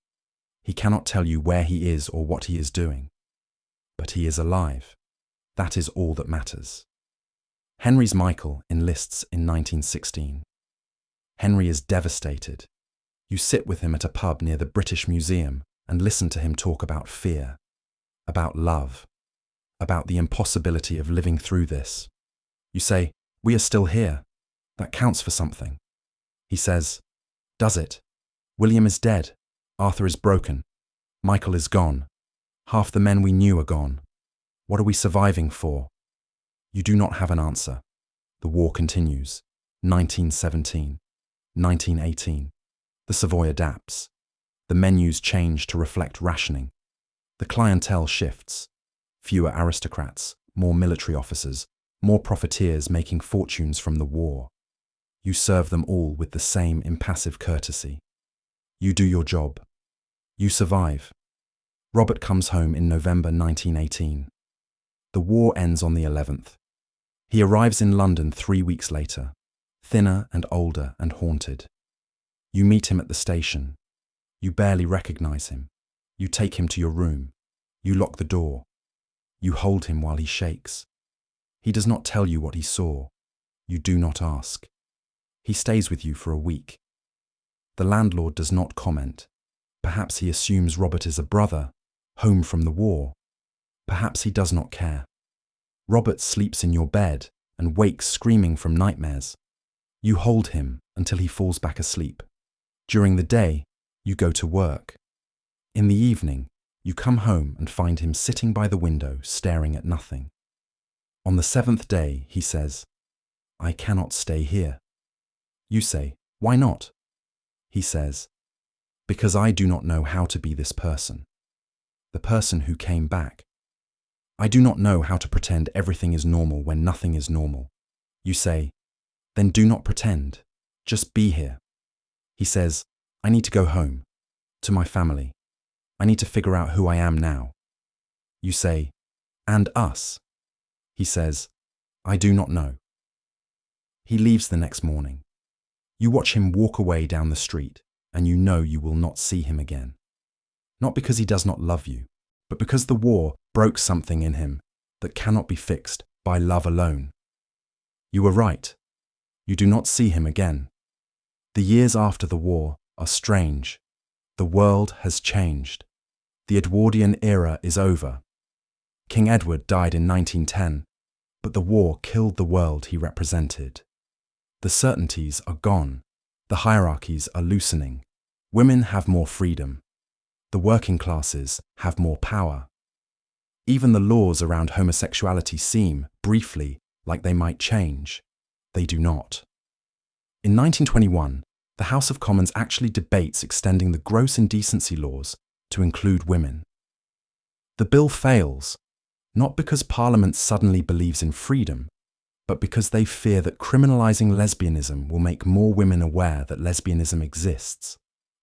He cannot tell you where he is or what he is doing. But he is alive. That is all that matters. Henry's Michael enlists in 1916. Henry is devastated. You sit with him at a pub near the British Museum and listen to him talk about fear, about love, about the impossibility of living through this. You say, "We are still here. That counts for something." He says, "Does it? William is dead. Arthur is broken. Michael is gone. Half the men we knew are gone. What are we surviving for?" You do not have an answer. The war continues. 1917, 1918. The Savoy adapts. The menus change to reflect rationing. The clientele shifts. Fewer aristocrats, more military officers, more profiteers making fortunes from the war. You serve them all with the same impassive courtesy. You do your job. You survive. Robert comes home in November 1918. The war ends on the 11th. He arrives in London 3 weeks later, thinner and older and haunted. You meet him at the station. You barely recognize him. You take him to your room. You lock the door. You hold him while he shakes. He does not tell you what he saw. You do not ask. He stays with you for a week. The landlord does not comment. Perhaps he assumes Robert is a brother, home from the war. Perhaps he does not care. Robert sleeps in your bed and wakes screaming from nightmares. You hold him until he falls back asleep. During the day, you go to work. In the evening, you come home and find him sitting by the window staring at nothing. On the 7th day, he says, "I cannot stay here." You say, "Why not?" He says, "Because I do not know how to be this person. The person who came back. I do not know how to pretend everything is normal when nothing is normal." You say, "Then do not pretend. Just be here." He says, "I need to go home, to my family. I need to figure out who I am now." You say, "And us?" He says, "I do not know." He leaves the next morning. You watch him walk away down the street, and you know you will not see him again. Not because he does not love you, but because the war broke something in him that cannot be fixed by love alone. You were right. You do not see him again. The years after the war are strange. The world has changed. The Edwardian era is over. King Edward died in 1910, but the war killed the world he represented. The certainties are gone. The hierarchies are loosening. Women have more freedom. The working classes have more power. Even the laws around homosexuality seem, briefly, like they might change. They do not. In 1921, the House of Commons actually debates extending the gross indecency laws to include women. The bill fails, not because Parliament suddenly believes in freedom, but because they fear that criminalising lesbianism will make more women aware that lesbianism exists.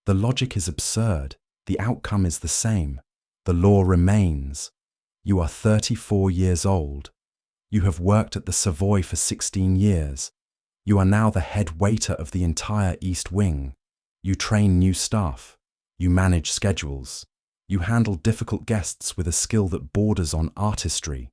The logic is absurd. The outcome is the same. The law remains. You are 34 years old. You have worked at the Savoy for 16 years. You are now the head waiter of the entire East Wing. You train new staff. You manage schedules. You handle difficult guests with a skill that borders on artistry.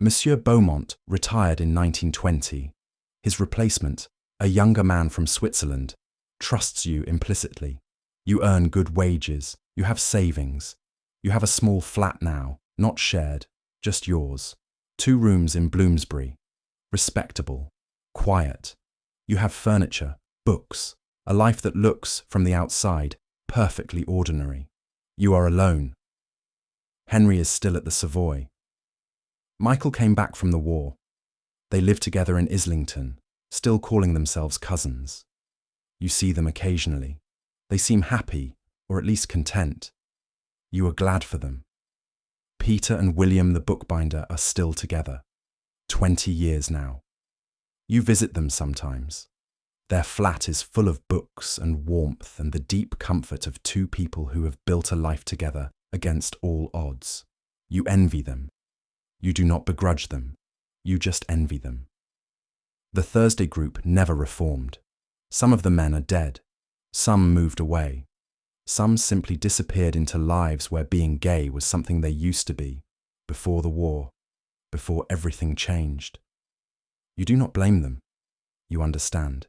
Monsieur Beaumont retired in 1920. His replacement, a younger man from Switzerland, trusts you implicitly. You earn good wages, you have savings. You have a small flat now, not shared, just yours. 2 rooms in Bloomsbury. Respectable, quiet. You have furniture, books, a life that looks, from the outside, perfectly ordinary. You are alone. Henry is still at the Savoy. Michael came back from the war. They live together in Islington, still calling themselves cousins. You see them occasionally. They seem happy, or at least content. You are glad for them. Peter and William the bookbinder are still together. 20 years now. You visit them sometimes. Their flat is full of books and warmth and the deep comfort of 2 people who have built a life together against all odds. You envy them. You do not begrudge them. You just envy them. The Thursday group never reformed. Some of the men are dead. Some moved away. Some simply disappeared into lives where being gay was something they used to be, before the war, before everything changed. You do not blame them. You understand.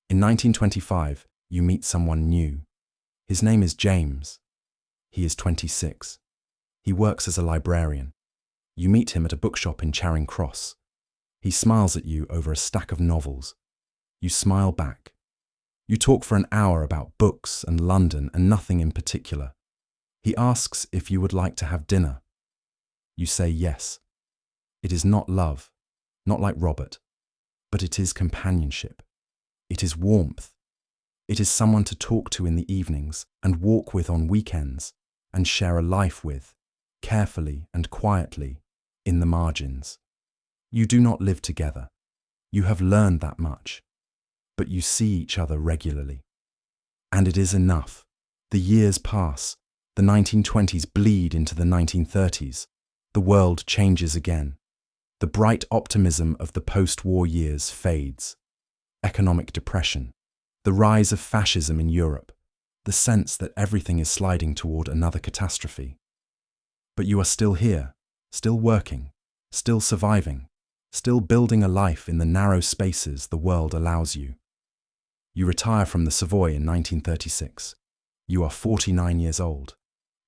In 1925, you meet someone new. His name is James. He is 26. He works as a librarian. You meet him at a bookshop in Charing Cross. He smiles at you over a stack of novels. You smile back. You talk for an hour about books and London and nothing in particular. He asks if you would like to have dinner. You say yes. It is not love, not like Robert, but it is companionship. It is warmth. It is someone to talk to in the evenings and walk with on weekends and share a life with, carefully and quietly, in the margins. You do not live together. You have learned that much. But you see each other regularly. And it is enough. The years pass. The 1920s bleed into the 1930s. The world changes again. The bright optimism of the post-war years fades. Economic depression. The rise of fascism in Europe. The sense that everything is sliding toward another catastrophe. But you are still here, still working, still surviving, still building a life in the narrow spaces the world allows you. You retire from the Savoy in 1936. You are 49 years old.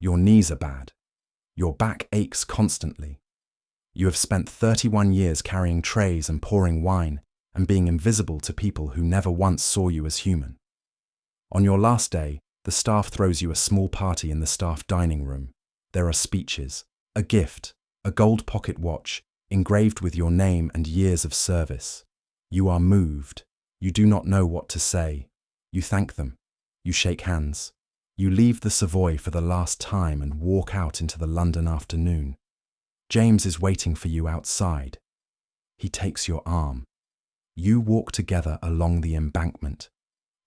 Your knees are bad. Your back aches constantly. You have spent 31 years carrying trays and pouring wine and being invisible to people who never once saw you as human. On your last day, the staff throws you a small party in the staff dining room. There are speeches, a gift, a gold pocket watch, engraved with your name and years of service. You are moved. You do not know what to say. You thank them. You shake hands. You leave the Savoy for the last time and walk out into the London afternoon. James is waiting for you outside. He takes your arm. You walk together along the embankment,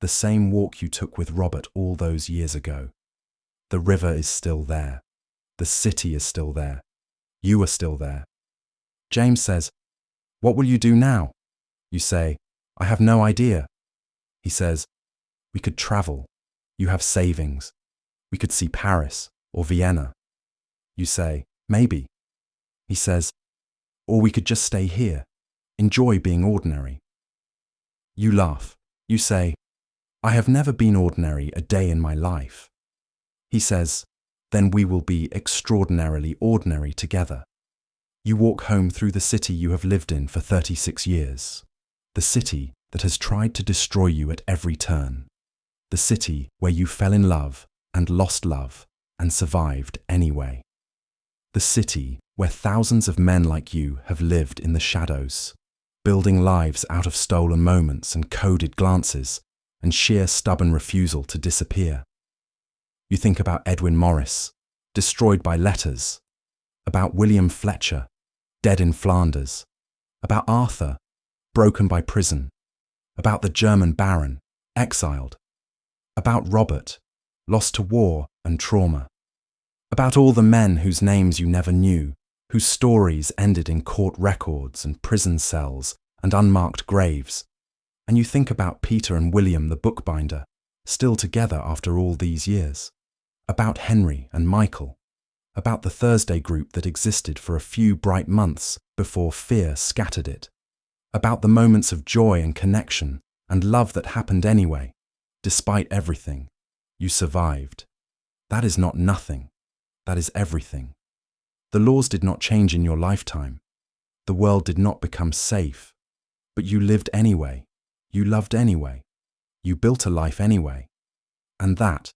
the same walk you took with Robert all those years ago. The river is still there. The city is still there. You are still there. James says, "What will you do now?" You say, "I have no idea." He says, "We could travel. You have savings. We could see Paris or Vienna." You say, "Maybe." He says, "Or we could just stay here, enjoy being ordinary." You laugh. You say, "I have never been ordinary a day in my life." He says, "Then we will be extraordinarily ordinary together." You walk home through the city you have lived in for 36 years. The city that has tried to destroy you at every turn. The city where you fell in love and lost love and survived anyway. The city where thousands of men like you have lived in the shadows, building lives out of stolen moments and coded glances and sheer stubborn refusal to disappear. You think about Edwin Morris, destroyed by letters, about William Fletcher, dead in Flanders, about Arthur, broken by prison, about the German Baron, exiled, about Robert, lost to war and trauma, about all the men whose names you never knew, whose stories ended in court records and prison cells and unmarked graves. And you think about Peter and William the bookbinder, still together after all these years, about Henry and Michael, about the Thursday group that existed for a few bright months before fear scattered it, about the moments of joy and connection and love that happened anyway. Despite everything, you survived. That is not nothing. That is everything. The laws did not change in your lifetime. The world did not become safe. But you lived anyway. You loved anyway. You built a life anyway. And that,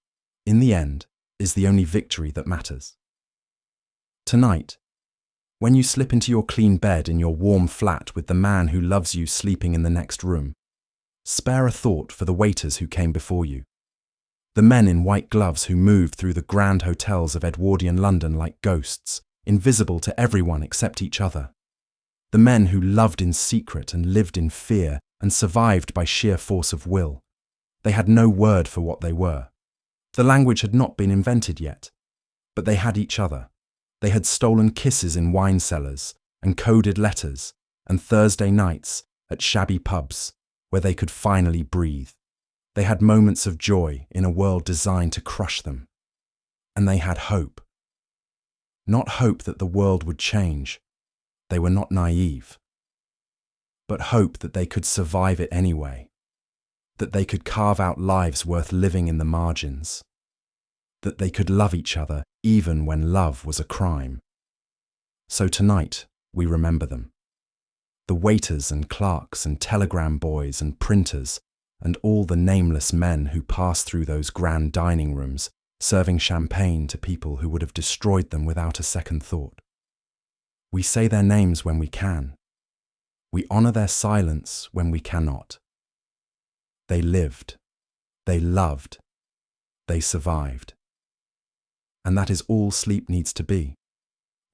in the end, is the only victory that matters. Tonight, when you slip into your clean bed in your warm flat with the man who loves you sleeping in the next room, spare a thought for the waiters who came before you, the men in white gloves who moved through the grand hotels of Edwardian London like ghosts, invisible to everyone except each other, the men who loved in secret and lived in fear and survived by sheer force of will. They had no word for what they were. The language had not been invented yet, but they had each other. They had stolen kisses in wine cellars and coded letters and Thursday nights at shabby pubs where they could finally breathe. They had moments of joy in a world designed to crush them. And they had hope. Not hope that the world would change. They were not naive. But hope that they could survive it anyway. That they could carve out lives worth living in the margins. That they could love each other even when love was a crime. So tonight, we remember them. The waiters and clerks and telegram boys and printers and all the nameless men who passed through those grand dining rooms, serving champagne to people who would have destroyed them without a second thought. We say their names when we can. We honor their silence when we cannot. They lived. They loved. They survived. And that is all sleep needs to be.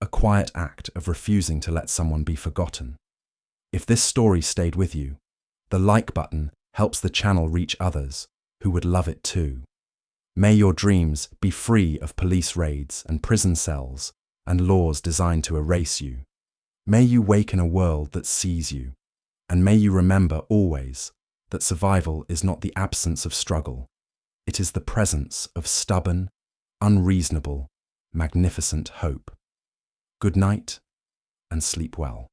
A quiet act of refusing to let someone be forgotten. If this story stayed with you, the like button helps the channel reach others who would love it too. May your dreams be free of police raids and prison cells and laws designed to erase you. May you wake in a world that sees you. And may you remember always that survival is not the absence of struggle. It is the presence of stubborn, unreasonable, magnificent hope. Good night and sleep well.